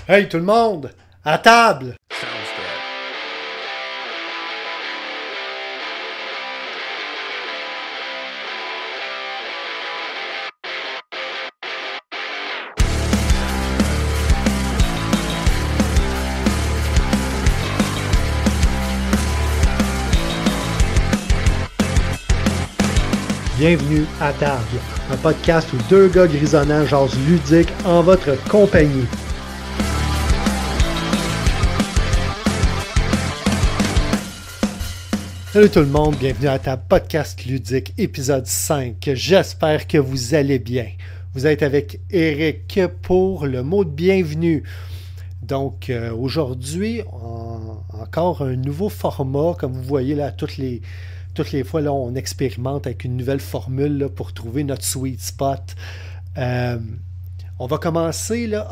Hey tout le monde, à table! Bienvenue à table, un podcast où deux gars grisonnants jasent ludique en votre compagnie. Salut tout le monde, bienvenue à table podcast ludique épisode 5. J'espère que vous allez bien. Vous êtes avec Eric pour le mot de bienvenue. Donc aujourd'hui, encore un nouveau format, comme vous voyez là, toutes les fois, là, on expérimente avec une nouvelle formule là, pour trouver notre sweet spot. On va commencer là,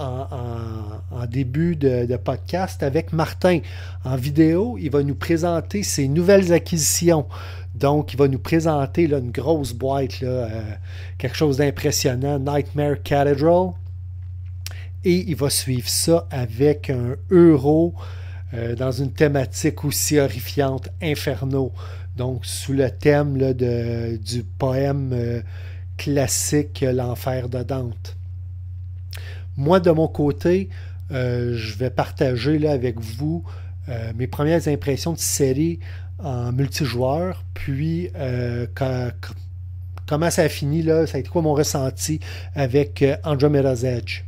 en début de podcast avec Martin. En vidéo, il va nous présenter ses nouvelles acquisitions. Donc, il va nous présenter là, une grosse boîte, là, quelque chose d'impressionnant, Nightmare Cathedral. Et il va suivre ça avec un euro dans une thématique aussi horrifiante, Inferno. Donc, sous le thème là, du poème classique L'Enfer de Dante. Moi, de mon côté, je vais partager là, avec vous mes premières impressions de série en multijoueur, puis comment ça a fini, là, ça a été quoi mon ressenti avec Andromeda's Edge.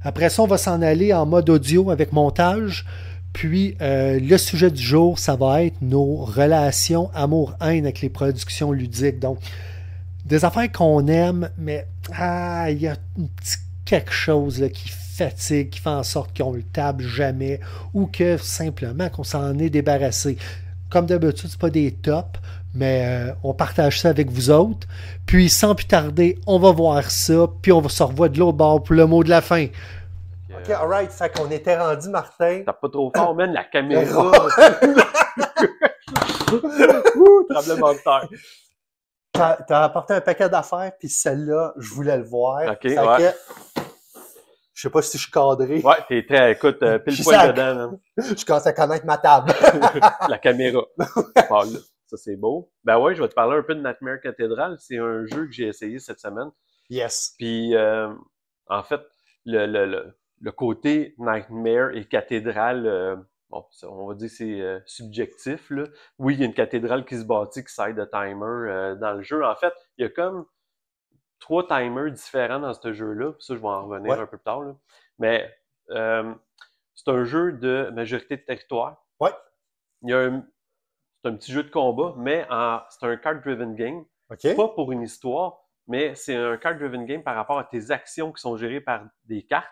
Après ça, on va s'en aller en mode audio avec montage. Puis, le sujet du jour, ça va être nos relations amour-haine avec les productions ludiques. Donc, des affaires qu'on aime, mais il y a un petit quelque chose là, qui fatigue, qui fait en sorte qu'on ne le table jamais ou que simplement qu'on s'en est débarrassé. Comme d'habitude, ce n'est pas des tops, mais on partage ça avec vous autres. Puis, sans plus tarder, on va voir ça, puis on se revoit de l'autre bord pour le mot de la fin. OK, alright, fait qu'on était rendu, Martin. T'as pas trop fort, man, la caméra. Tremblement de terre. T'as apporté un paquet d'affaires, puis celle-là, je voulais le voir. OK, fait ouais. Je sais pas si je suis cadré. Ouais, t'es très, écoute, pile poil dedans. Man. Je commence à connaître ma table. La caméra. Ah, là, ça, c'est beau. Ben ouais, je vais te parler un peu de Nightmare Cathedral. C'est un jeu que j'ai essayé cette semaine. Yes. Puis, en fait, le côté Nightmare et cathédrale, bon, on va dire que c'est subjectif, là. Oui, il y a une cathédrale qui se bâtit, qui sert de timer dans le jeu. En fait, il y a comme 3 timers différents dans ce jeu-là. Ça, je vais en revenir un peu plus tard, là. Mais c'est un jeu de majorité de territoire. Ouais. C'est un petit jeu de combat, mais c'est un card-driven game. Okay. Pas pour une histoire, mais c'est un card-driven game par rapport à tes actions qui sont gérées par des cartes.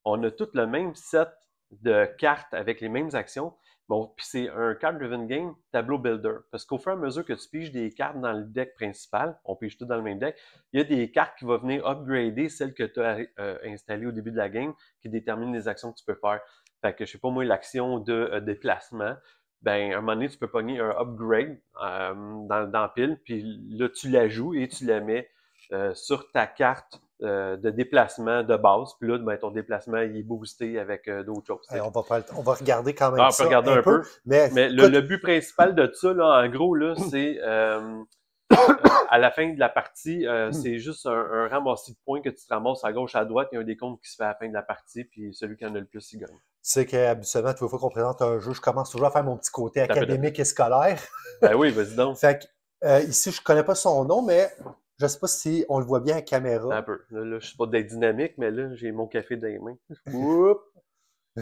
On a tout le même set de cartes avec les mêmes actions. Bon, puis c'est un card-driven game tableau builder. Parce qu'au fur et à mesure que tu piges des cartes dans le deck principal, on pige tout dans le même deck, il y a des cartes qui vont venir upgrader celles que tu as installées au début de la game qui déterminent les actions que tu peux faire. Fait que, je sais pas moi, l'action de déplacement, ben, à un moment donné, tu peux pogner un upgrade dans pile, puis là, tu la joues et tu la mets sur ta carte de déplacement de base. Puis là, ben, ton déplacement il est boosté avec d'autres choses. Hey, on va regarder quand même on ça peut regarder un peu. Mais le but principal de ça, là, en gros, là, c'est à la fin de la partie, c'est juste un ramassis de points que tu te ramasses à gauche, à droite. Il y a un décompte qui se fait à la fin de la partie, puis celui qui en a le plus, il gagne. Tu sais qu'habituellement, toutes les fois qu'on présente un jeu, je commence toujours à faire mon petit côté académique et scolaire. Ben oui, vas-y donc. Fait que, ici, je connais pas son nom, mais je sais pas si on le voit bien à caméra. Un peu. Là, je suis pas d'être dynamique, mais là, j'ai mon café dans les mains. Oups!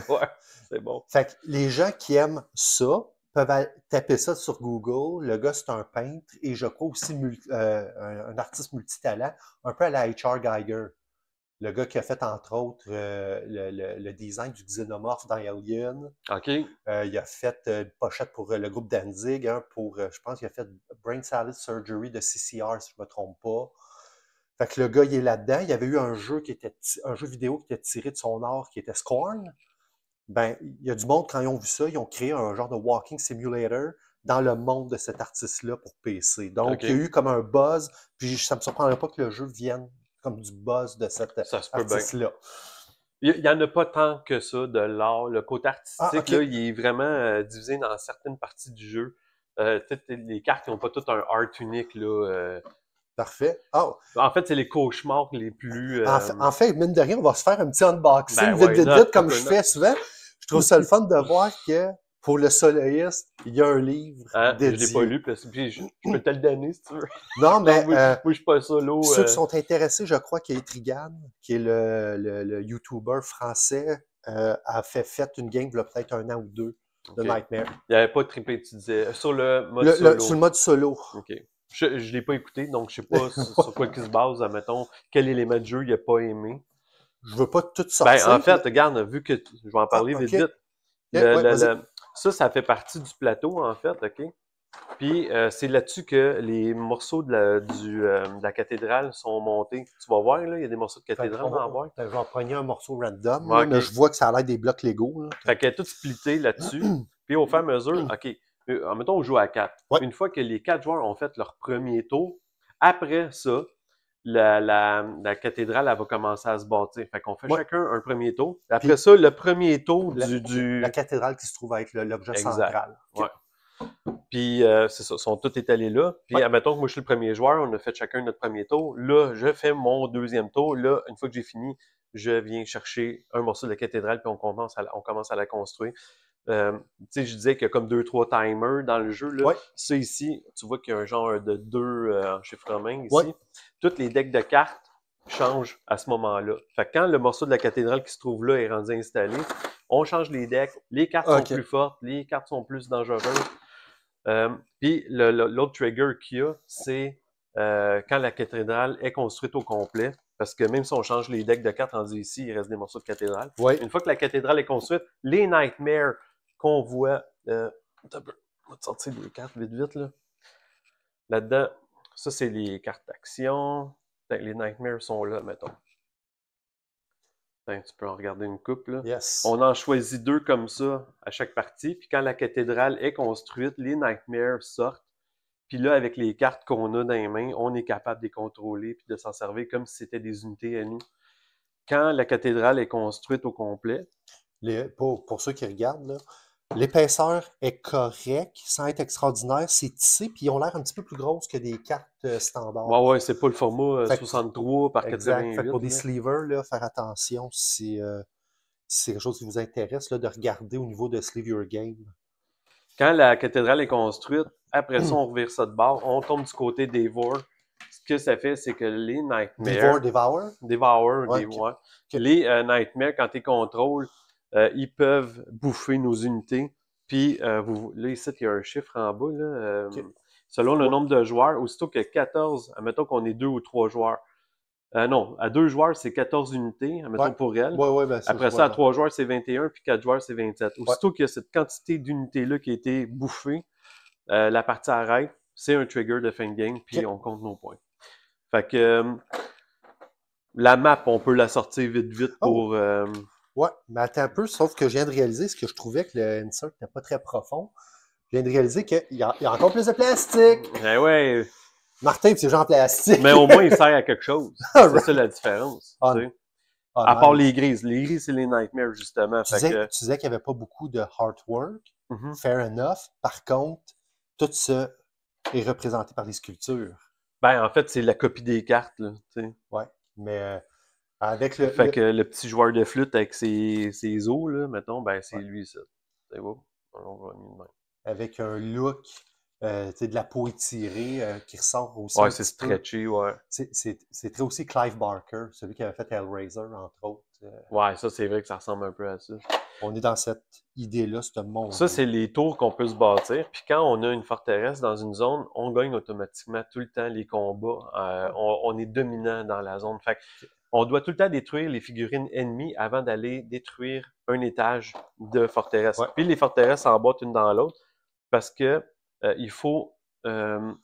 Ouais, c'est bon. Fait que les gens qui aiment ça peuvent taper ça sur Google. Le gars, c'est un peintre et je crois aussi un artiste multitalent, un peu à la H.R. Geiger. Le gars qui a fait, entre autres, le design du xénomorphe dans Alien. OK. Il a fait une pochette pour le groupe Danzig, je pense qu'il a fait Brain Salad Surgery de CCR, si je ne me trompe pas. Fait que le gars, il est là-dedans. Il y avait eu un jeu vidéo qui était tiré de son art, qui était Scorn. Ben, il y a du monde, quand ils ont vu ça, ils ont créé un genre de walking simulator dans le monde de cet artiste-là pour PC. Donc, il y a eu comme un buzz, puis ça ne me surprendrait pas que le jeu vienne comme du buzz de cet artiste-là. Il n'y en a pas tant que ça de l'art. Le côté artistique, ok. là, il est vraiment divisé dans certaines parties du jeu. Les cartes n'ont pas tout un art unique. Là. Parfait. Oh. En fait, c'est les cauchemars les plus... En fait, mine de rien, on va se faire un petit unboxing Ben, vite, why vite, not? vite, comme Pourquoi je not? fais souvent. Je trouve ça le fun de voir que pour le soloiste, il y a un livre Hein? Je l'ai pas dédié. lu, parce que puis je peux te le donner si tu veux. Non, mais moi, je suis pas solo. ceux qui sont intéressés, je crois qu'il y a Etrigan, qui est le YouTuber français, a fait une game il y a peut-être 1 an ou 2 de Ok. Nightmare. Il n'y avait pas de triplé, tu disais. Sur le mode solo. Sur le mode solo. OK. Je ne l'ai pas écouté, donc je sais pas sur quoi il se base, admettons, quel élément de jeu il n'a pas aimé. Je veux pas tout sortir. Ben, en fait, regarde, vu que je vais en parler ok. vite, vite. Ça fait partie du plateau, en fait, OK? Puis, c'est là-dessus que les morceaux de la cathédrale sont montés. Tu vas voir, là, il y a des morceaux de cathédrale dans la boîte. Je vais en prendre un morceau random, Ouais, là, ok. mais je vois que ça a l'air des blocs Lego. Là. Fait qu'elle est toute splittée là-dessus. Puis, au fur et à mesure, OK, mettons, on joue à 4. Ouais. Une fois que les 4 joueurs ont fait leur premier tour, après ça, la cathédrale, elle va commencer à se bâtir. Fait qu'on fait chacun un premier tour. Après Puis, ça, le premier tour La cathédrale qui se trouve être l'objet central. Ouais. Puis, c'est ça, ils sont tous étalés là. Puis, admettons que moi, je suis le premier joueur, on a fait chacun notre premier tour. Là, je fais mon deuxième tour. Là, une fois que j'ai fini, je viens chercher un morceau de la cathédrale, puis on commence à la construire. Tu sais, je disais qu'il y a comme 2-3 timers dans le jeu. Là. Ça ici, tu vois qu'il y a un genre de 2 en chiffre romain ici. Toutes les decks de cartes changent à ce moment-là. Fait que quand le morceau de la cathédrale qui se trouve là est rendu installé, on change les decks, les cartes sont plus fortes, les cartes sont plus dangereuses. Puis l'autre trigger qu'il y a, c'est quand la cathédrale est construite au complet. Parce que même si on change les decks de cartes rendus ici, il reste des morceaux de cathédrale. Une fois que la cathédrale est construite, les Nightmares qu'on voit... on va te sortir des cartes vite, vite. Là-dedans, ça, c'est les cartes d'action. Les Nightmares sont là, mettons. Tu peux en regarder une coupe. Là. Yes. On en choisit 2 comme ça à chaque partie. Puis quand la cathédrale est construite, les Nightmares sortent. Puis là, avec les cartes qu'on a dans les mains, on est capable de les contrôler puis de s'en servir comme si c'était des unités à nous. Quand la cathédrale est construite au complet... Pour ceux qui regardent, là, l'épaisseur est correcte, sans être extraordinaire. C'est tissé, puis ils ont l'air un petit peu plus grosses que des cartes standards. Ouais, c'est pas le format 63 par 88. Fait que pour des sleevers, là, faire attention si c'est quelque chose qui vous intéresse, là, de regarder au niveau de Sleeve Your Game. Quand la cathédrale est construite, après ça, on revire ça de bord, on tombe du côté Devour. Ce que ça fait, c'est que les Nightmares... Devour? Les Nightmares, quand tu les contrôles, ils peuvent bouffer nos unités. Puis, là, ici, il y a un chiffre en bas. Là, selon le nombre de joueurs, aussitôt que 14, admettons qu'on est 2 ou 3 joueurs. Non, à 2 joueurs, c'est 14 unités, admettons pour elle. Après ça, à 3 joueurs, c'est 21, puis 4 joueurs, c'est 27. Aussitôt qu'il y a cette quantité d'unités-là qui a été bouffée, la partie arrête, c'est un trigger de fin de game, puis on compte nos points. Fait que la map, on peut la sortir vite, vite pour... Ouais, mais attends un peu, sauf que je viens de réaliser ce que je trouvais que le insert n'était pas très profond. Je viens de réaliser qu'il y a encore plus de plastique. Ouais. Martin, c'est genre en plastique. Mais au moins, il sert à quelque chose. C'est ça la différence. À part les grises. Les grises, c'est les Nightmares, justement. Tu disais qu'il n'y avait pas beaucoup de artwork. Fair enough. Par contre, tout ça est représenté par les sculptures. Ben, en fait, c'est la copie des cartes. Là, ouais, mais... avec le le petit joueur de flûte avec ses os, là, mettons, ben c'est lui, ça. C'est beau. On va mettre même. Avec un look, de la peau étirée qui ressort aussi. Ouais, c'est stretchy, ouais. C'est très aussi Clive Barker, celui qui avait fait Hellraiser, entre autres. Ouais, ça, c'est vrai que ça ressemble un peu à ça. On est dans cette idée-là, ce monde. Ça, c'est les tours qu'on peut se bâtir. Puis quand on a une forteresse dans une zone, on gagne automatiquement tout le temps les combats. On est dominant dans la zone. Fait on doit tout le temps détruire les figurines ennemies avant d'aller détruire un étage de forteresse. Ouais. Puis les forteresses s'emboîtent une dans l'autre parce que il faut un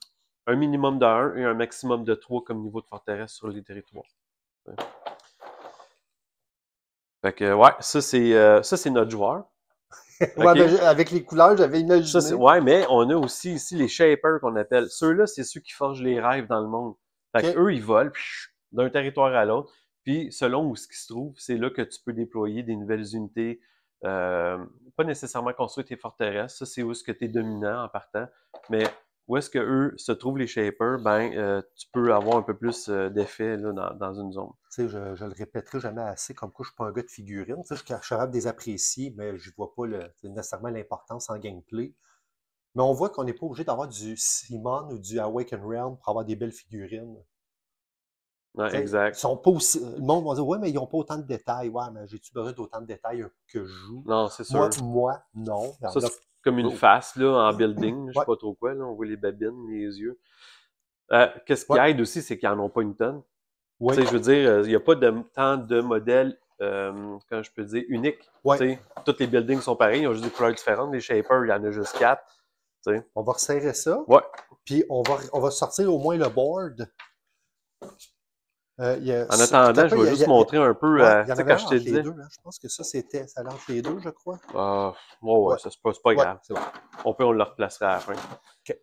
minimum de 1 et un maximum de 3 comme niveau de forteresse sur les territoires. Ouais. Fait que, ouais, ça c'est notre joueur. Ouais, okay. Avec les couleurs, j'avais imaginé. Ouais, mais on a aussi ici les shapers qu'on appelle. Ceux-là, c'est ceux qui forgent les rêves dans le monde. Fait que eux, ils volent d'un territoire à l'autre. Puis, selon où ce qui se trouve, c'est là que tu peux déployer des nouvelles unités. Pas nécessairement construire tes forteresses. Ça, c'est où est-ce que tu es dominant en partant. Mais où est-ce que eux se trouvent les shapers, tu peux avoir un peu plus d'effet là, dans une zone. Tu sais, je le répéterai jamais assez, comme quoi je ne suis pas un gars de figurines. Tu sais, je suis capable de les apprécier, mais je ne vois pas nécessairement l'importance en gameplay. Mais on voit qu'on n'est pas obligé d'avoir du Simon ou du Awaken Realm pour avoir des belles figurines. Ouais, exact. Ils sont pas aussi... Le monde va dire, ouais, mais ils n'ont pas autant de détails. Ouais, mais j'ai-tu besoin d'autant de détails que je joue? Non, c'est sûr. Moi, non. Ça, c'est comme une face là, en building, je sais pas trop quoi. Là, on voit les babines, les yeux. Qu'est-ce qui aide aussi, c'est qu'ils n'en ont pas une tonne. Oui. Je veux dire, il n'y a pas tant de modèles, quand je peux dire, uniques. Tous les buildings sont pareils, ils ont juste des couleurs différentes. Les shapers, il y en a juste 4. On va resserrer ça. Ouais. Puis on va sortir au moins le board. En attendant, je vais juste montrer un peu, tu sais, quand je te disais. Je pense que ça allait entre les deux, je crois. Ouais, ça c'est pas grave. Bon. On le replacera à la fin. Okay.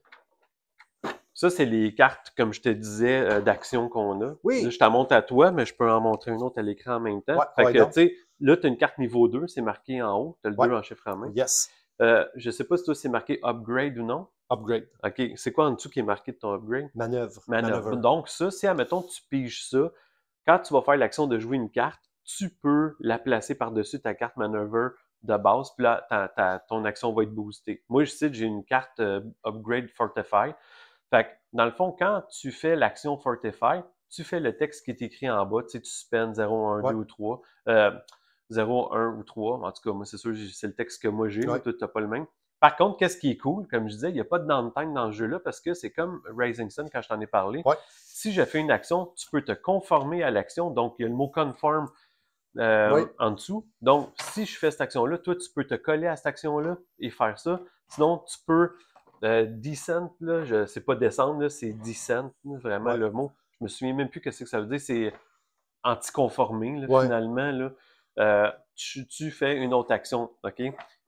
Ça, c'est les cartes, comme je te disais, d'action qu'on a. Oui. Là, je t'en montre à toi, mais je peux en montrer une autre à l'écran en même temps. Fait que, tu sais, là, tu as une carte niveau 2, c'est marqué en haut. Tu as le 2 en chiffre en main. Yes. Je sais pas si toi, c'est marqué upgrade ou non. Upgrade. OK. C'est quoi en dessous qui est marqué de ton upgrade? Manœuvre. Donc, ça, si, admettons, tu piges ça, quand tu vas faire l'action de jouer une carte, tu peux la placer par-dessus ta carte manœuvre de base, puis là, ton action va être boostée. Moi, je sais que j'ai une carte Upgrade Fortify. Fait que, dans le fond, quand tu fais l'action Fortify, tu fais le texte qui est écrit en bas, tu sais, tu spends 0, 1, 2 ou 3. 0, 1 ou 3. En tout cas, moi, c'est sûr, c'est le texte que moi j'ai. Toi, tu n'as pas le même. Par contre, qu'est-ce qui est cool, comme je disais, il n'y a pas de downtime dans ce jeu-là parce que c'est comme Rising Sun quand je t'en ai parlé. Si je fais une action, tu peux te conformer à l'action. Donc, il y a le mot conform en dessous. Donc, si je fais cette action-là, toi, tu peux te coller à cette action-là et faire ça. Sinon, tu peux descent, là, c'est pas descendre, c'est descent, vraiment le mot. Je me souviens même plus ce que ça veut dire. C'est anticonformé, finalement. Là. Tu fais une autre action, OK?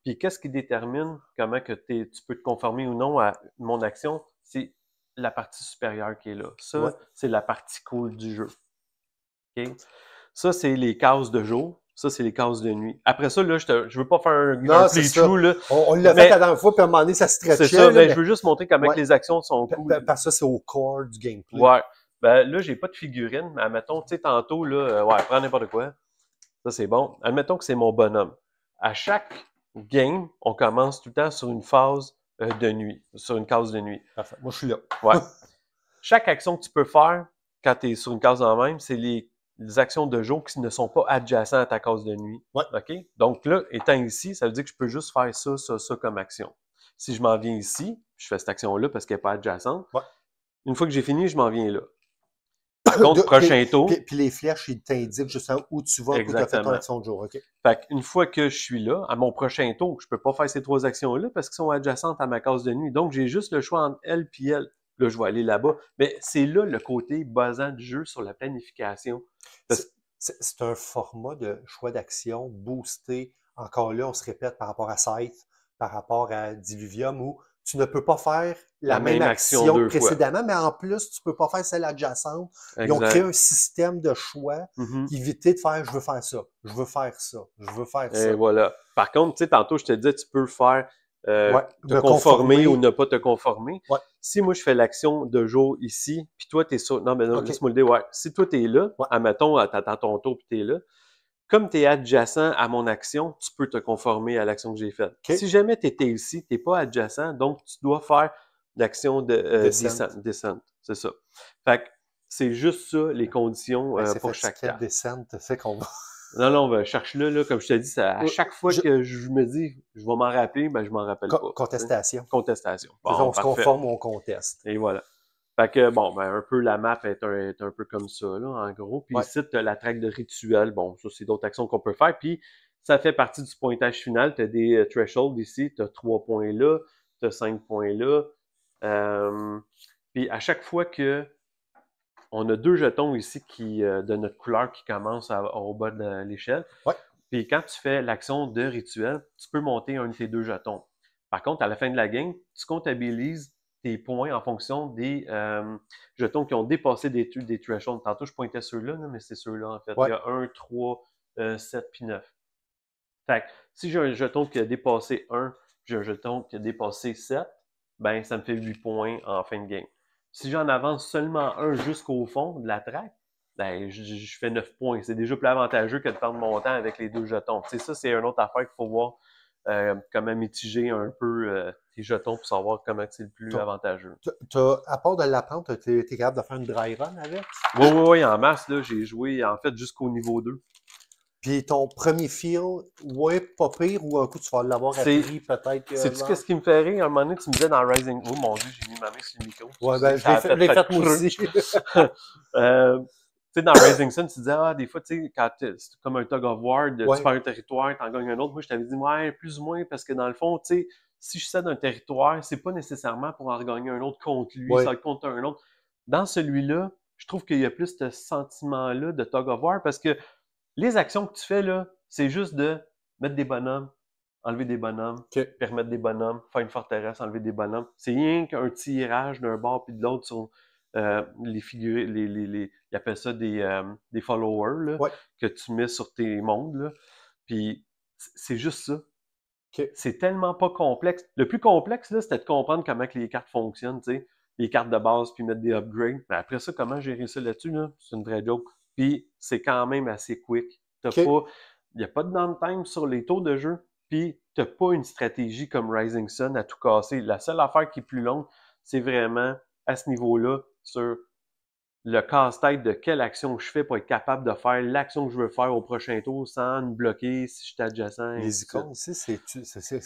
Puis qu'est-ce qui détermine comment que tu peux te conformer ou non à mon action? C'est la partie supérieure qui est là. Ça, c'est la partie cool du jeu. OK? Ça, c'est les cases de jour. Ça, c'est les cases de nuit. Après ça, là, je veux pas faire un playthrough. Là. On l'a fait la dernière fois, puis à un moment donné, ça stretchait. C'est ça, mais je veux juste montrer comment que les actions sont cool. Parce que ça, c'est au core du gameplay. Ouais. Ben, là, j'ai pas de figurine, mais admettons, tu sais, tantôt, là, prends n'importe quoi. Ça, c'est bon. Admettons que c'est mon bonhomme. À chaque game, on commence tout le temps sur une phase de nuit, sur une case de nuit. Parfait. Moi, je suis là. Ouais. Chaque action que tu peux faire quand tu es sur une case en même, c'est les actions de jour qui ne sont pas adjacentes à ta case de nuit. OK? Donc là, étant ici, ça veut dire que je peux juste faire ça comme action. Si je m'en viens ici, je fais cette action-là parce qu'elle n'est pas adjacente. Une fois que j'ai fini, je m'en viens là. Par contre, prochain tour. Puis les flèches, ils t'indiquent justement où tu vas, où tu as fait ton action de jour. Okay. Fait qu'une fois que je suis là, à mon prochain tour, je ne peux pas faire ces 3 actions-là parce qu'elles sont adjacentes à ma case de nuit. Donc, j'ai juste le choix entre elle et elle. Là, je vais aller là-bas. Mais c'est là le côté buzzant du jeu sur la planification. C'est un format de choix d'action boosté. Encore là, on se répète par rapport à Scythe, par rapport à Diluvium, où tu ne peux pas faire la même action précédemment, mais en plus, tu ne peux pas faire celle adjacente. Ils ont créé un système de choix, éviter de faire « je veux faire ça, je veux faire ça, je veux faire ça ». Et voilà. Par contre, tu sais, tantôt, je te disais, tu peux faire te conformer ou ne pas te conformer. Si moi, je fais l'action de jour ici, puis toi, tu es sur... Non, mais non, laisse-moi le dire. Si toi, tu es là, admettons, t'attends ton tour, puis tu es là, comme tu es adjacent à mon action, tu peux te conformer à l'action que j'ai faite. Si jamais tu étais ici, tu n'es pas adjacent, donc tu dois faire l'action de descent. C'est ça. Fait que c'est juste ça, les conditions pour chaque carte. Descent, c'est qu'on va... Non, ben, cherche-le, là, comme je te dis, à chaque fois que je me dis, je vais m'en rappeler, ben, je m'en rappelle pas. Contestation. Contestation. Bon, on se conforme ou on conteste. Et voilà. Fait que, bon, ben, un peu, la map est un peu comme ça, là, en gros. Puis ici, tu as la traque de rituel. Bon, ça, c'est d'autres actions qu'on peut faire. Puis, ça fait partie du pointage final. Tu as des thresholds ici. Tu as 3 points là. Tu as 5 points là. Puis, à chaque fois que on a 2 jetons ici de notre couleur qui commencent au bas de l'échelle. Puis quand tu fais l'action de rituel, tu peux monter un de tes 2 jetons. Par contre, à la fin de la game, tu comptabilises tes points en fonction des jetons qui ont dépassé des thresholds. Tantôt, je pointais ceux-là, mais c'est ceux-là, en fait. Ouais. Il y a 1, 3, 7 puis 9. Fait que si j'ai un jeton qui a dépassé 1, j'ai un jeton qui a dépassé 7, ben ça me fait 8 points en fin de game. Si j'en avance seulement un jusqu'au fond de la track, ben je fais 9 points. C'est déjà plus avantageux que de perdre mon temps avec les 2 jetons. Tu sais, ça, c'est une autre affaire qu'il faut voir comment mitiger un peu tes jetons pour savoir comment c'est le plus avantageux. À part de l'apprendre, tu es capable de faire une dry run avec? Oui, en masse, là, j'ai joué en fait jusqu'au niveau 2. Puis ton premier feel, ouais, pas pire, ou un coup tu vas l'avoir appris peut-être. Sais-tu ce qui me fait rire? À un moment donné, tu me disais dans Rising... Oh mon Dieu, j'ai mis ma main sur le micro. Ouais, ben, je l'ai fait moi aussi. Tu sais, dans Rising Sun, tu disais, des fois, tu sais, quand c'est comme un tug of war, tu perds un territoire, tu en gagnes un autre. Moi, je t'avais dit, ouais, plus ou moins, parce que dans le fond, tu sais, si je cède un territoire, c'est pas nécessairement pour en regagner un autre contre lui, ça va être contre un autre. Dans celui-là, je trouve qu'il y a plus ce sentiment-là de tug of war, parce que les actions que tu fais, là, c'est juste de mettre des bonhommes, enlever des bonhommes, permettre des bonhommes, faire une forteresse, enlever des bonhommes. C'est rien qu'un tirage d'un bord puis de l'autre sur les figurés, ils appellent ça des followers, là, que tu mets sur tes mondes, là. Puis c'est juste ça. C'est tellement pas complexe. Le plus complexe, là, c'était de comprendre comment que les cartes fonctionnent, tu sais, les cartes de base, puis mettre des upgrades. Mais après ça, comment gérer ça là-dessus, là? C'est une vraie joke. Puis c'est quand même assez quick. Il n'y a pas de downtime sur les taux de jeu, puis tu n'as pas une stratégie comme Rising Sun à tout casser. La seule affaire qui est plus longue, c'est vraiment à ce niveau-là sur le casse-tête de quelle action je fais pour être capable de faire l'action que je veux faire au prochain tour sans me bloquer si je suis adjacent. Les icônes ici, c'est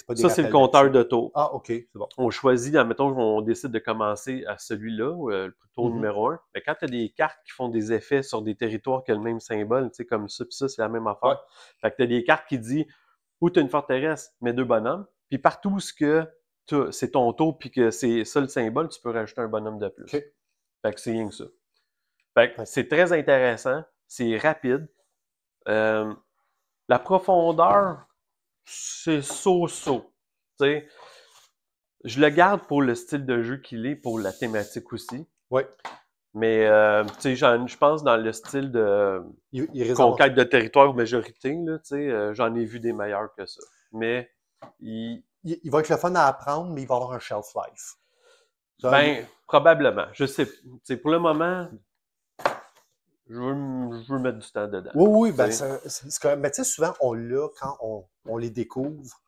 pas des ça, c'est le compteur de tours. Ah, OK, c'est bon. On choisit, admettons, on décide de commencer à celui-là, le tour numéro 1. Mais quand tu as des cartes qui font des effets sur des territoires qui ont le même symbole, tu sais, comme ça, puis ça, c'est la même affaire. Fait que tu as des cartes qui disent où tu as une forteresse, mets 2 bonhommes. Puis partout où c'est ton tour, puis que c'est ça le symbole, tu peux rajouter un bonhomme de plus. Fait que c'est rien que ça. Fait que c'est très intéressant, c'est rapide. La profondeur, c'est so-so. Tu sais, je le garde pour le style de jeu qu'il est, pour la thématique aussi. Oui. Mais, tu sais, je pense dans le style de conquête de territoire majorité, là, tu sais, j'en ai vu des meilleurs que ça. Mais, il va être le fun à apprendre, mais il va avoir un shelf life. Ben, probablement. Je sais. Tu sais, pour le moment, je veux mettre du temps dedans. Oui, ben, mais tu sais, souvent, on l'a quand on les découvre.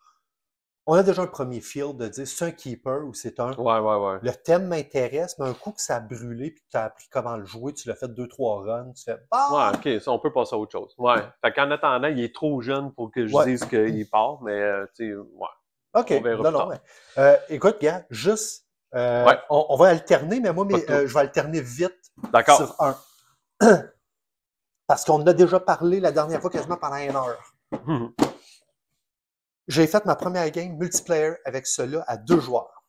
On a déjà un premier feel de dire c'est un keeper ou c'est un. Ouais. Le thème m'intéresse, mais un coup que ça a brûlé puis que tu as appris comment le jouer, tu l'as fait 2-3 runs, tu fais Ouais, ok, ça, on peut passer à autre chose. Ouais. Fait qu'en attendant, il est trop jeune pour que je dise qu'il part, mais tu sais, ouais. OK. On verra plus tard. Écoute, gars, juste. On va alterner, mais moi, je vais alterner vite sur un. Parce qu'on en a déjà parlé la dernière fois quasiment pendant 1 heure. J'ai fait ma première game multiplayer avec cela à 2 joueurs.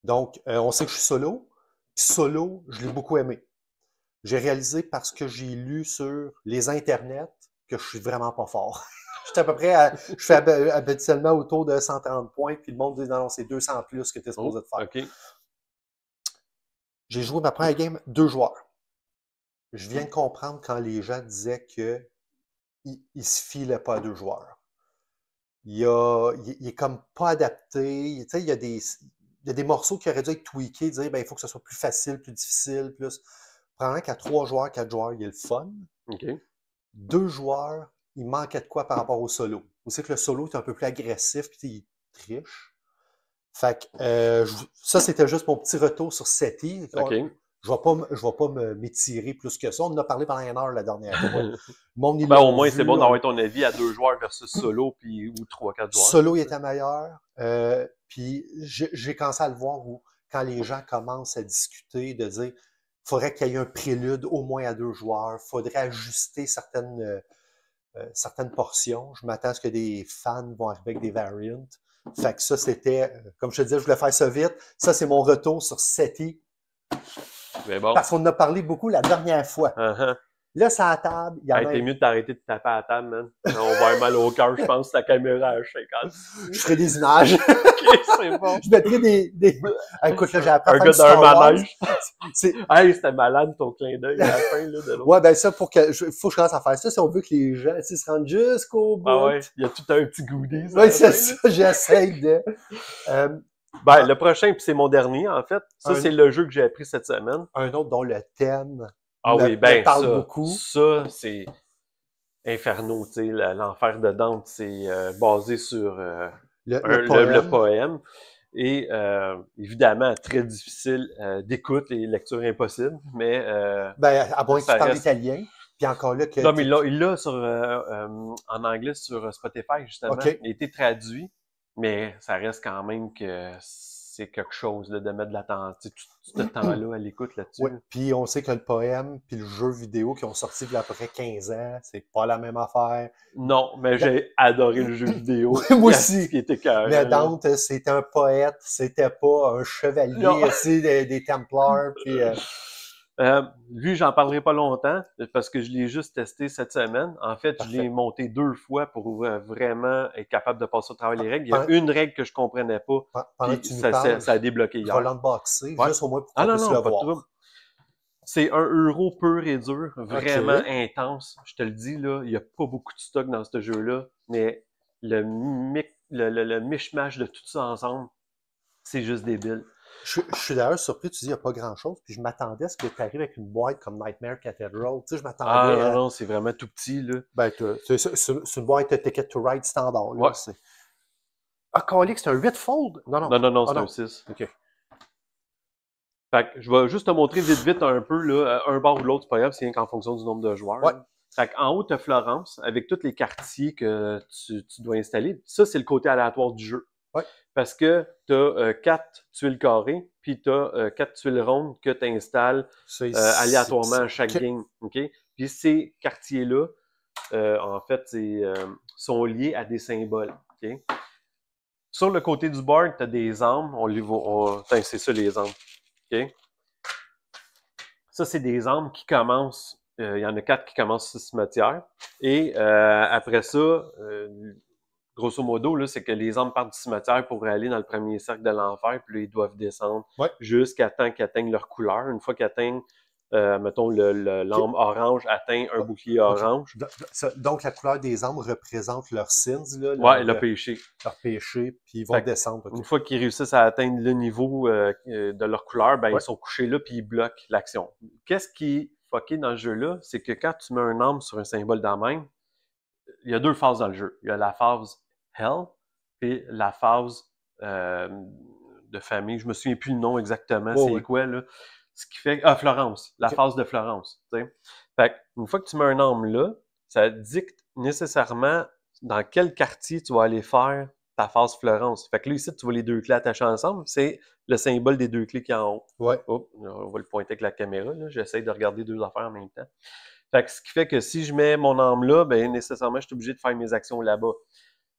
Donc, on sait que je suis solo. Solo, je l'ai beaucoup aimé. J'ai réalisé parce que j'ai lu sur les internets que je suis vraiment pas fort. J'étais à peu près je fais habituellement autour de 130 points, puis le monde dit non, c'est 200 plus que tu es supposé de faire. Okay. J'ai joué ma première game 2 joueurs. Je viens de comprendre quand les gens disaient qu'ils ne se filaient pas à 2 joueurs. Il est comme pas adapté. Tu sais, il y a des morceaux qui auraient dû être tweakés, dire ben, il faut que ce soit plus facile, plus difficile, plus. Probablement qu'à 3 joueurs, 4 joueurs, il y a le fun. Okay. 2 joueurs, il manquait de quoi par rapport au solo. Vous savez que le solo est un peu plus agressif, puis il triche. Fait que ça, c'était juste mon petit retour sur SETI. Okay. Je ne vais pas m'étirer plus que ça. On en a parlé pendant 1 heure la dernière fois. Au moins, c'est bon d'avoir ton avis à 2 joueurs versus solo, puis ou 3-4 joueurs. Solo, il était meilleur. Puis j'ai commencé à le voir où, quand les gens commencent à discuter, de dire il faudrait qu'il y ait un prélude au moins à 2 joueurs, il faudrait ajuster certaines portions. Je m'attends à ce que des fans vont arriver avec des variants. Fait que ça, c'était, comme je te disais, je voulais faire ça vite. Ça, c'est mon retour sur SETI. Mais bon. Parce qu'on en a parlé beaucoup la dernière fois. Là, c'est à la table. Il y en a... T'es mieux de t'arrêter de taper à la table, man. On va avoir mal au cœur, je pense, ta caméra à 50. Je ferai des images. OK, c'est bon. Je mettrai des... Écoute, là, j'ai appris à Un faire gars du d'un Star Wars. manège. C'est... Hey, c'était malade ton clin d'œil à la fin, là, de l'autre. Ouais, ben ça, faut que je commence à faire ça si on veut que les gens, tu sais, se rendent jusqu'au bout. Ah ouais, il y a tout un petit goodies. Oui, c'est ça, j'essaie de... Ben, le prochain, puis c'est mon dernier, en fait. Ça, c'est le jeu que j'ai appris cette semaine. Un autre dont le thème me parle beaucoup. Ça, c'est Inferno, tu sais, l'enfer de Dante, c'est basé sur le poème. Et évidemment, très difficile d'écoute et lecture impossible, mais... ben, à moins que tu parles italien. Puis encore là... Non, mais il l'a sur, en anglais sur Spotify, justement. Okay. Il a été traduit, mais ça reste quand même que c'est quelque chose là, de mettre de l'attention, tout ce temps-là à l'écoute là-dessus. Oui, puis on sait que le poème puis le jeu vidéo qui ont sorti il y a à peu près 15 ans, c'est pas la même affaire. Non, mais j'ai adoré le jeu vidéo. Moi aussi. Qui était carré, mais Dante, c'était un poète, c'était pas un chevalier aussi des Templars. Puis, lui, j'en parlerai pas longtemps parce que je l'ai juste testé cette semaine. En fait, je l'ai monté 2 fois pour vraiment être capable de passer au travers les règles. Il y a une règle que je comprenais pas. Pendant que tu nous parles, ça a débloqué hier. Je vais l'unboxer, juste au moins pour qu'on puisse le voir. C'est un euro pur et dur, vraiment intense. Je te le dis, là, il n'y a pas beaucoup de stock dans ce jeu-là, mais le mishmash de tout ça ensemble, c'est juste débile. Je suis d'ailleurs surpris, tu dis qu'il n'y a pas grand-chose, puis je m'attendais à ce que tu arrives avec une boîte comme Nightmare Cathedral. Tu sais, je m'attendais à... non, c'est vraiment tout petit, là. Ben, c'est une boîte Ticket to Ride standard, là. Ouais. Calix, c'est un 8-fold? Non, c'est un 6. OK. Fait que je vais juste te montrer vite un peu, là, un bord ou l'autre, c'est pas grave, c'est rien qu'en fonction du nombre de joueurs. Ouais. Fait qu'en haut, tu as Florence, avec tous les quartiers que tu dois installer. Ça, c'est le côté aléatoire du jeu. Ouais. Parce que tu as 4 tuiles carrées, puis tu as 4 tuiles rondes que tu installes aléatoirement à chaque game. Okay? Puis ces quartiers-là, en fait, sont liés à des symboles. Okay? Sur le côté du board, tu as des armes. C'est ça, les armes. Okay? Ça, c'est des armes qui commencent. Il y en a 4 qui commencent sur le cimetière. Et après ça, grosso modo, là, c'est que les armes partent du cimetière pour aller dans le premier cercle de l'enfer, puis là, ils doivent descendre jusqu'à temps qu'ils atteignent leur couleur. Une fois qu'ils atteignent, mettons, l'arme orange atteint un bouclier orange. Donc, la couleur des armes représente leur sins, là. Le péché. Leur péché, puis ils vont descendre. Une fois qu'ils réussissent à atteindre le niveau de leur couleur, ben, ils sont couchés là, puis ils bloquent l'action. Qu'est-ce qui est fucké dans ce jeu-là? C'est que quand tu mets un arme sur un symbole dans la main, il y a 2 phases dans le jeu. Il y a la phase Hell, puis la phase de famille. Je me souviens plus le nom exactement, quoi, là. Ce qui fait... Florence. La phase de Florence. T'sais. Fait une fois que tu mets un arme là, ça dicte nécessairement dans quel quartier tu vas aller faire ta phase Florence. Fait que là, ici, tu vois les 2 clés attachées ensemble. C'est le symbole des 2 clés qui est en haut. Ouais. Oh, on va le pointer avec la caméra. J'essaie de regarder 2 affaires en même temps. Fait que ce qui fait que si je mets mon arme là, ben nécessairement, je suis obligé de faire mes actions là-bas.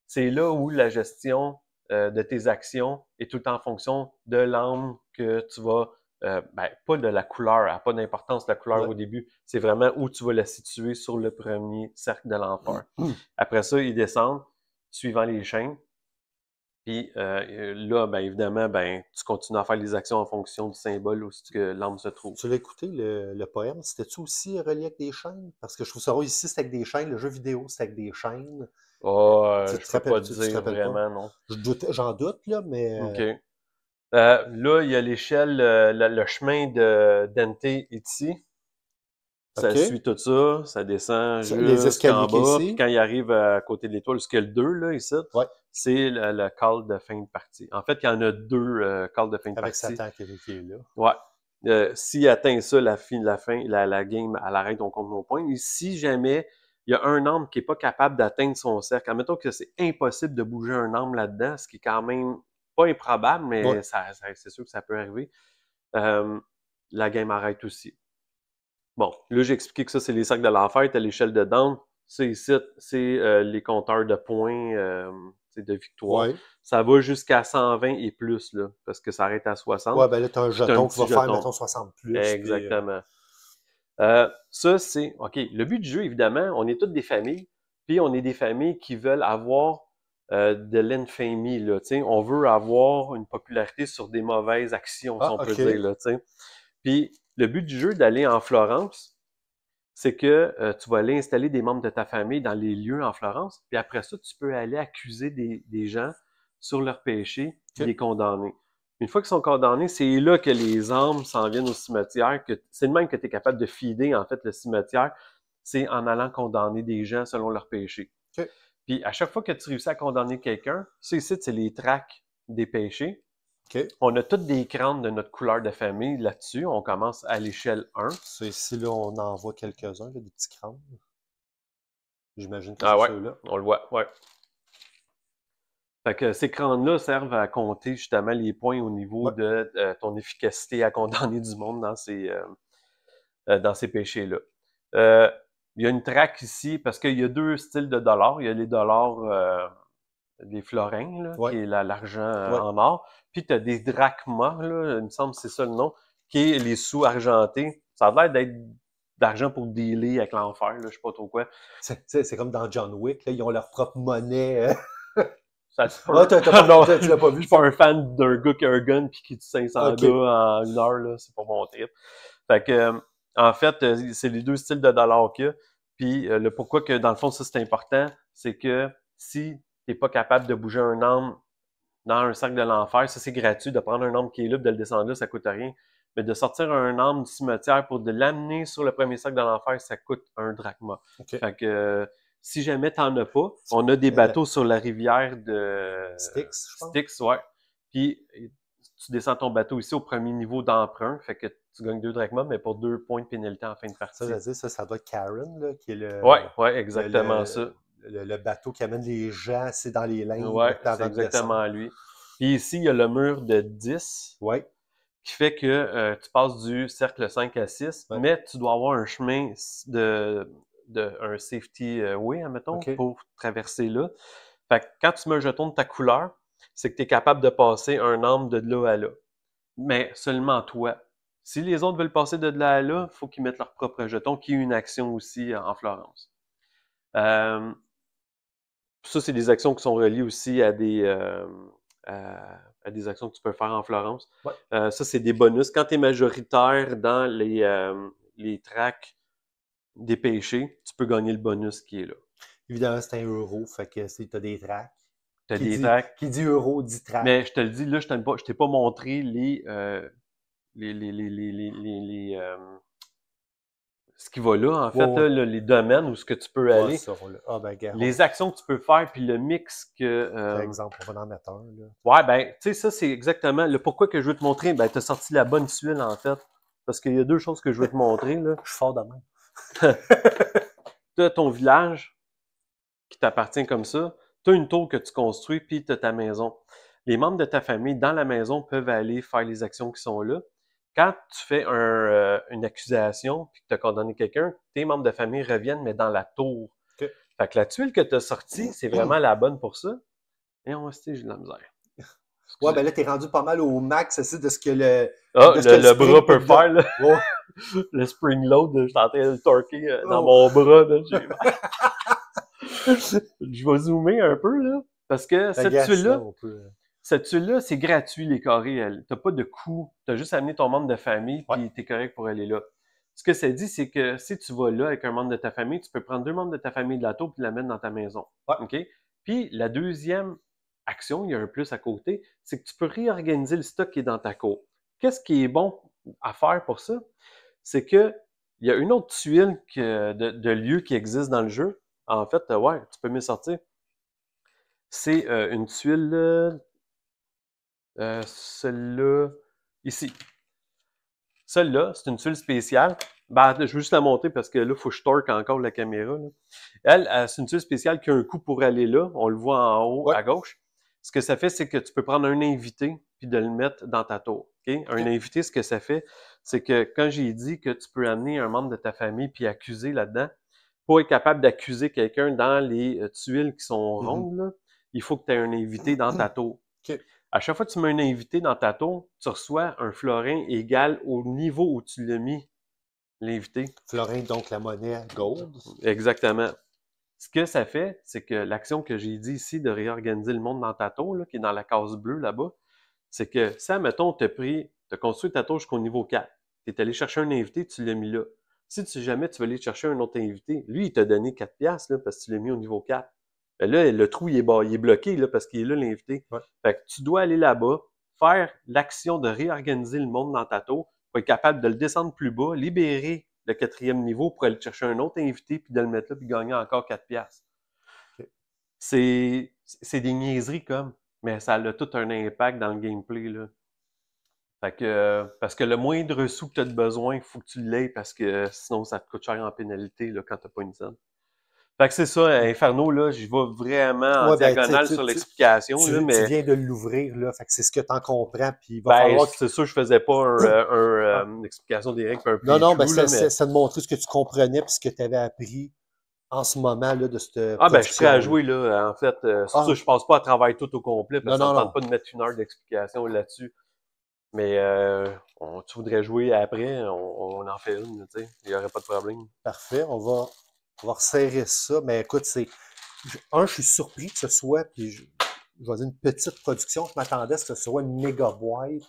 C'est là où la gestion de tes actions est tout le temps en fonction de l'arme que tu vas... pas de la couleur, elle n'a pas d'importance la couleur au début. C'est vraiment où tu vas la situer sur le premier cercle de l'enfer. Après ça, ils descendent suivant les chaînes. Puis là, ben, évidemment, ben, tu continues à faire les actions en fonction du symbole où l'arme se trouve. Tu l'as écouté, le poème? C'était-tu aussi relié avec des chaînes? Parce que je trouve ça ici, c'était avec des chaînes. Le jeu vidéo, c'était avec des chaînes. Je ne peux pas dire vraiment, non. J'en doute, là, mais... OK. Là, il y a l'échelle, le chemin de Dante ici. Ça suit tout ça, ça descend jusqu'en bas. Puis quand il arrive à côté de l'étoile, jusqu'à le 2, là, ici, c'est le call de fin de partie. En fait, il y en a 2 calls de fin de partie. Avec Satan qui est là. Ouais. S'il atteint ça, la game, elle arrête, on compte nos points. Et si jamais il y a un arme qui n'est pas capable d'atteindre son cercle, admettons que c'est impossible de bouger un arme là-dedans, ce qui est quand même pas improbable, mais c'est sûr que ça peut arriver, la game arrête aussi. Bon, là, j'ai expliqué que ça, c'est les cercles de l'enfer, à l'échelle de Dante. Ça, ici, c'est les compteurs de points, de victoire. Ouais. Ça va jusqu'à 120 et plus, là, parce que ça arrête à 60. Ouais, ben là, tu as un jeton qui va faire, mettons, 60 plus. Exactement. Ça, c'est, OK, le but du jeu, évidemment, on est toutes des familles, puis on est des familles qui veulent avoir de l'infamie, là, tu sais. On veut avoir une popularité sur des mauvaises actions, si on peut dire, là, tu sais. Puis, le but du jeu d'aller en Florence, c'est que tu vas aller installer des membres de ta famille dans les lieux en Florence, puis après ça, tu peux aller accuser des gens sur leurs péchés, puis les condamner. Une fois qu'ils sont condamnés, c'est là que les âmes s'en viennent au cimetière, que c'est de même que tu es capable de fider, en fait, le cimetière, c'est en allant condamner des gens selon leurs péchés. Okay. Puis à chaque fois que tu réussis à condamner quelqu'un, ça ici, c'est les tracts des péchés. Okay. On a toutes des crânes de notre couleur de famille là-dessus. On commence à l'échelle 1. C'est ici, là, on en voit quelques-uns, des petits crânes. J'imagine que c'est ouais, ceux-là. On le voit, ouais. Fait que ces crânes-là servent à compter justement les points au niveau de ton efficacité à condamner du monde dans ces péchés-là. Il y a une traque ici parce qu'il y a deux styles de dollars. Il y a les dollars des florins, là, qui est l'argent en or. Puis tu as des drachmas, là, il me semble que c'est ça le nom, qui est les sous argentés. Ça a l'air d'être d'argent pour dealer avec l'enfer, là, je sais pas trop quoi. C'est comme dans John Wick, là, ils ont leur propre monnaie. Ça se peut. Ah, tu l'as pas vu? Je suis pas un fan d'un gars qui a un gun puis qui tue 500 gars en 1 heure, là. C'est pas mon trip. Fait que, en fait, c'est les deux styles de dollars qu'il y a. Puis, le pourquoi que, dans le fond, ça, c'est important, c'est que si t'es pas capable de bouger un âme dans un cercle de l'enfer, ça, c'est gratuit. De prendre un âme qui est là, de le descendre là, ça coûte rien. Mais de sortir un âme du cimetière pour de l'amener sur le premier cercle de l'enfer, ça coûte un drachma. Okay. Fait que, si jamais t'en as pas, on a des bateaux sur la rivière de Styx, je pense. Styx, ouais. Puis tu descends ton bateau ici au premier niveau d'emprunt, fait que tu gagnes 2 drachmas, mais pour 2 points de pénalité en fin de partie. Ça doit être Karen, là, qui est le... Ouais, exactement ça. Le bateau qui amène les gens, c'est dans les lignes. Ouais, c'est exactement lui. Puis ici, il y a le mur de 10. Ouais. Qui fait que tu passes du cercle 5 à 6, mais tu dois avoir un chemin un safety way, admettons, pour traverser là. Fait que quand tu mets un jeton de ta couleur, c'est que tu es capable de passer un arbre de là à là. Mais seulement toi. Si les autres veulent passer de là à là, il faut qu'ils mettent leur propre jeton, qui est une action aussi en Florence. Ça, c'est des actions qui sont reliées aussi à des actions que tu peux faire en Florence. Ça, c'est des bonus. Quand tu es majoritaire dans les tracks des péchés, tu peux gagner le bonus qui est là. Évidemment, c'est 1 euro, fait que tu as des tracks. T'as des tracks. Qui dit euro, dit track. Mais je te le dis, là, je t'ai pas montré ce qui va là, en fait, là, les domaines où ce que tu peux aller. Les actions que tu peux faire, puis le mix que... Par exemple, on va en mettre un. Là. Ouais, ben, tu sais, ça, c'est exactement le pourquoi que je veux te montrer. Ben, tu as sorti la bonne tuile, en fait. Parce qu'il y a 2 choses que je veux te montrer, là. Je suis fort de même. Tu as ton village qui t'appartient comme ça. Tu as une tour que tu construis, puis tu as ta maison. Les membres de ta famille dans la maison peuvent aller faire les actions qui sont là. Quand tu fais une accusation puis que tu as condamné quelqu'un, tes membres de famille reviennent, mais dans la tour. Okay. Fait que la tuile que tu as sortie, c'est vraiment la bonne pour ça. Et on va se dire, j'ai de la misère. Ouais, ben là, t'es rendu pas mal au max aussi de ce que le... le bras peut faire, là. Ouais. Le spring load, je suis en train de le torquer dans mon bras, là. Je vais zoomer un peu, là. Parce que cette tuile-là... Cette tuile-là, c'est gratuit, les carrés. T'as pas de coût. T'as juste amené ton membre de famille, puis t'es correct pour aller là. Ce que ça dit, c'est que si tu vas là avec un membre de ta famille, tu peux prendre 2 membres de ta famille de la tour puis la mettre dans ta maison. OK? Puis la deuxième action, il y a un plus à côté, c'est que tu peux réorganiser le stock qui est dans ta cour. Qu'est-ce qui est bon à faire pour ça? C'est que il y a une autre tuile de lieu qui existe dans le jeu. En fait, tu peux me sortir. C'est une tuile... celle-là, ici. Celle-là, c'est une tuile spéciale. Ben, je vais juste la monter parce que là, il faut que je torque encore la caméra. Là. Elle c'est une tuile spéciale qui a un coup pour aller là. On le voit en haut à gauche. Ce que ça fait, c'est que tu peux prendre un invité puis de le mettre dans ta tour. Un invité, ce que ça fait, c'est que quand j'ai dit que tu peux amener un membre de ta famille puis accuser là-dedans, pour être capable d'accuser quelqu'un dans les tuiles qui sont rondes, là, il faut que tu aies un invité dans ta tour. À chaque fois que tu mets un invité dans ta tour, tu reçois un florin égal au niveau où tu l'as mis l'invité. Florin, donc la monnaie gold. Exactement. Ce que ça fait, c'est que l'action que j'ai dit ici de réorganiser le monde dans ta tour, là, qui est dans la case bleue là-bas, c'est que si, admettons, tu as construit ta tour jusqu'au niveau 4, tu es allé chercher un invité, tu l'as mis là. Si jamais tu veux aller chercher un autre invité, lui, il t'a donné 4 piastres là, parce que tu l'as mis au niveau 4. Mais là, le trou, il est bloqué là, parce qu'il est là, l'invité. Ouais. Fait que tu dois aller là-bas, faire l'action de réorganiser le monde dans ta tour, pour être capable de le descendre plus bas, libérer le 4e niveau pour aller chercher un autre invité, puis de le mettre là, puis gagner encore 4 piastres. Okay. C'est des niaiseries comme, mais ça a tout un impact dans le gameplay, là. Fait que, parce que le moindre sou que tu as de besoin, il faut que tu l'aies parce que sinon ça te coûte cher en pénalité là, quand tu n'as pas une scène. Fait que c'est ça, Inferno, là, j'y vais vraiment en diagonale sur l'explication. Tu viens de l'ouvrir, là, fait que c'est ce que tu en comprends, puis il va ben, falloir... c'est sûr, je faisais pas une explication directe, un Non, non, ben, mais... c'est de montrer ce que tu comprenais puis ce que tu avais appris en ce moment, là, de cette ben, je suis prêt à jouer, là, en fait. C'est sûr, je passe pas à travailler tout au complet, parce que ça ne me tente pas de mettre 1 heure d'explication là-dessus. Mais tu voudrais jouer après, on en fait une, tu sais, il n'y aurait pas de problème. Parfait, on va resserrer ça. Mais écoute, je suis surpris que ce soit, puis je vais dire une petite production. Je m'attendais à ce que ce soit une méga boîte.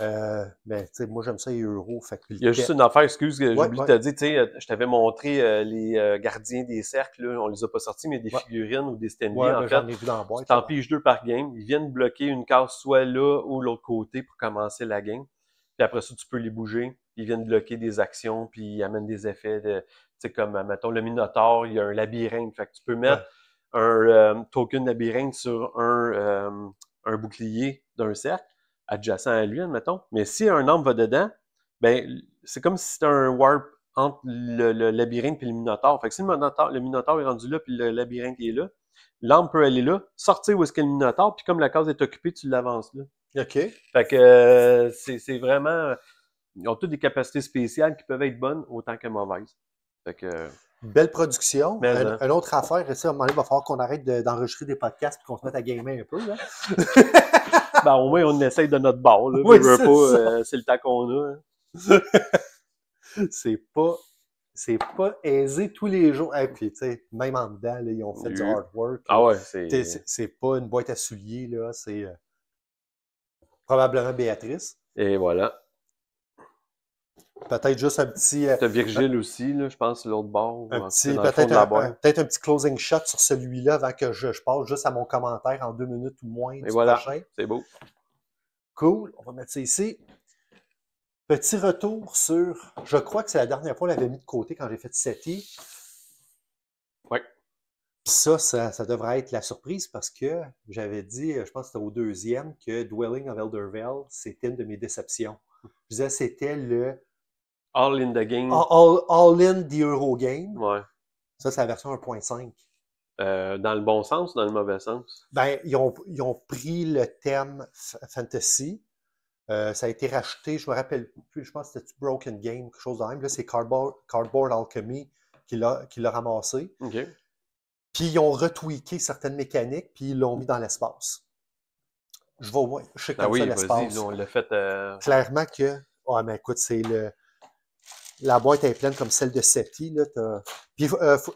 Mais tu sais, moi j'aime ça les euros. Fait que il y a juste une affaire, excuse, que j'ai oublié de te dire, tu sais, je t'avais montré les gardiens des cercles, là, on les a pas sortis, mais des figurines ou des standees, en fait. J'en ai vu dans la boîte. T'en piges 2 par game, ils viennent bloquer une case soit là ou l'autre côté pour commencer la game. Puis après ça, tu peux les bouger, ils viennent bloquer des actions, puis ils amènent des effets, tu sais, comme, mettons, le Minotaur, il y a un labyrinthe, fait que tu peux mettre un token labyrinthe sur un bouclier d'un cercle, adjacent à lui, admettons. Mais si un arbre va dedans, ben c'est comme si c'était un warp entre le labyrinthe et le Minotaur. Fait que si le Minotaur est rendu là, puis le labyrinthe est là, l'arbre peut aller là, sortir où est-ce qu'il y a le Minotaur, puis comme la case est occupée, tu l'avances là. OK. Fait que c'est vraiment... Ils ont toutes des capacités spéciales qui peuvent être bonnes autant que mauvaises. Fait que... Belle production. Mais, une autre affaire, et ça, à un moment donné, il va falloir qu'on arrête d'enregistrer des podcasts et qu'on se mette à gamer un peu. Là. Ben, au moins, on essaye de notre bord. Là. Oui, c'est le temps qu'on a. Hein. C'est pas aisé tous les jours. Et puis, tu sais, même en dedans, là, ils ont fait du artwork. Ah ouais, c'est pas une boîte à souliers, là. C'est probablement Béatrice. Et voilà. Peut-être juste un petit... T'as Virgile aussi, là, je pense, l'autre bord. Peut-être un petit closing shot sur celui-là avant que je passe juste à mon commentaire en 2 minutes ou moins. Et voilà, c'est beau. Cool, on va mettre ça ici. Petit retour sur... Je crois que c'est la dernière fois qu'on l'avait mis de côté quand j'ai fait SETI. Oui. Ça devrait être la surprise parce que j'avais dit, je pense que c'était au 2e, que Dwelling of Eldervale, c'était une de mes déceptions. Je disais c'était le... All in the game. All in the Eurogame. Ouais. Ça, c'est la version 1.5. Dans le bon sens ou dans le mauvais sens? Ben, ils ont pris le thème fantasy. Ça a été racheté, je me rappelle plus, je pense que c'était Broken Game, quelque chose de même. Là, c'est Cardboard Alchemy qui l'a ramassé. OK. Puis ils ont retweaké certaines mécaniques, puis ils l'ont mis dans l'espace. Je vais au moins, je sais comme ça l'espace. On l'a fait. Clairement que, mais écoute, la boîte est pleine comme celle de SETI. Là, puis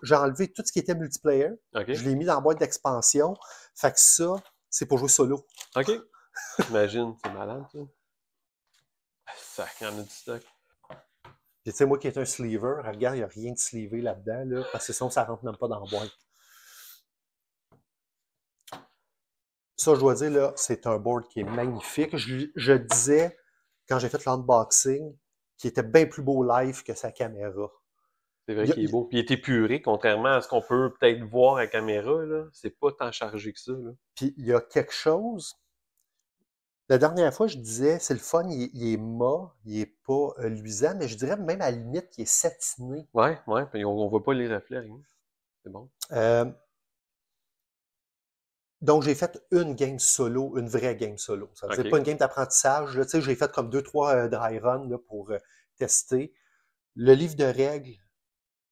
j'ai enlevé tout ce qui était multiplayer. Okay. Je l'ai mis dans la boîte d'expansion. Fait que ça, c'est pour jouer solo. OK. Imagine, c'est malade, ça. Ça, il y en a du stock. Puis tu sais, moi qui est un sleever, regarde, il n'y a rien de sleevé là-dedans, là, parce que sinon, ça ne rentre même pas dans la boîte. Ça, je dois dire, là, c'est un board qui est magnifique. Je disais, quand j'ai fait l'unboxing, qu'il était bien plus beau live que sa caméra. C'est vrai qu'il est beau. Puis il est épuré, contrairement à ce qu'on peut peut-être voir à la caméra, là. C'est pas tant chargé que ça, là. Puis il y a quelque chose... La dernière fois, je disais, c'est le fun, il est mat, il n'est pas luisant, mais je dirais même à la limite qu'il est satiné. Ouais, puis on ne voit pas les reflets, rien. C'est bon. Donc, j'ai fait une game solo, une vraie game solo. Ça veut dire pas une game d'apprentissage. Tu sais, j'ai fait comme 2-3 dry runs là, pour tester. Le livre de règles,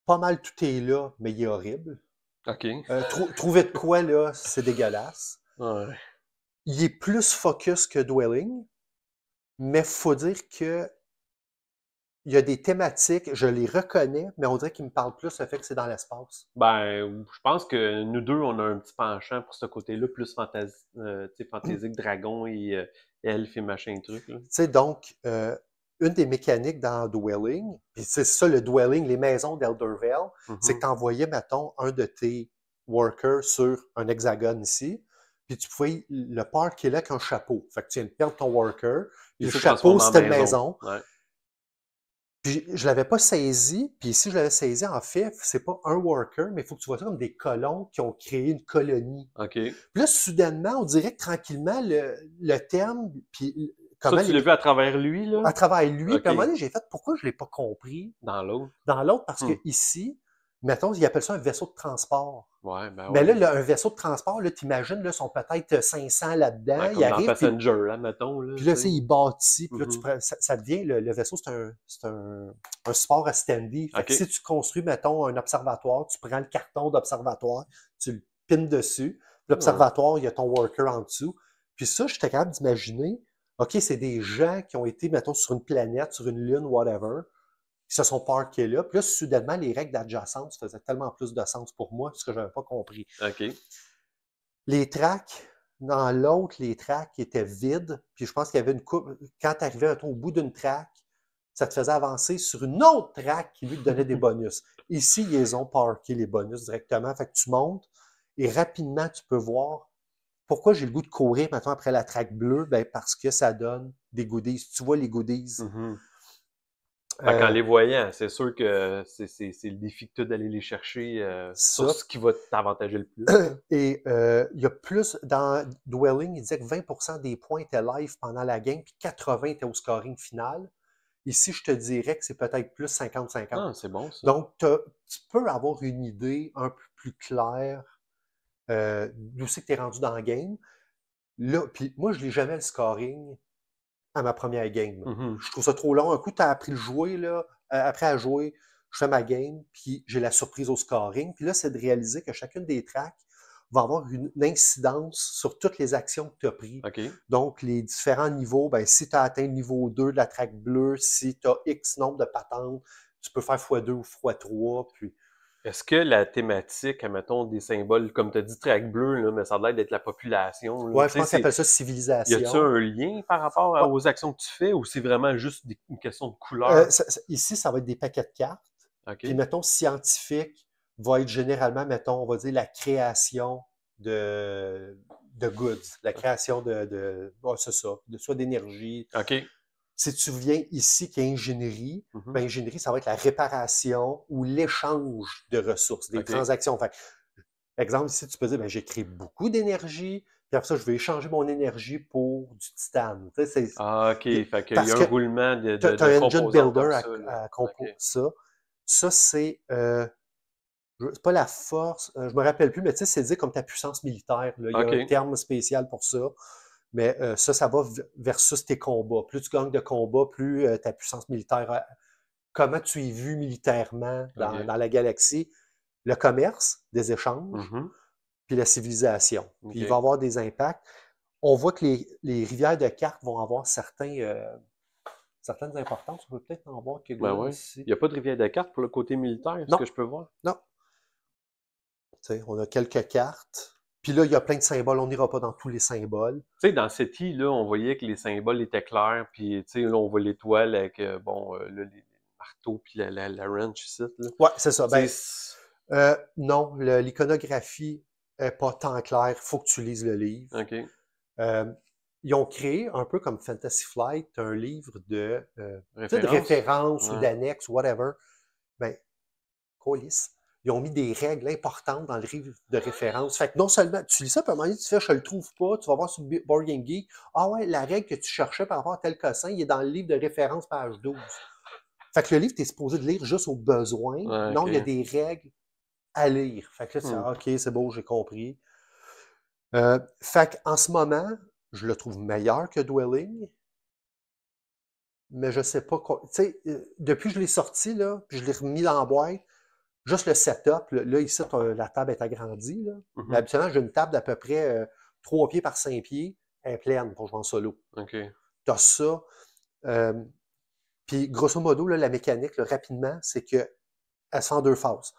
pas mal tout est là, mais il est horrible. OK. Trouver de quoi, là, c'est dégueulasse. Ouais. Il est plus focus que Dwelling, mais il faut dire que il y a des thématiques, je les reconnais, mais on dirait qu'ils me parlent plus le fait que c'est dans l'espace. Ben, je pense que nous deux, on a un petit penchant pour ce côté-là, plus fantaisique, dragon et elfe et machin truc. Là. Tu sais, donc, une des mécaniques dans Dwelling, puis c'est ça le Dwelling, les maisons d'Eldervale, c'est que tu envoyais, mettons, un de tes workers sur un hexagone ici, puis tu pouvais le parker là avec un chapeau. Fait que tu viens de perdre ton worker, puis le chapeau, c'était une maison. Ouais. Puis je l'avais pas saisi, puis si je l'avais saisi, en fait, c'est pas un worker, mais il faut que tu vois ça comme des colons qui ont créé une colonie. OK. Puis là, soudainement, on dirait que tranquillement, le terme, puis comment... Ça, tu l'as vu à travers lui, là? À travers lui, puis à un moment donné, j'ai fait, pourquoi je l'ai pas compris? Dans l'autre? Dans l'autre, parce que ici, mettons, ils appellent ça un vaisseau de transport. Ouais, ben ouais. Mais là, un vaisseau de transport, là, t'imagines, là, sont peut-être 500 là-dedans. Ben, comme dans Passenger, là, mettons. Là, puis là, il bâtit. Puis là, ça devient, le vaisseau, c'est un support à standy. Fait que si tu construis, mettons, un observatoire, tu prends le carton d'observatoire, tu le pines dessus. L'observatoire, il y a ton worker en dessous. Puis ça, j'étais capable d'imaginer, OK, c'est des gens qui ont été, mettons, sur une planète, sur une lune, whatever, qui se sont parkés là. Puis là, soudainement, les règles d'adjacence faisaient tellement plus de sens pour moi, parce que je n'avais pas compris. OK. Les tracks, dans l'autre, les tracks étaient vides. Puis je pense qu'il y avait une coupe. Quand tu arrivais au bout d'une track, ça te faisait avancer sur une autre track qui lui te donnait des bonus. Ici, ils les ont parkés, les bonus, directement. Fait que tu montes et rapidement, tu peux voir pourquoi j'ai le goût de courir maintenant après la track bleue. Ben, parce que ça donne des goodies. Tu vois les goodies. En les voyant, c'est sûr que c'est le défi que tu as d'aller les chercher sur ce qui va t'avantager le plus. Et il y a plus, dans Dwelling, il disait que 20% des points étaient live pendant la game, puis 80% étaient au scoring final. Ici, je te dirais que c'est peut-être plus 50-50. Ah, c'est bon, ça. Donc, tu peux avoir une idée un peu plus claire d'où c'est que tu es rendu dans la game. Là, puis moi, je ne l'ai jamais le scoring à ma première game. Je trouve ça trop long. Un coup, tu as appris le jouer, là. Après à jouer, je fais ma game, puis j'ai la surprise au scoring. Puis là, c'est de réaliser que chacune des tracks va avoir une incidence sur toutes les actions que tu as prises. Okay. Donc, les différents niveaux, ben, si tu as atteint le niveau 2 de la track bleue, si tu as X nombre de patentes, tu peux faire x2 ou x3. Puis... Est-ce que la thématique, admettons, des symboles, comme tu as dit, track bleu, là, mais ça a l'air d'être la population. Oui, je pense qu'ils appellent ça civilisation. Y a-t-il un lien par rapport aux actions que tu fais ou c'est vraiment juste une question de couleur? Ici, ça va être des paquets de cartes. Okay. Puis, mettons, scientifique va être généralement, mettons, on va dire la création de goods, la création c'est ça, soit d'énergie. OK. Si tu viens ici qui est ingénierie, ben, ingénierie, ça va être la réparation ou l'échange de ressources, des transactions. Fait, exemple, ici, tu peux dire, ben, j'ai créé beaucoup d'énergie, puis après ça, je vais échanger mon énergie pour du titane. Tu sais, OK. Fait qu'il y a un roulement de tu as un engine builder à composer ça. Ça, c'est pas la force, je me rappelle plus, mais tu sais, c'est dit comme ta puissance militaire. Là. Il y a un terme spécial pour ça. Mais ça va versus tes combats. Plus tu gagnes de combats, plus ta puissance militaire. Comment tu es vu militairement dans la galaxie? Le commerce, des échanges, puis la civilisation. Puis il va y avoir des impacts. On voit que les rivières de cartes vont avoir certaines importances. On peut peut-être en voir quelques-unes ici. Il n'y a pas de rivière de cartes pour le côté militaire, ce que je peux voir? Non. T'sais, on a quelques cartes. Puis là, il y a plein de symboles. On n'ira pas dans tous les symboles. Tu sais, dans SETI, là, on voyait que les symboles étaient clairs. Puis, tu sais, là, on voit l'étoile avec, les marteaux puis la wrench ici. Oui, c'est ça. Ben, non, l'iconographie n'est pas tant claire. Il faut que tu lises le livre. OK. Ils ont créé, un peu comme Fantasy Flight, un livre de référence ou d'annexe, whatever. Ben, colis. Ils ont mis des règles importantes dans le livre de référence. Fait que non seulement, tu lis ça, puis à un moment donné, tu fais « je le trouve pas », tu vas voir sur Board Game Geek, « ah ouais, la règle que tu cherchais par rapport à tel cossin, il est dans le livre de référence, page 12 ». Fait que le livre, tu es supposé de lire juste au besoin. Non, il y a des règles à lire. Fait que là, OK, c'est beau, j'ai compris. Fait qu'en ce moment, je le trouve meilleur que Dwelling, mais je sais pas quoi. Tu sais, depuis que je l'ai sorti, là, puis je l'ai remis dans la boîte, juste le setup, là, ici, la table est agrandie. Là. Mais habituellement, j'ai une table d'à peu près 3 pieds par 5 pieds. Elle est pleine pour jouer en solo. OK. Tu as ça. Puis, grosso modo, là, la mécanique, là, rapidement, c'est qu'elle se fait en 2 phases.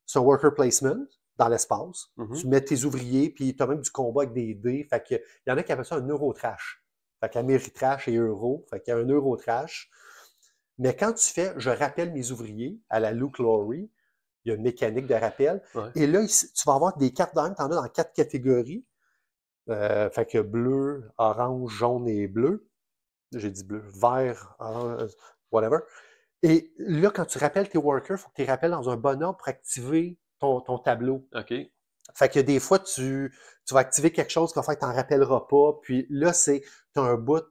C'est un worker placement dans l'espace. Tu mets tes ouvriers, puis tu as même du combat avec des dés. Fait que, il y en a qui appellent ça un Eurotrash. Fait qu'Ameritrash et Euro. Fait qu'il y a un Eurotrash. Mais quand tu fais « je rappelle mes ouvriers » à la Luke Laurie, il y a une mécanique de rappel. Ouais. Et là, tu vas avoir des cartes d'armes, tu en as dans 4 catégories. Fait que bleu, orange, jaune et bleu. J'ai dit bleu, vert, orange, whatever. Et là, quand tu rappelles tes workers, il faut que tu les rappelles dans un bon ordre pour activer ton tableau. OK. Fait que des fois, tu vas activer quelque chose qu'en fait, tu n'en rappelleras pas. Puis là, tu as un bout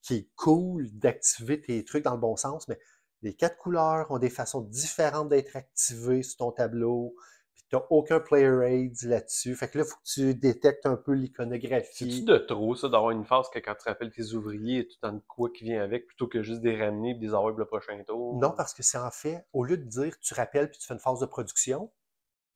qui est cool d'activer tes trucs dans le bon sens, mais les 4 couleurs ont des façons différentes d'être activées sur ton tableau. Puis tu n'as aucun player aid là-dessus. Fait que là, il faut que tu détectes un peu l'iconographie. C'est-tu de trop, ça, d'avoir une phase que quand tu rappelles tes ouvriers, tout en quoi qui vient avec, plutôt que juste des ramener et des avoir pour le prochain tour? Non, parce que c'est en fait, au lieu de dire tu rappelles puis tu fais une phase de production,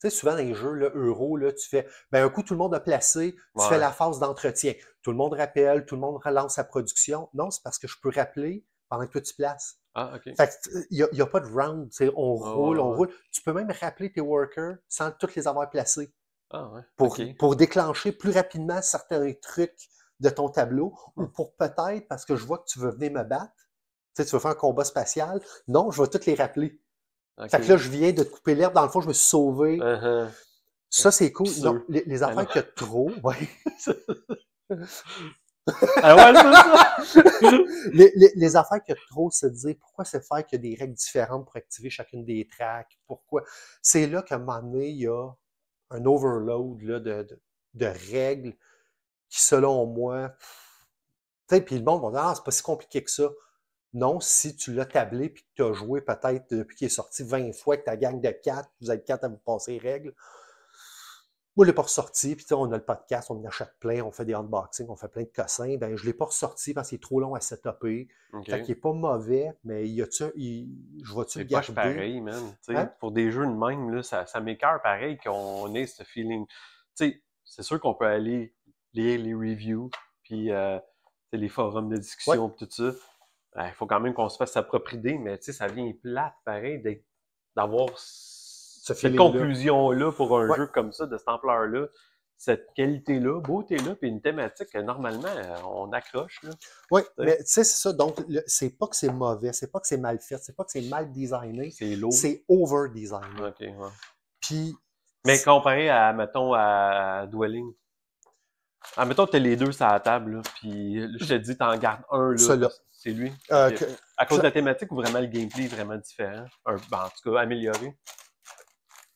tu sais, souvent dans les jeux là, euro, là, tu fais, ben un coup, tout le monde a placé, tu fais la phase d'entretien. Tout le monde rappelle, tout le monde relance sa production. Non, c'est parce que je peux rappeler pendant que toi, tu places. Ah, OK. Fait qu'il n'y a pas de round, tu sais, on roule. Tu peux même rappeler tes workers sans toutes les avoir placés. Ah, ouais. Pour déclencher plus rapidement certains trucs de ton tableau, ou pour peut-être, parce que je vois que tu veux venir me battre, tu sais, tu veux faire un combat spatial, non, je vais toutes les rappeler. Fait que là, je viens de te couper l'herbe. Dans le fond, je me suis sauvé. Ça, c'est cool. Non, les affaires qu'il y a trop, ouais. Ah ouais, c'est ça! les affaires qu'il y a trop, c'est de dire pourquoi c'est faire qu'il y a des règles différentes pour activer chacune des tracks. Pourquoi? C'est là qu'à un moment donné, il y a un overload là, de règles qui, selon moi, tu sais, puis le monde va dire, ah, c'est pas si compliqué que ça. Non, si tu l'as tablé puis que tu as joué peut-être depuis qu'il est sorti 20 fois avec ta gang de 4, vous êtes 4 à vous passer les règles. Moi, je ne l'ai pas ressorti, puis on a le podcast, on en achète plein, on fait des unboxings, on fait plein de cossins. Ben, je ne l'ai pas ressorti parce qu'il est trop long à setuper. Fait qu'il n'est pas mauvais, mais je vais-tu le garder? C'est pas pareil, man. Hein? Pour des jeux de même, là, ça m'écoeure pareil qu'on ait ce feeling. C'est sûr qu'on peut aller lire les reviews, puis les forums de discussion, tout ça. Il faut quand même qu'on se fasse sa propre idée, mais ça vient plate, pareil, d'avoir cette conclusion-là pour un jeu comme ça, de cette ampleur-là, cette qualité-là, beauté-là, puis une thématique que normalement, on accroche. Oui, mais tu sais, c'est ça. Donc, c'est pas que c'est mauvais, c'est pas que c'est mal fait, c'est pas que c'est mal designé. C'est lourd. C'est over-designé. OK, ouais. Puis... Mais comparé à, mettons, à Dwelling. Ah, mettons que t'as les deux sur la table, là, puis je te dis, t'en gardes un, là. C'est lui. À cause de la thématique ou vraiment le gameplay est vraiment différent? En tout cas, amélioré.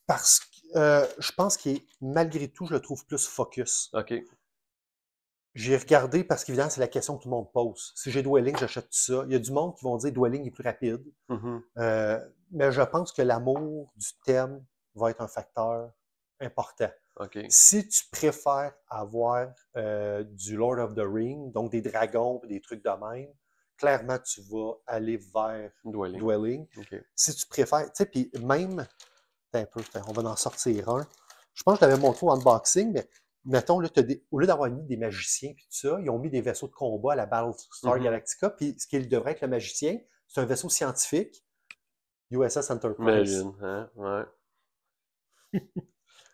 Parce que je pense qu'il est, malgré tout, je le trouve plus focus. OK. J'ai regardé parce qu'évidemment, c'est la question que tout le monde pose. Si j'ai Dwelling, j'achète tout ça. Il y a du monde qui vont dire Dwelling est plus rapide. Mais je pense que l'amour du thème va être un facteur important. Okay. Si tu préfères avoir du Lord of the Ring, donc des dragons et des trucs de même, clairement, tu vas aller vers Dwelling. Okay. Si tu préfères, tu sais, puis même, on va en sortir un. Je pense que je l'avais montré au unboxing, mais mettons, là, au lieu d'avoir mis des magiciens et tout ça, ils ont mis des vaisseaux de combat à la Battlestar Galactica, puis ce qu'il devrait être le magicien, c'est un vaisseau scientifique, USS Enterprise. Imagine, hein? Ouais.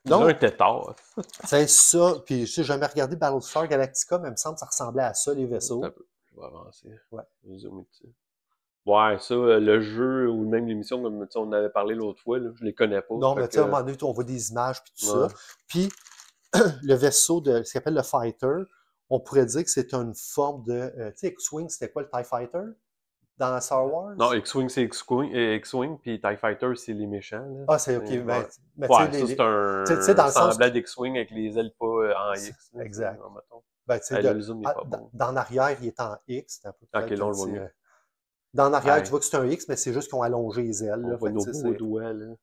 Donc, un tétard. C'est ça, puis je n'ai jamais regardé Battlestar Galactica, mais il me semble que ça ressemblait à ça, les vaisseaux. Je vais avancer. Ouais. Ouais, ça, le jeu ou même l'émission, comme on avait parlé l'autre fois, là, je les connais pas. Non, mais tu sais, à un moment donné, on voit des images puis tout ça. Puis, le vaisseau de ce qu'on appelle le Fighter, on pourrait dire que c'est une forme de... tu sais, X-Wing, c'était quoi le TIE Fighter dans Star Wars? Non, X-Wing, c'est X-Wing, puis TIE Fighter, c'est les méchants. Là. Ah, c'est OK. Mais ça, c'est un semblant d'X-Wing avec les ailes pas en X. Exact. Ben, dans l'arrière, il est en X. C'est un peu OK, là, on le voit mieux. Dans l'arrière, tu vois que c'est un X, mais c'est juste qu'ils ont allongé les ailes. On voit nos beaux doigts, là.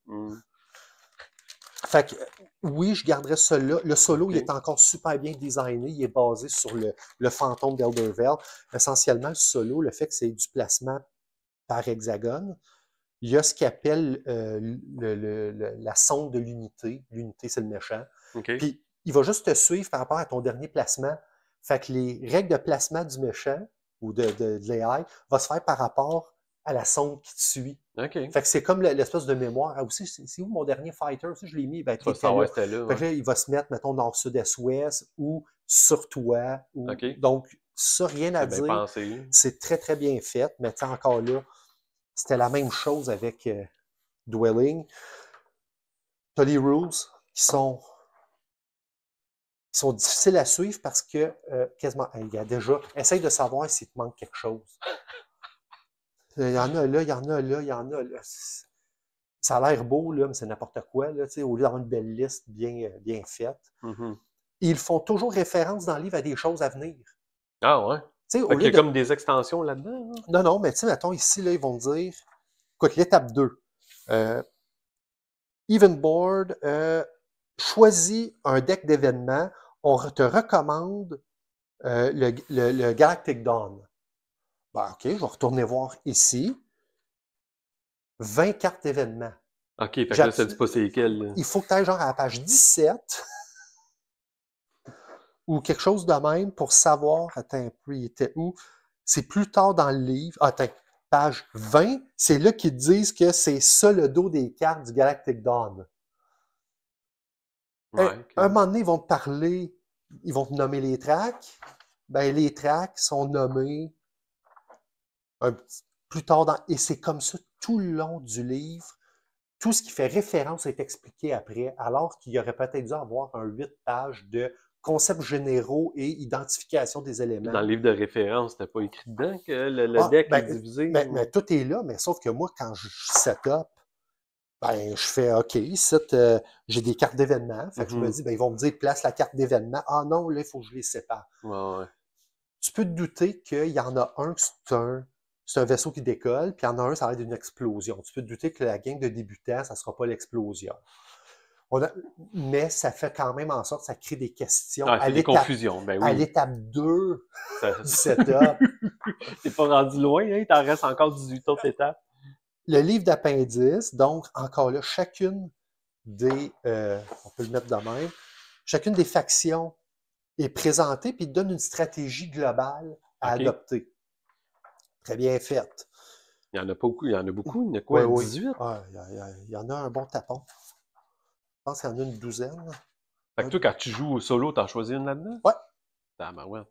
Fait que, oui, je garderais celui-là. Le solo, il est encore super bien designé. Il est basé sur le fantôme d'Eldervale. Essentiellement, le solo, le fait que c'est du placement par hexagone, il y a ce qu'il appelle la sonde de l'unité. L'unité, c'est le méchant. Puis, il va juste te suivre par rapport à ton dernier placement. Fait que les règles de placement du méchant ou de l'AI va se faire par rapport à la sonde qui te suit. OK. Fait que c'est comme l'espèce de mémoire. Ah, aussi, c'est où mon dernier fighter? Aussi, je l'ai mis. Ben, Tu vas savoir si c'était là. Fait que là, il va se mettre, mettons, nord, sud, est, ouest ou sur toi. Ou... OK. Donc, ça, rien à C'est bien dire. pensé. C'est très, très bien fait. Mais encore là, c'était la même chose avec Dwelling. Tu as les rules qui sont difficiles à suivre parce que quasiment, il y a déjà, essaye de savoir s'il te manque quelque chose. Il y en a là, il y en a là, il y en a là. Ça a l'air beau, là, mais c'est n'importe quoi, là, au lieu d'avoir une belle liste bien faite. Mm-hmm. Ils font toujours référence dans le livre à des choses à venir. Ah ouais? Au lieu il y a comme des extensions là-dedans? Hein? Non, mais tu sais, mettons, ici, là, ils vont dire, écoute, l'étape 2, Even Board, choisis un deck d'événements, on te recommande le Galactic Dawn. Ben, OK, je vais retourner voir ici. 20 cartes d'événements. OK, fait que là, ça dit pas c'est lesquelles. Là. Il faut que tu ailles genre à la page 17 ou quelque chose de même pour savoir, attends un peu, il était où? C'est plus tard dans le livre. Attends, page 20, c'est là qu'ils disent que c'est ça le dos des cartes du Galactic Dawn. Ouais, okay. Un moment donné, ils vont te parler, ils vont te nommer les tracks. Ben, les tracks sont nommés plus tard dans... Et c'est comme ça tout le long du livre. Tout ce qui fait référence est expliqué après, alors qu'il y aurait peut-être dû avoir un 8 pages de concepts généraux et identification des éléments. Dans le livre de référence, c'était pas écrit dedans que le deck est divisé? Mais tout est là, mais sauf que moi, quand je set up, ben, je fais OK, ici, j'ai des cartes d'événements. Fait que je me dis, ben, ils vont me dire, place la carte d'événement. Ah non, là, il faut que je les sépare. Ouais. Tu peux te douter qu'il y en a un, c'est un vaisseau qui décolle, puis il y en a un, ça va être une explosion. Tu peux te douter que la gang de débutants, ça ne sera pas l'explosion. Mais ça fait quand même en sorte que ça crée des questions. Ah, c'est des confusions, ben oui. À l'étape 2 du setup. T'es pas rendu loin, hein? Il t'en reste encore 18 autres étapes. Le livre d'appendice, donc, encore là, chacune des... on peut le mettre de même. Chacune des factions est présentée, puis il donne une stratégie globale à adopter. Très bien faite. Il y en a beaucoup, il y en a beaucoup. Il y en a quoi, 18? Il y en a un bon tapon. Je pense qu'il y en a une douzaine. Fait que toi, quand tu joues au solo, t'en choisis une là-dedans? Ouais. Ben ouais.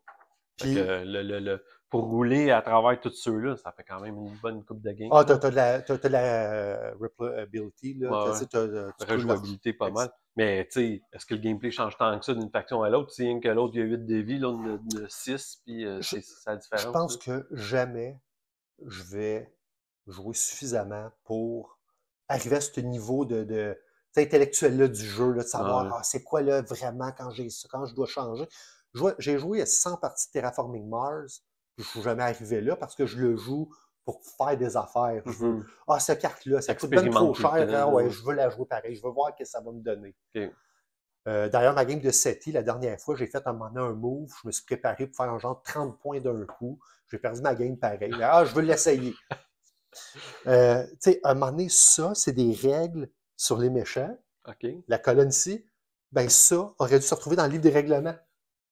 Fait que pour rouler à travers tous ceux-là, ça fait quand même une bonne coupe de games. Ah, t'as de la replayability, là. Ouais, t'as rejouabilité pas mal. Mais, tu sais, est-ce que le gameplay change tant que ça d'une faction à l'autre? C'est que l'autre, il y a 8 de vie, l'autre, il y a 6, puis c'est la différence. Je pense que jamais je vais jouer suffisamment pour arriver à ce niveau de intellectuel-là du jeu, là, de savoir c'est quoi là vraiment quand je dois changer. J'ai joué à 100 parties de Terraforming Mars, puis je ne suis jamais arrivé là parce que je le joue pour faire des affaires. Cette carte-là, ça coûte bien trop cher. Ouais, je veux la jouer pareil. Je veux voir ce que ça va me donner. Okay. D'ailleurs, ma game de SETI, la dernière fois, j'ai fait un move. Je me suis préparé pour faire un genre 30 points d'un coup. J'ai perdu ma game pareil. Mais, je veux l'essayer. À un moment donné, ça, c'est des règles sur les méchants. Okay. La colonne ici, ben ça aurait dû se retrouver dans le livre des règlements.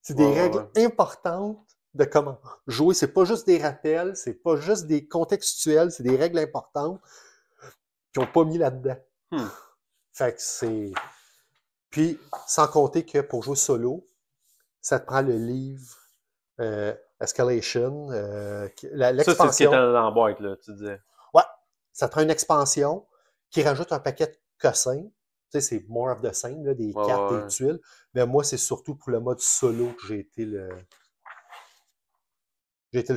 C'est des règles importantes de comment jouer. C'est pas juste des rappels, c'est pas juste des contextuels, c'est des règles importantes qu'ils n'ont pas mis là-dedans. Fait que c'est... Puis, sans compter que pour jouer solo, ça te prend le livre Escalation, l'expansion. Ça, c'est ce qui est dans la boîte, là, tu disais. Ouais, ça te prend une expansion qui rajoute un paquet de cossins. Tu sais, c'est more of the same, là, des cartes et des tuiles. Mais moi, c'est surtout pour le mode solo que j'ai été le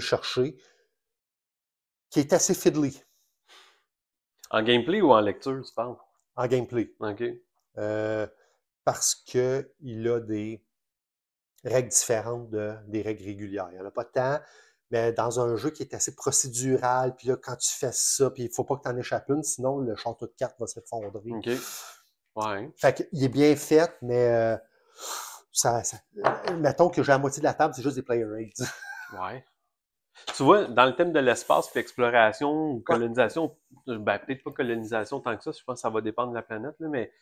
chercher, qui est assez fiddly. En gameplay ou en lecture, tu parles? En gameplay. OK. Parce qu'il a des règles différentes des règles régulières. Il n'y en a pas tant, mais dans un jeu qui est assez procédural, puis là, quand tu fais ça, puis il ne faut pas que tu en échappes une, sinon le château de cartes va s'effondrer. OK. Ouais. Fait qu'il est bien fait, mais mettons que j'ai la moitié de la table, c'est juste des player aids. Ouais. Tu vois, dans le thème de l'espace puis exploration ou colonisation, ben peut-être pas colonisation tant que ça, je pense que ça va dépendre de la planète, là, mais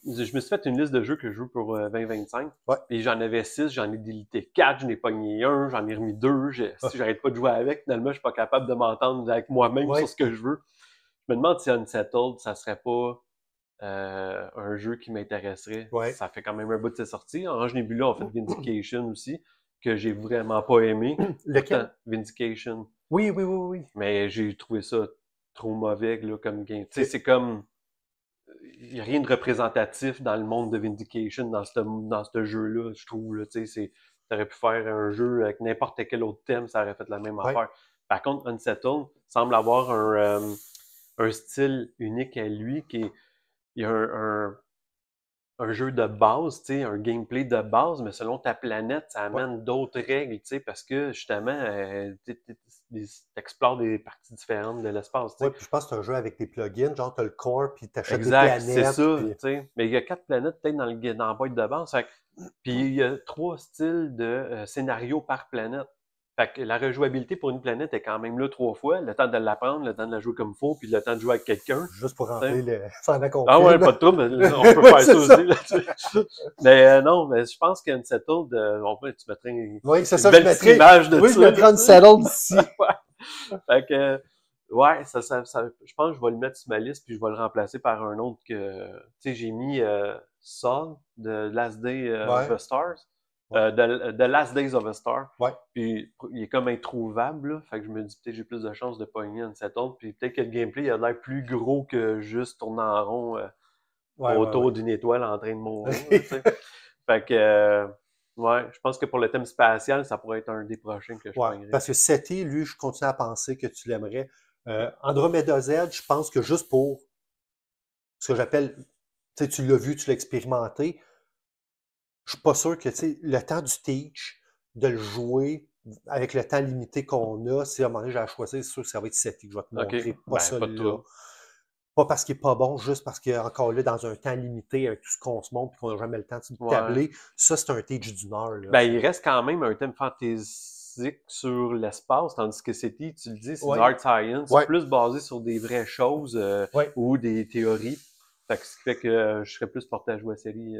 je me suis fait une liste de jeux que je veux pour 2025. Ouais. Et j'en avais 6, j'en ai délité 4, j'en ai pogné un, j'en ai remis 2. Si j'arrête pas de jouer avec, finalement, je suis pas capable de m'entendre avec moi-même sur ce que je veux. Je me demande si Unsettled, ça serait pas un jeu qui m'intéresserait. Ouais. Ça fait quand même un bout de ses sorties. Orange Nebula a fait Vindication aussi, que j'ai vraiment pas aimé. Lequel? Vindication. Oui. Mais j'ai trouvé ça trop mauvais là, comme game. Tu sais, c'est comme... Il n'y a rien de représentatif dans le monde de Vindication dans ce jeu-là, je trouve. Là, tu sais, t'aurais pu faire un jeu avec n'importe quel autre thème, ça aurait fait la même affaire. Par contre, Unsettled semble avoir un style unique à lui il y a un jeu de base, tu sais, un gameplay de base, mais selon ta planète, ça amène d'autres règles, tu sais, parce que justement, t'explores des parties différentes de l'espace. Oui, puis je pense que c'est un jeu avec des plugins, genre t'as le core, puis t'achètes des planètes. Exact, c'est ça, tu sais. Mais il y a 4 planètes peut-être dans la boîte de base. Puis il y a 3 styles de scénario par planète. Fait que la rejouabilité pour une planète est quand même là 3 fois. Le temps de l'apprendre, le temps de la jouer comme il faut, puis le temps de jouer avec quelqu'un. Juste pour remplir le... Sans la Ah ouais, pas de trouble. On peut faire ça aussi. Là, mais non, mais je pense qu'Unsettled, tu mettrais une belle image de ça. Oui, je mettrais Unsettled ici. Fait que, ouais, je pense que je vais le mettre sur ma liste, puis je vais le remplacer par un autre que... Tu sais, j'ai mis Sol de Last Day of the Stars. The Last Days of a Star. Ouais. Puis il est comme introuvable, là. Fait que je me dis peut-être j'ai plus de chances de pogner Unsettled. Puis peut-être que le gameplay il a l'air plus gros que juste tourner en rond autour d'une étoile en train de mourir. Fait que je pense que pour le thème spatial, ça pourrait être un des prochains que je pognerais. Parce que SETI, lui, je continue à penser que tu l'aimerais. Andromeda Z, je pense que juste pour ce que j'appelle, tu sais, tu l'as vu, tu l'as expérimenté. Je suis pas sûr que, tu sais, le temps du teach, de le jouer avec le temps limité qu'on a, si à un moment donné j'ai à choisir, c'est sûr que ça va être SETI que je vais te montrer. Pas celui-là. Pas parce qu'il n'est pas bon, juste parce qu'encore là, dans un temps limité, avec tout ce qu'on se montre et qu'on n'a jamais le temps de tabler, ça, c'est un teach d'une heure. Là. Ben, il reste quand même un thème fantaisique sur l'espace, tandis que SETI, tu le dis, c'est du hard science, plus basé sur des vraies choses ou des théories. Fait que ce qui fait que je serais plus porté à jouer à la série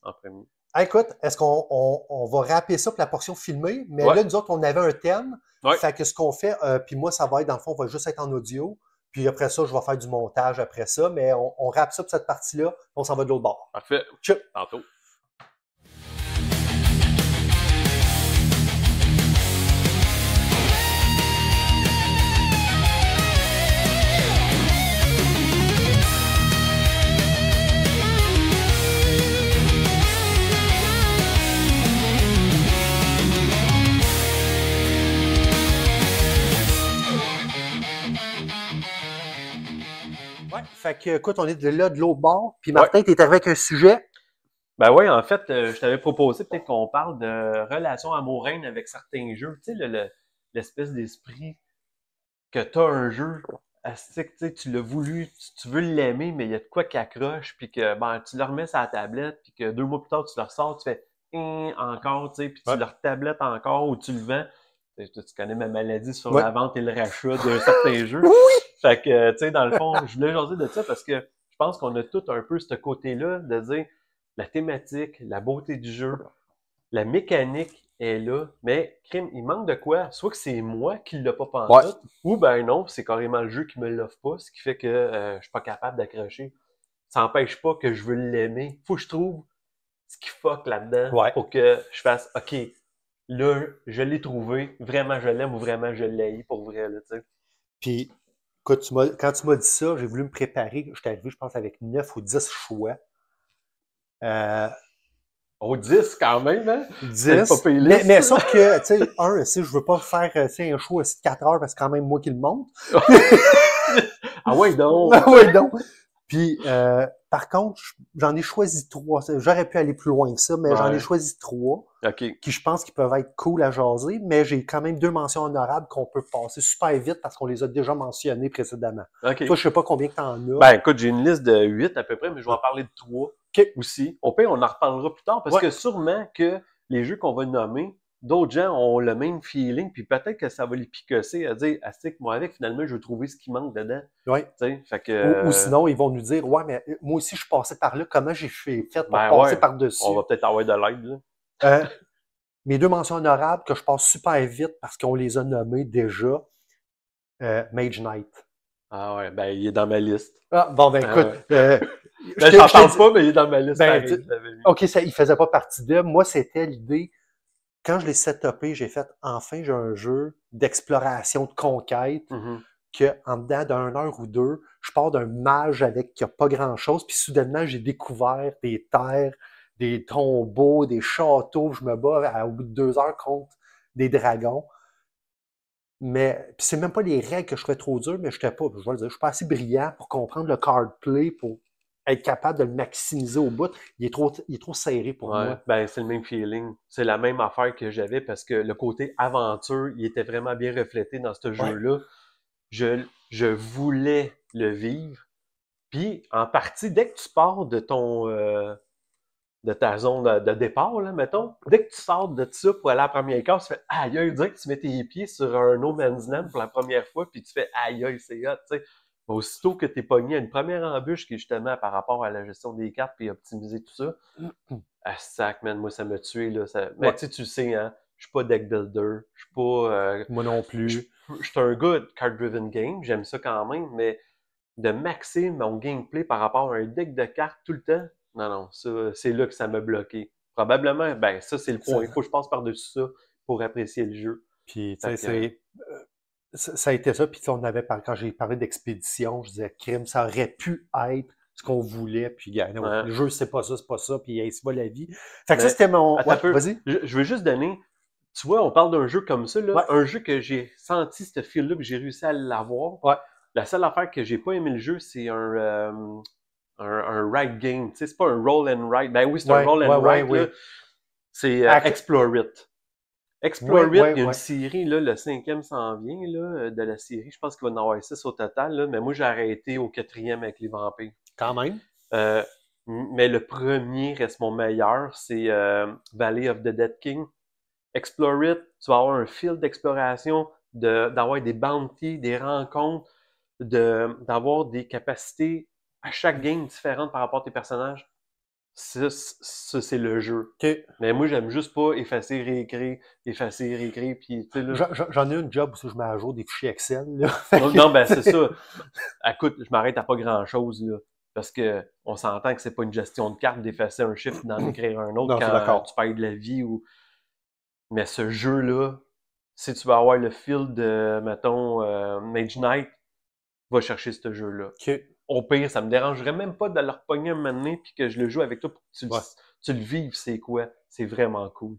en premier. Écoute, est-ce qu'on va rapper ça pour la portion filmée? Mais là, nous autres, on avait un thème. Fait que ce qu'on fait, puis moi, ça va être, dans le fond, on va juste être en audio. Puis après ça, je vais faire du montage après ça. Mais on rappe ça pour cette partie-là. On s'en va de l'autre bord. Parfait. Ciao. Tantôt. Fait que, écoute, on est là de l'autre bord. Puis Martin, tu es arrivé avec un sujet. Ben oui, en fait, je t'avais proposé peut-être qu'on parle de relations amoureuses avec certains jeux. Tu sais, l'espèce d'esprit que tu as un jeu, tu l'as voulu, tu veux l'aimer, mais il y a de quoi qui accroche, puis que tu le remets sur la tablette, puis que 2 mois plus tard, tu le ressors, tu fais encore, tu sais, puis tu le retablettes encore ou tu le vends. Tu connais ma maladie sur la vente et le rachat d'un certain jeu. Fait que, tu sais, dans le fond, je voulais jaser de ça parce que je pense qu'on a tout un peu ce côté-là de dire la thématique, la beauté du jeu, la mécanique est là, mais il manque de quoi? Soit que c'est moi qui ne l'ai pas pensé, ou ben non, c'est carrément le jeu qui me l'offre pas, ce qui fait que je suis pas capable d'accrocher. Ça n'empêche pas que je veux l'aimer. Faut que je trouve ce qui fuck là-dedans pour que je fasse « OK, là, je l'ai trouvé, vraiment je l'aime ou vraiment je l'ai pour vrai. » tu sais. Puis, écoute, quand tu m'as dit ça, j'ai voulu me préparer. Je suis arrivé, je pense, avec 9 ou 10 choix. 10 quand même, hein? 10. Mais sauf que, tu sais, je veux pas faire un show à 4 heures parce que c'est quand même moi qui le monte. Ah ouais, donc! Ah ouais, donc! Puis, par contre, j'en ai choisi 3. J'aurais pu aller plus loin que ça, mais j'en ai choisi 3 qui, je pense, qu'ils peuvent être cool à jaser, mais j'ai quand même 2 mentions honorables qu'on peut passer super vite parce qu'on les a déjà mentionnés précédemment. Toi, je sais pas combien que t'en as. Ben, écoute, j'ai une liste de 8 à peu près, mais je vais en parler de 3 aussi. Au pire, on en reparlera plus tard parce que sûrement que les jeux qu'on va nommer, d'autres gens ont le même feeling, puis peut-être que ça va les picosser à dire, astique, moi avec, finalement, je veux trouver ce qui manque dedans. Ouais. Fait que, ou sinon, ils vont nous dire, ouais, mais moi aussi, je suis passé par là, comment j'ai fait pour ben passer ouais, par-dessus? on va peut-être avoir de l'aide, là. Mes 2 mentions honorables que je passe super vite parce qu'on les a nommés déjà. Mage Knight. Ah ouais, ben il est dans ma liste. Ah, bon, ben écoute. Ben, j'en parle pas, mais il est dans ma liste. Ben, pareil, je l'avais mis. OK, il faisait pas partie d'eux. Moi, c'était l'idée. Quand je l'ai setupé, j'ai fait enfin, j'ai un jeu d'exploration, de conquête, Mhm. que en dedans d'une heure ou deux, je pars d'un mage avec qui a pas grand-chose, puis soudainement, j'ai découvert des terres, des tombeaux, des châteaux. Je me bats au bout de 2 heures contre des dragons. Mais puis c'est même pas les règles que je trouvais trop dures, mais je ne vais le dire, je suis pas assez brillant pour comprendre le card play, pour être capable de le maximiser au bout. Il est trop serré pour Ouais, moi. ben c'est le même feeling. C'est la même affaire que j'avais parce que le côté aventure, il était vraiment bien reflété dans ce jeu-là. Je voulais le vivre. Puis, en partie, dès que tu pars de de ta zone de départ, là, mettons, dès que tu sors de ça pour aller à la première case, tu fais aïe aïe, direct que tu mets tes pieds sur un No Man's Land pour la première fois, puis tu fais aïe aïe, c'est hot, tu sais. Aussitôt que t'es pogné à une première embûche qui est justement par rapport à la gestion des cartes puis optimiser tout ça, ah sac, man, moi ça m'a tué, là. Mais Ouais. tu sais, hein, je suis pas deck builder, je suis pas. Moi non plus. Je suis un gars de card-driven game, j'aime ça quand même, mais de maxer mon gameplay par rapport à un deck de cartes tout le temps, non, ça, c'est là que ça m'a bloqué. Probablement, ben ça, c'est le point. Il faut que je passe par-dessus ça pour apprécier le jeu. Puis, tu sais, ça a été ça. Puis, quand j'ai parlé d'expédition, je disais, crime, ça aurait pu être ce qu'on voulait. Puis, non, le jeu, c'est pas ça, puis ainsi va la vie. Fait que ça, c'était mon. Ouais, vas-y. Je veux juste donner. Tu vois, on parle d'un jeu comme ça, là, Ouais. un jeu que j'ai senti ce feel-là, que j'ai réussi à l'avoir. Ouais. La seule affaire que j'ai pas aimé le jeu, c'est un ride game. Tu sais, c'est pas un roll and ride. Ben oui, c'est un roll and ride. Là. C'est Explore It. Explore It, il y a une série, là, le 5e s'en vient là, de la série. Je pense qu'il va en avoir 6 au total, là, mais moi j'ai arrêté au 4e avec les vampires. Quand même. Mais le premier reste mon meilleur, c'est Valley of the Dead King. Explore It, tu vas avoir un fil d'exploration, d'avoir des bounties, des rencontres, d'avoir des capacités à chaque game différentes par rapport à tes personnages. Ça c'est le jeu. Okay. Mais moi, j'aime juste pas effacer, réécrire, puis tu sais là. J'en ai une job où je mets à jour des fichiers Excel, là. Non, ben c'est ça. Écoute, je m'arrête à pas grand-chose, là. Parce que on s'entend que c'est pas une gestion de carte d'effacer un chiffre et d'en écrire un autre quand tu perds de la vie ou. Mais ce jeu-là, si tu veux avoir le feel de, mettons, Mage Knight, va chercher ce jeu-là. Okay. Au pire, ça me dérangerait même pas de le repogner un moment donné puis que je le joue avec toi pour que tu le vives, c'est quoi. C'est vraiment cool.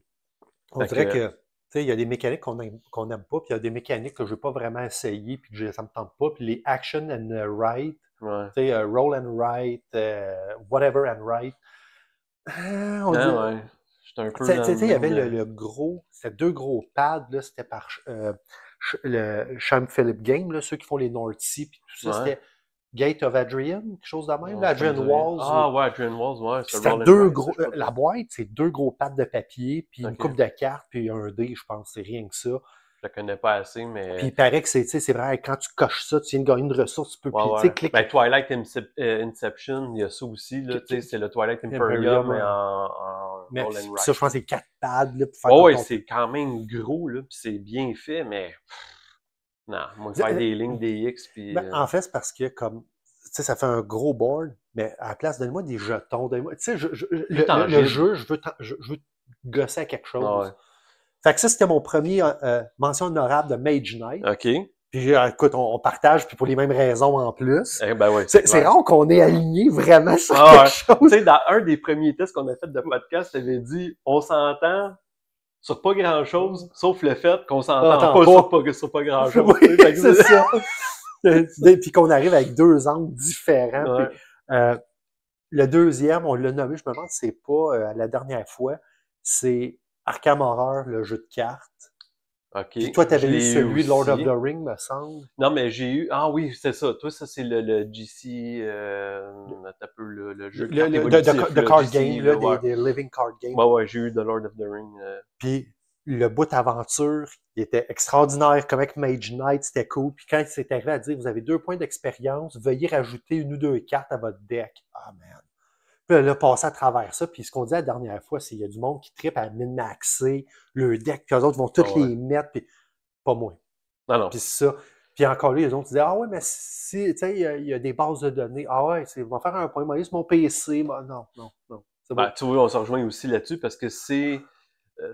On dirait que, tu sais, il y a des mécaniques qu'on n'aime pas, puis il y a des mécaniques que je n'ai pas vraiment essayé, puis que ça me tente pas. Puis les action and write, tu sais, roll and write, whatever and write. On dit... J'étais un peu tu sais, il y avait le gros, c'était 2 gros pads, là, c'était par le Sean Philip Game, là, ceux qui font les North Sea, puis tout ça, c'était Gate of Adrian, quelque chose de même, là, Adrian Walls. Ah ouais, Adrian Walls, ouais. C'était 2 gros, la boîte, c'est 2 gros pads de papier, puis une coupe de cartes, puis un dé, je pense, c'est rien que ça. Je le connais pas assez, mais... Puis il paraît que c'est vrai, quand tu coches ça, tu viens de gagner une ressource, tu peux, puis tu sais, cliquer. Ben, Twilight Inception, il y a ça aussi, là, tu sais, c'est le Twilight Imperium, mais en roll and write. Ça, je pense que c'est 4 pads, là, pour faire ouais, c'est quand même gros, là, puis c'est bien fait, mais... Non, moi, faire des lignes, des X, puis... En fait, c'est parce que, comme, tu sais, ça fait un gros board, mais à la place, donne-moi des jetons, donne-moi... Tu sais, le jeu, je veux gosser à quelque chose. Ah ouais. Fait que ça, c'était mon premier mention honorable de Mage Knight. OK. Puis, écoute, on partage, puis pour les mêmes raisons en plus. Ben ouais, c'est rare qu'on ait aligné vraiment sur quelque chose. Tu sais, dans un des premiers tests qu'on a fait de podcast, tu avais dit, on s'entend sur pas grand-chose, sauf le fait qu'on s'entend pas sur pas grand-chose. Oui, c'est ça. Puis qu'on arrive avec 2 angles différents. Ouais. Puis, le deuxième, on l'a nommé, je me demande si c'est pas la dernière fois, c'est Arkham Horror, le jeu de cartes. OK. Puis toi, tu avais eu celui de Lord of the Rings, me semble. Non, mais j'ai eu... Ah oui, c'est ça. Toi, ça, c'est le GC... le jeu de card game, là, des living card games. Ouais, j'ai eu The Lord of the Rings. Puis le bout aventure, il était extraordinaire. Comme avec Mage Knight, c'était cool. Puis quand il s'est arrivé à dire, vous avez 2 points d'expérience, veuillez rajouter 1 ou 2 cartes à votre deck. Ah, man. Puis là, passer à travers ça. Puis ce qu'on disait la dernière fois, c'est qu'il y a du monde qui trippe à min-maxer le deck, puis eux autres vont tous les mettre, puis pas moi. Non. Puis ça. Puis encore là, les autres disaient, ah ouais, mais si, tu sais, il y a des bases de données. Ah ouais, ils vont faire un point, moi, sur mon PC. Non. C'est bon. Tu vois, on se rejoint aussi là-dessus parce que c'est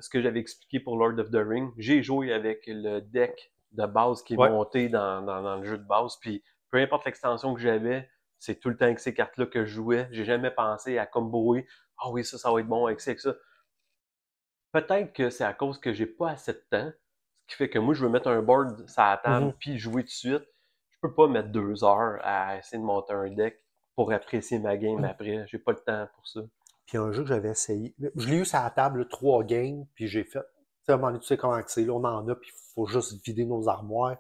ce que j'avais expliqué pour Lord of the Rings. J'ai joué avec le deck de base qui est monté dans le jeu de base. Puis peu importe l'extension que j'avais, c'est tout le temps avec ces cartes-là que je jouais. J'ai jamais pensé à comboer. Ah oui, ça va être bon avec ça, avec ça. Peut-être que c'est à cause que j'ai pas assez de temps. Ce qui fait que moi, je veux mettre un board sur la table puis jouer tout de suite. Je peux pas mettre 2 heures à essayer de monter un deck pour apprécier ma game après. J'ai pas le temps pour ça. Puis un jeu que j'avais essayé, je l'ai eu sur la table, 3 games, puis j'ai fait, tu sais, à un moment donné, tu sais comment c'est, là, on en a, puis il faut juste vider nos armoires.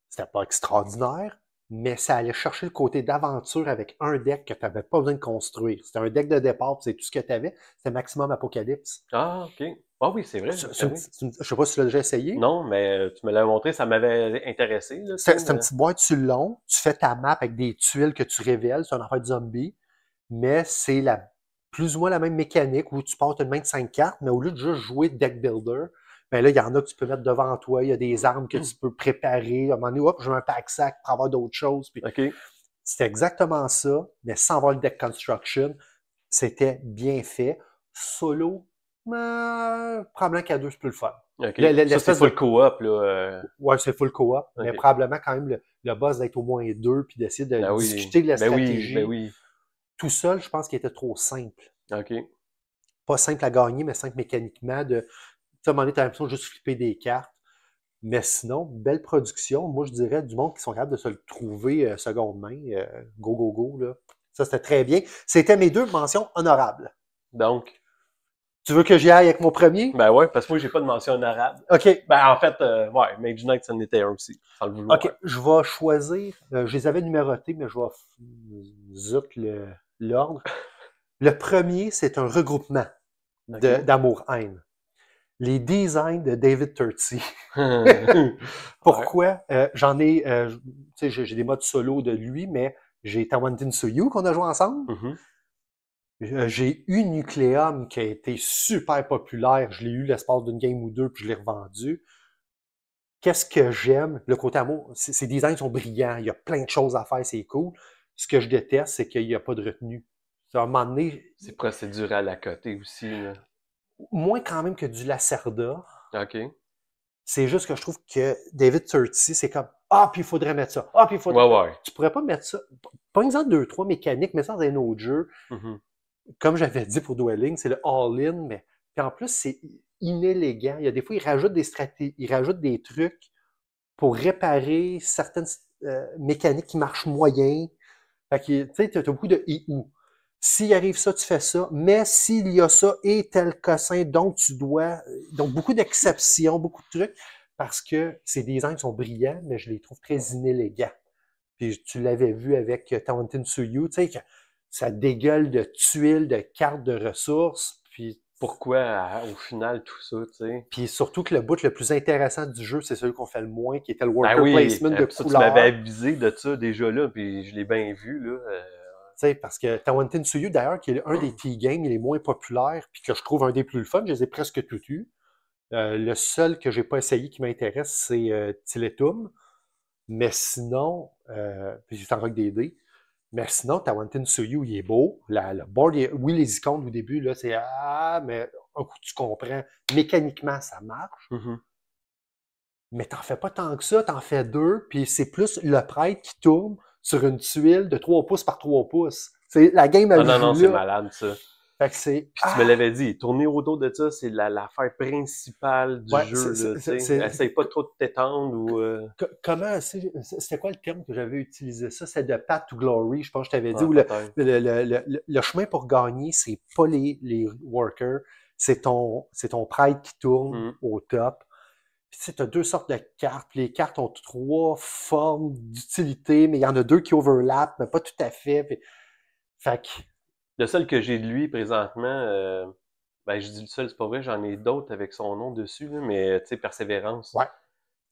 C'était pas extraordinaire, mais ça allait chercher le côté d'aventure avec un deck que tu n'avais pas besoin de construire. C'était un deck de départ, c'est tout ce que tu avais. C'était Maximum Apocalypse. Ah, OK. Ah oui, c'est vrai. Je sais pas si tu l'as déjà essayé. Non, mais tu me l'as montré, ça m'avait intéressé. C'est une petite boîte sur le long. Tu fais ta map avec des tuiles que tu révèles. C'est un affaire de zombie. Mais c'est plus ou moins la même mécanique où tu portes une main de 5 cartes, mais au lieu de juste jouer deck builder, ben là, il y en a que tu peux mettre devant toi, il y a des armes que tu peux préparer. À un moment donné, hop, je veux un pack-sac pour avoir d'autres choses. Puis c'était exactement ça, mais sans avoir le deck construction. C'était bien fait. Solo, probablement qu'à 2, c'est plus le fun. Okay. Ça, c'est full co-op, là. Ouais, c'est full co-op, mais probablement quand même le boss d'être au moins 2 puis d'essayer de discuter de la stratégie. Oui. Tout seul, je pense qu'il était trop simple. OK. Pas simple à gagner, mais simple mécaniquement. Tu sais, à un moment donné, tu as l'impression de juste flipper des cartes. Mais sinon, belle production. Moi, je dirais du monde qui sont capables de se le trouver seconde main. Go, là. Ça, c'était très bien. C'était mes 2 mentions honorables. Donc? Tu veux que j'y aille avec mon premier? Ben ouais, parce que moi, j'ai pas de mention honorable. OK. Ben en fait, ouais, Mage Knight, ça en était un aussi, sans le vouloir. OK, je vais choisir, je les avais numérotés, mais je vais zut l'ordre. Le premier, c'est un regroupement d'amour-haine. Les designs de David Turczi. Pourquoi? J'en ai, tu sais, j'ai des modes solo de lui, mais j'ai Tawantin Suyu qu'on a joué ensemble. J'ai eu Nucleum qui a été super populaire. Je l'ai eu l'espace d'une game ou 2, puis je l'ai revendu. Qu'est-ce que j'aime? Le côté amour, ces designs sont brillants. Il y a plein de choses à faire, c'est cool. Ce que je déteste, c'est qu'il n'y a pas de retenue. À un moment donné... C'est procédural à côté aussi, là. Moins quand même que du Lacerda. OK. C'est juste que je trouve que David Turczi, c'est comme « Ah, puis il faudrait mettre ça. Ah, puis il faudrait... » Ouais. Tu pourrais pas mettre ça... Pas exemple 2-3 mécaniques, mais ça dans un autre jeu. Comme j'avais dit pour Dueling, c'est le all-in, mais puis en plus, c'est inélégant. Il y a des fois, ils rajoutent des stratégies, ils rajoutent des trucs pour réparer certaines mécaniques qui marchent moyen. Fait que, tu sais, tu as beaucoup de « et ou ». S'il arrive ça, tu fais ça. Mais s'il y a ça et tel cossin, donc tu dois... Donc, beaucoup d'exceptions, beaucoup de trucs, parce que ces designs sont brillants, mais je les trouve très inélégants. Puis tu l'avais vu avec Tawantin Suyu, tu sais, que ça dégueule de tuiles, de cartes, de ressources. Puis pourquoi, au final, tout ça, tu sais? Puis surtout que le bout le plus intéressant du jeu, c'est celui qu'on fait le moins, qui était le worker placement de ça, couleurs. Tu m'avais avisé de ça déjà là, puis je l'ai bien vu, là. Tu sais, parce que Tawantin Suyu, d'ailleurs, qui est un des T-games les moins populaires, puis que je trouve un des plus fun, je les ai presque tous eus. Le seul que j'ai pas essayé qui m'intéresse, c'est Tiletum. Mais sinon, puis j'ai en rock des dés. Mais sinon, Tawantin Suyu, il est beau. Le board, oui, les icônes au début, là, c'est mais un coup, tu comprends. Mécaniquement, ça marche. Mais t'en fais pas tant que ça, t'en fais 2, puis c'est plus le prêtre qui tourne sur une tuile de 3 pouces par 3 pouces. C'est la game à non, c'est malade, ça. Fait que c'est... Puis tu me l'avais dit, tourner autour de ça, c'est l'affaire principale du jeu. Essaye pas trop de t'étendre ou... Comment... C'était quoi le terme que j'avais utilisé ça? C'est de Path to Glory, je pense que je t'avais dit. Où le chemin pour gagner, c'est pas les workers, c'est ton prêtre qui tourne au top. Puis tu as 2 sortes de cartes. Les cartes ont 3 formes d'utilité, mais il y en a 2 qui overlappent, mais pas tout à fait. Puis... Fait que... Le seul que j'ai de lui présentement, Ben, je dis le seul, c'est pas vrai, j'en ai d'autres avec son nom dessus, là, mais tu sais, Persévérance. Ouais.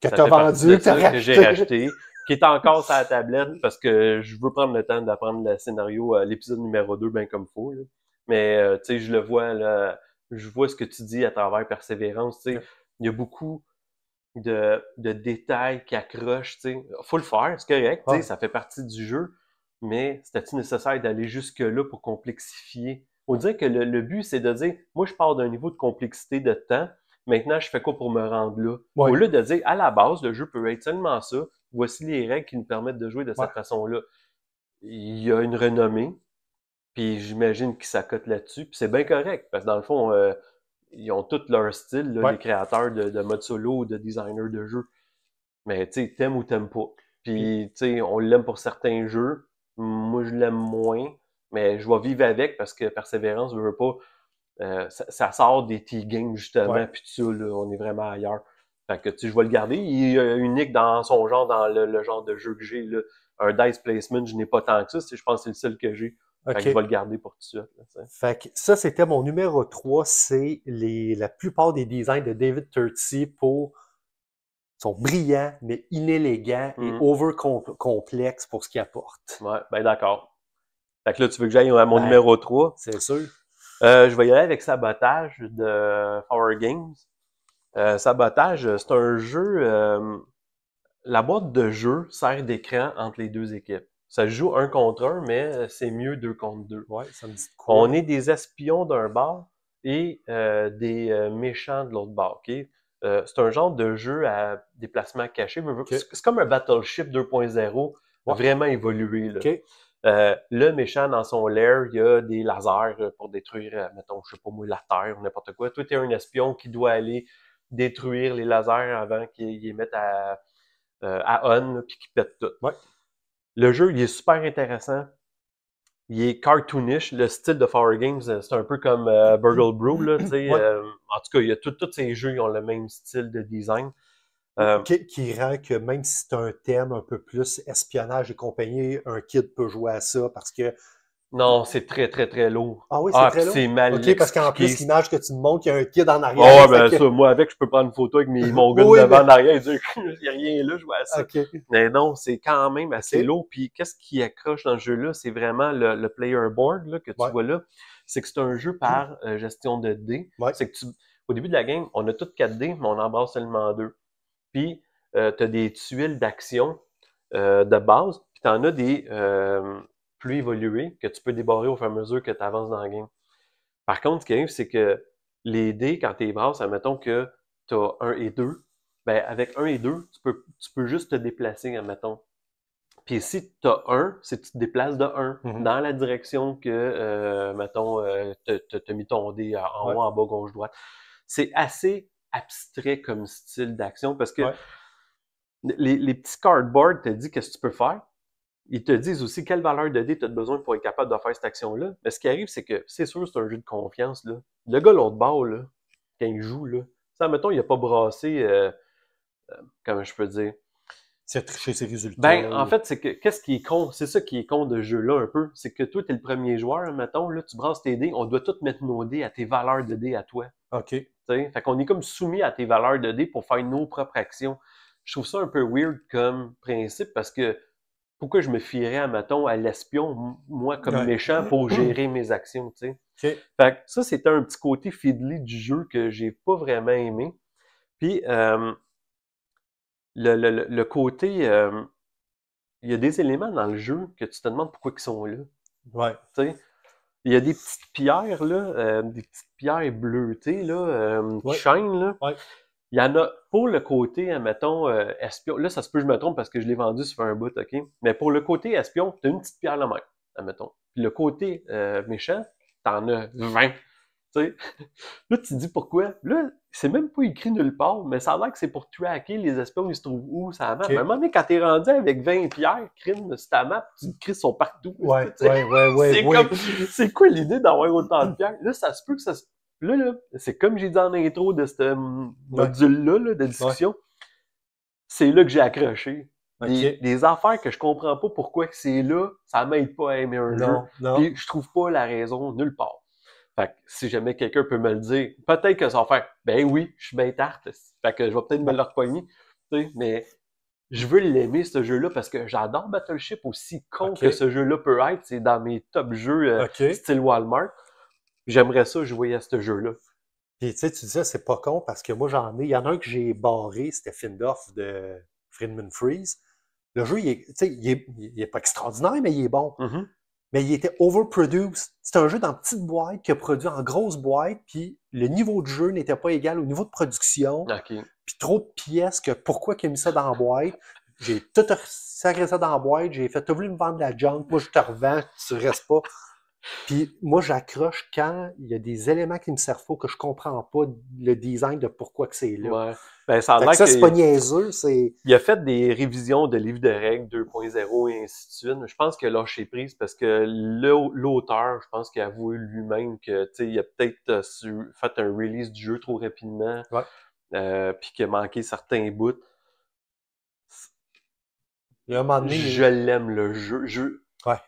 Que Ça tu as fait partie vendu, de que tu as ça que j'ai racheté. racheté, qui est encore sur la tablette parce que je veux prendre le temps d'apprendre le scénario, l'épisode numéro 2, bien comme faut. Là. Mais tu sais, je le vois là, je vois ce que tu dis à travers Persévérance. Tu sais, Ouais. il y a beaucoup de détails qui accrochent. Tu sais, faut le faire, c'est correct. Tu sais, Ouais. ça fait partie du jeu. Mais c'était-il nécessaire d'aller jusque-là pour complexifier? On dirait que le but, c'est de dire, moi, je pars d'un niveau de complexité de temps. Maintenant, je fais quoi pour me rendre là? Ouais. Au lieu de dire, à la base, le jeu peut être seulement ça. Voici les règles qui nous permettent de jouer de cette Ouais. façon-là. Il y a une renommée, puis j'imagine qu'ils s'accotent là-dessus. Puis c'est bien correct, parce que dans le fond, ils ont tout leur style, là, Ouais. les créateurs de mode solo ou de designers de jeux. Mais tu sais, t'aimes ou t'aimes pas. Puis tu sais, on l'aime pour certains jeux. Moi, je l'aime moins. Mais je vais vivre avec parce que Persévérance, je veux pas. Ça sort des T-Games, justement, Ouais. puis tout ça, là, on est vraiment ailleurs. Fait que, tu sais, je vais le garder. Il est unique dans son genre, dans le genre de jeu que j'ai, là. Un dice placement, je n'ai pas tant que ça. Je pense que c'est le seul que j'ai. Fait que je OK. vais le garder pour tout de suite. Là, Fait que ça, c'était mon numéro 3. C'est la plupart des designs de David Turczi sont brillants, mais inélégants et over-complexes pour ce qu'ils apportent. Ouais, ben d'accord. Fait que là, tu veux que j'aille à mon Ben, numéro 3? c'est sûr. Je vais y aller avec Sabotage de Power Games. Sabotage, c'est un jeu... la boîte de jeu sert d'écran entre les deux équipes. Ça se joue 1 contre 1, mais c'est mieux 2 contre 2. Ouais, ça me dit de quoi? On est des espions d'un bord et des méchants de l'autre bord. Okay? C'est un genre de jeu à déplacement caché. Okay. C'est comme un Battleship 2.0 Ouais. vraiment évolué. Là. Okay. Le méchant, dans son lair, il y a des lasers pour détruire, mettons, je sais pas moi, la Terre ou n'importe quoi. Toi, tu es un espion qui doit aller détruire les lasers avant qu'ils les mettent à on puis qu'ils pètent tout. Ouais. Le jeu, il est super intéressant. Il est cartoonish. Le style de Power Games, c'est un peu comme Burgle Brew, là, tu sais. Ouais. En tout cas, il y a tous ces jeux qui ont le même style de design. Qui rend que même si c'est un thème un peu plus espionnage et compagnie, un kid peut jouer à ça parce que... Non, c'est très, très, très lourd. Ah oui, c'est très lourd? C'est mal OK, parce qu'en expliqué. plus, l'image que tu me montres, il y a un kid en arrière. Oh, ben ça, moi, avec, je peux prendre une photo avec mon gars Oui, devant, mais- en arrière, et dire, il n'y a rien là, je vois ça. OK. Mais non, c'est quand même assez Ok. lourd. Puis qu'est-ce qui accroche dans ce jeu-là? C'est vraiment le player board là, que tu Ouais. vois là. C'est que c'est un jeu par gestion de dés. Ouais. C'est que au début de la game, on a toutes 4 dés, mais on en base seulement 2. Puis tu as des tuiles d'action de base, puis tu en as des plus évoluées que tu peux débarrer au fur et à mesure que tu avances dans la game. Par contre, ce qui arrive, c'est que les dés, quand tu les brasses, admettons que tu as 1 et 2, ben avec 1 et 2, tu peux juste te déplacer, admettons. Puis si tu as 1, c'est que tu te déplaces de 1 dans la direction que, mettons, tu as mis ton dé en haut, en bas, gauche, droite. C'est assez abstrait comme style d'action parce que les petits cardboards te disent qu'est-ce que tu peux faire. Ils te disent aussi quelle valeur de dé tu as besoin pour être capable de faire cette action-là. Mais ce qui arrive, c'est que c'est sûr c'est un jeu de confiance. Là. Le gars l'autre bord, là, quand il joue, là, ça, mettons, il n'a pas brassé, comment je peux dire. C'est tricher ses résultats. Ben, en fait, c'est que qu'est-ce qui est con? C'est ça qui est con de ce jeu-là un peu. C'est que toi, tu es le premier joueur, mettons, là, tu brasses tes dés, on doit tous mettre nos dés à tes valeurs de dés à toi. OK. T'sais? Fait qu'on est comme soumis à tes valeurs de dés pour faire nos propres actions. Je trouve ça un peu weird comme principe parce que pourquoi je me fierais, mettons, à l'espion, moi, comme méchant, pour gérer mes actions, tu sais. Okay. Fait que ça, c'était un petit côté fiddly du jeu que j'ai pas vraiment aimé. Puis, le côté... il y a des éléments dans le jeu que tu te demandes pourquoi ils sont là. Ouais. Tu sais, il y a des petites pierres, là, des petites pierres bleutées, là, qui chaînent, là. Ouais. Il y en a pour le côté, mettons, espion. Là, ça se peut que je me trompe parce que je l'ai vendu sur un bout, OK? Mais pour le côté espion, tu as une petite pierre là même, admettons. Puis le côté méchant, t'en as 20. Tu sais? Là, tu te dis pourquoi? Là, c'est même pas écrit nulle part, mais ça a l'air que c'est pour tracker les espions, ils se trouvent où, ça map. Okay. À un moment donné, quand t'es rendu avec 20 pierres, crime, sur ta map, tu te sont partout. Ouais. C'est quoi l'idée d'avoir autant de pierres? Là, ça se peut que ça se... Là, c'est comme j'ai dit en intro de ce module-là là, de discussion. C'est là que j'ai accroché. Des affaires que je comprends pas pourquoi c'est là, ça m'aide pas à aimer un jeu. Non. Puis je trouve pas la raison nulle part. Fait que si jamais quelqu'un peut me le dire, peut-être que ça va faire « Ben oui, je suis bien tarte. » Fait que je vais peut-être me le repogner. Mais je veux l'aimer, ce jeu-là, parce que j'adore Battleship, aussi con que ce jeu-là peut être. C'est dans mes top jeux style Walmart. J'aimerais ça jouer à ce jeu-là. Puis tu sais, tu dis ça, c'est pas con parce que moi j'en ai. Il y en a un que j'ai barré, c'était Findorf de Friedman Freeze. Le jeu, il est pas extraordinaire, mais il est bon. Mm-hmm. Mais il était overproduced. C'est un jeu dans petite boîte qui a produit en grosse boîte, puis le niveau de jeu n'était pas égal au niveau de production. Okay. Puis trop de pièces que pourquoi qu'il a mis ça dans la boîte. J'ai tout sacré ça dans la boîte, j'ai fait, t'as voulu me vendre de la junk, moi je te revends, tu restes pas. Puis moi, j'accroche quand il y a des éléments qui me servent pas, que je comprends pas le design de pourquoi que c'est là. Ouais. Ben, ça a l'air ça, c'est pas niaiseux, c'est... Il a fait des révisions de livres de règles 2.0 et ainsi de suite. Je pense qu'il a lâché prise parce que l'auteur, je pense qu'il a avoué lui-même que, tu sais, il a peut-être fait un release du jeu trop rapidement. Ouais. Puis qu'il a manqué certains bouts. Il y a un moment donné... Je l'aime, le jeu. Ouais.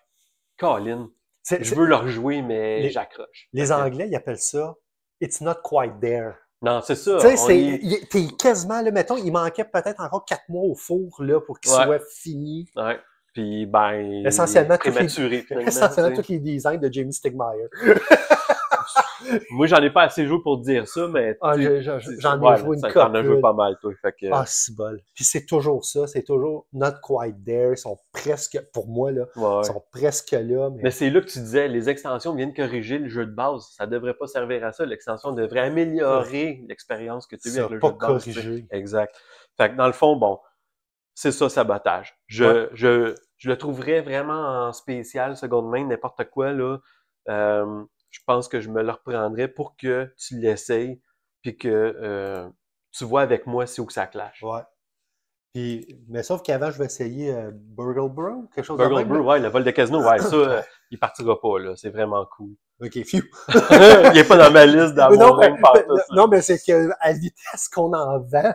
Colin. Je veux le rejouer, mais j'accroche. Les Anglais, ils appellent ça « It's not quite there ». Non, c'est ça. Tu sais, t'es quasiment, là, mettons, il manquait peut-être encore 4 mois au four, là, pour qu'il soit fini. Ouais. Puis, ben, essentiellement, prématuré, essentiellement tous les designs de Jamie Stegmaier. Moi, j'en ai pas assez joué pour dire ça, mais... j'en ai joué une couple. T'en as joué pas mal, toi. Fait que... Ah, c'est bol. Puis c'est toujours ça, c'est toujours not quite there. Ils sont presque, pour moi, là, ils sont presque là. Mais c'est là que tu disais, les extensions viennent corriger le jeu de base. Ça devrait pas servir à ça. L'extension devrait améliorer l'expérience que tu as eue avec le jeu de base. Corriger. Exact. Fait que dans le fond, bon, c'est ça, sabotage. Je le trouverais vraiment en spécial, seconde main, n'importe quoi, là. Je pense que je me le reprendrais pour que tu l'essayes, puis que tu vois avec moi si où que ça clash. Ouais. Puis, mais sauf qu'avant, je vais essayer Burgle Brew, quelque chose Burgle de même. Brew, ouais, le vol de casino, ouais, ça, il partira pas, là. C'est vraiment cool. OK, phew. Il est pas dans ma liste d'amour. Non, mais c'est qu'à la vitesse qu'on en vend,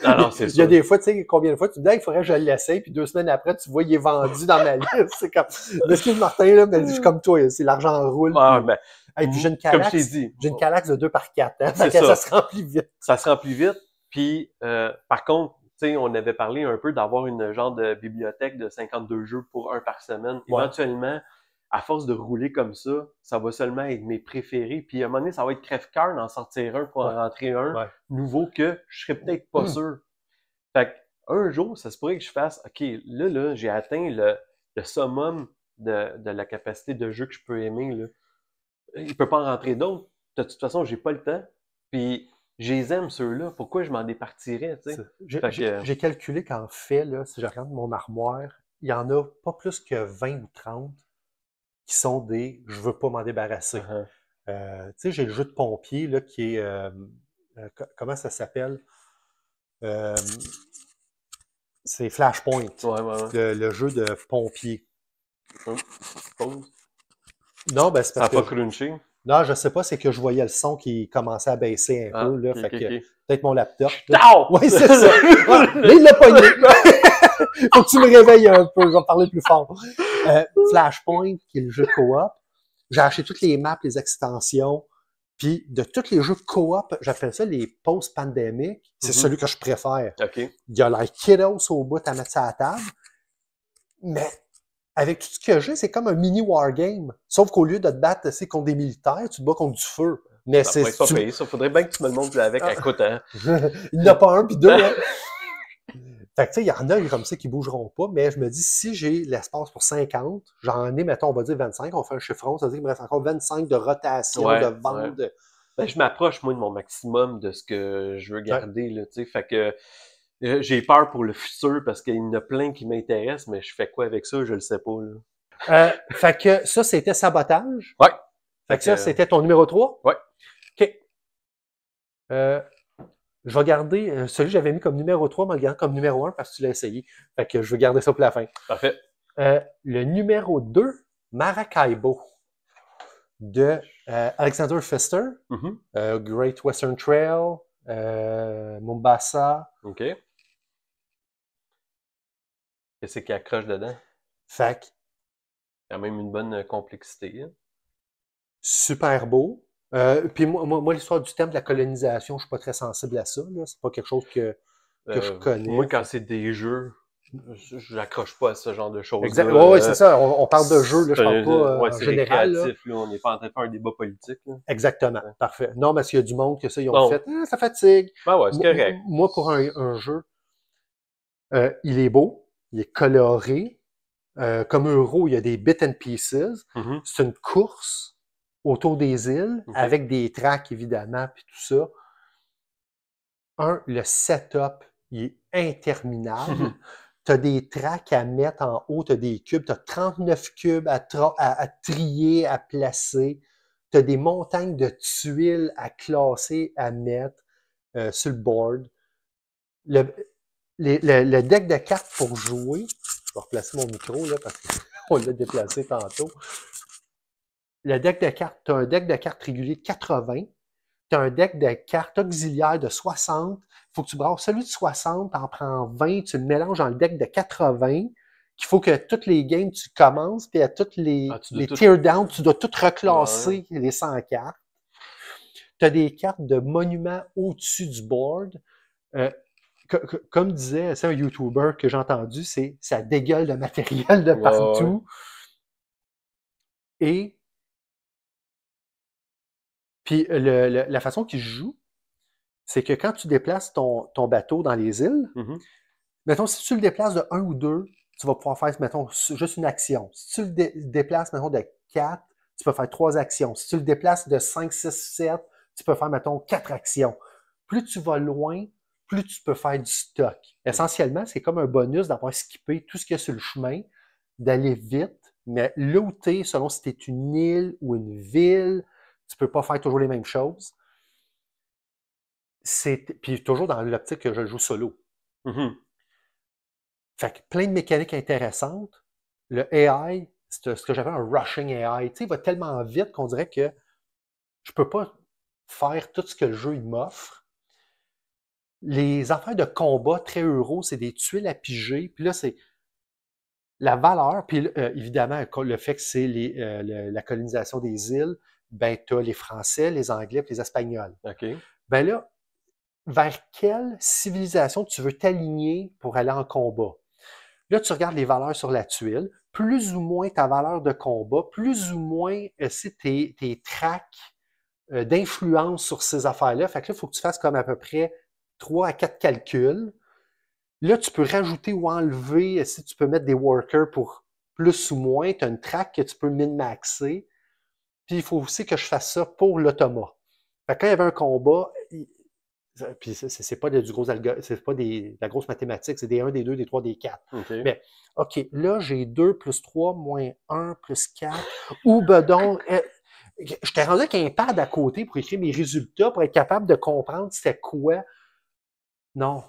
non, c'est il y a des fois, tu sais, combien de fois tu te dis, il faudrait que je l'essaye, puis 2 semaines après, tu vois, il est vendu dans ma liste. C'est comme, excuse Martin, là, mais je suis comme toi, c'est l'argent roule. Ah, ben, puis j'ai une comme je t'ai dit. J'ai une Calax de 2x4, hein, ça se remplit vite. Ça se remplit vite. Puis, par contre, tu sais, on avait parlé un peu d'avoir une genre de bibliothèque de 52 jeux pour un par semaine. Ouais. Éventuellement, à force de rouler comme ça va seulement être mes préférés. Puis à un moment donné, ça va être crève-cœur d'en sortir un pour en rentrer un nouveau que je serais peut-être pas sûr. Fait qu'un jour, ça se pourrait que je fasse, OK, là, j'ai atteint le summum de la capacité de jeu que je peux aimer, là. Il peut pas en rentrer d'autres. De toute façon, j'ai pas le temps. Puis, je les aime, ceux-là. Pourquoi je m'en départirais, tu sais? J'ai calculé qu'en fait, là, si je regarde mon armoire, il y en a pas plus que 20 ou 30 qui sont des « je veux pas m'en débarrasser ». Tu sais, j'ai le jeu de pompier, là, qui est... comment ça s'appelle? C'est Flashpoint. Le jeu de pompier. Non, ben c'est parce que... Ça n'a pas crunché? Non, je sais pas, c'est que je voyais le son qui commençait à baisser un peu, là. Fait que peut-être mon laptop. Oui, c'est ça. Là, il l'a pogné. Faut que tu me réveilles un peu, je vais parler plus fort. Flashpoint, qui est le jeu co-op. J'ai acheté toutes les maps, les extensions. Puis de tous les jeux co-op, j'appelle ça les post-pandémiques, c'est celui que je préfère. Il y a like Kiddos au bout à mettre ça à la table. Mais avec tout ce que j'ai, c'est comme un mini wargame. Sauf qu'au lieu de te battre contre des militaires, tu te bats contre du feu. Mais ça pourrait être pas payé, ça. Faudrait bien que tu me le montres avec. Écoute, hein. Il n'y en a pas un, puis deux. Hein. Fait que tu sais, il y en a comme ça qui bougeront pas, mais je me dis, si j'ai l'espace pour 50, j'en ai, mettons, on va dire 25, on fait un chiffron, ça veut dire qu'il me reste encore 25 de rotation, de vente. Ben, je m'approche, moi, de mon maximum de ce que je veux garder, là, tu sais. Fait que j'ai peur pour le futur parce qu'il y en a plein qui m'intéressent, mais je fais quoi avec ça, je le sais pas, là. Fait que ça, c'était sabotage. Ouais. Fait que ça, c'était ton numéro 3? Ouais. OK. Je vais garder celui que j'avais mis comme numéro 3, mais le garder comme numéro 1 parce que tu l'as essayé. Fait que je vais garder ça pour la fin. Parfait. Le numéro 2, Maracaibo, de Alexander Pfister, Great Western Trail, Mombasa. OK. Qu'est-ce qui accroche dedans? Fait que... Quand même une bonne complexité. Hein? super beau. Puis moi, l'histoire du thème de la colonisation, je suis pas très sensible à ça. C'est pas quelque chose que je connais. Moi, quand c'est des jeux, j'accroche pas à ce genre de choses-là. Exact. Oui, c'est ça. On parle de jeu, là, je parle pas en c'est général. récréatif, là. On n'est pas en train de faire un débat politique. Là. Exactement. Ouais. Parfait. Non, parce qu'il y a du monde que ça, ils ont fait. Ça fatigue. Ben ouais, c'est correct. Moi, pour un jeu, il est beau, il est coloré. Comme Euro, il y a des bits and pieces. Mm-hmm. C'est une course autour des îles, avec des tracks, évidemment, puis tout ça. Le setup, il est interminable. Tu as des tracks à mettre en haut, tu as des cubes, tu as 39 cubes à trier, à placer. Tu as des montagnes de tuiles à classer, à mettre sur le board. Le deck de cartes pour jouer, je vais replacer mon micro là parce qu'on l'a déplacé tantôt. Le deck de cartes, tu as un deck de cartes régulier de 80, tu as un deck de cartes auxiliaires de 60, il faut que tu brasses celui de 60, tu en prends 20, tu le mélanges dans le deck de 80, qu'il faut que toutes les games tu commences, puis à toutes les teardown, tu dois tout reclasser les 100 cartes. Tu as des cartes de monuments au-dessus du board. Comme disait, c'est un YouTuber que j'ai entendu, ça dégueule de matériel de partout. Et puis la façon qu'il joue, c'est que quand tu déplaces ton bateau dans les îles, mettons, si tu le déplaces de 1 ou 2, tu vas pouvoir faire, mettons, juste une action. Si tu le déplaces, mettons, de 4, tu peux faire 3 actions. Si tu le déplaces de 5, 6, 7, tu peux faire, mettons, 4 actions. Plus tu vas loin, plus tu peux faire du stock. Essentiellement, c'est comme un bonus d'avoir skippé tout ce qu'il y a sur le chemin, d'aller vite, mais là où tu es, selon si tu es une île ou une ville, tu peux pas faire toujours les mêmes choses. Puis toujours dans l'optique que je joue solo. Fait que plein de mécaniques intéressantes. Le AI, c'est ce que j'appelle un rushing AI. Tu sais, il va tellement vite qu'on dirait que je peux pas faire tout ce que le jeu m'offre. Les affaires de combat très euro, c'est des tuiles à piger. Puis là, c'est la valeur. Puis évidemment, le fait que c'est la colonisation des îles, ben tu as les Français, les Anglais et les Espagnols. Ben là, vers quelle civilisation tu veux t'aligner pour aller en combat? Là, tu regardes les valeurs sur la tuile, plus ou moins ta valeur de combat, plus ou moins c'est tes tracks d'influence sur ces affaires-là. Fait que là, il faut que tu fasses comme à peu près 3 à 4 calculs. Là, tu peux rajouter ou enlever, si tu peux mettre des workers pour plus ou moins, tu as une track que tu peux min-maxer. Puis il faut aussi que je fasse ça pour l'automa. Fait que quand il y avait un combat, puis c'est pas du gros c'est pas de la grosse mathématique, c'est des 1, des 2, des 3, des 4. Mais, OK, là, j'ai 2 plus 3 moins 1 plus 4. Ou bedon, je t'ai rendu avec un pad à côté pour écrire mes résultats, pour être capable de comprendre c'était quoi. Non.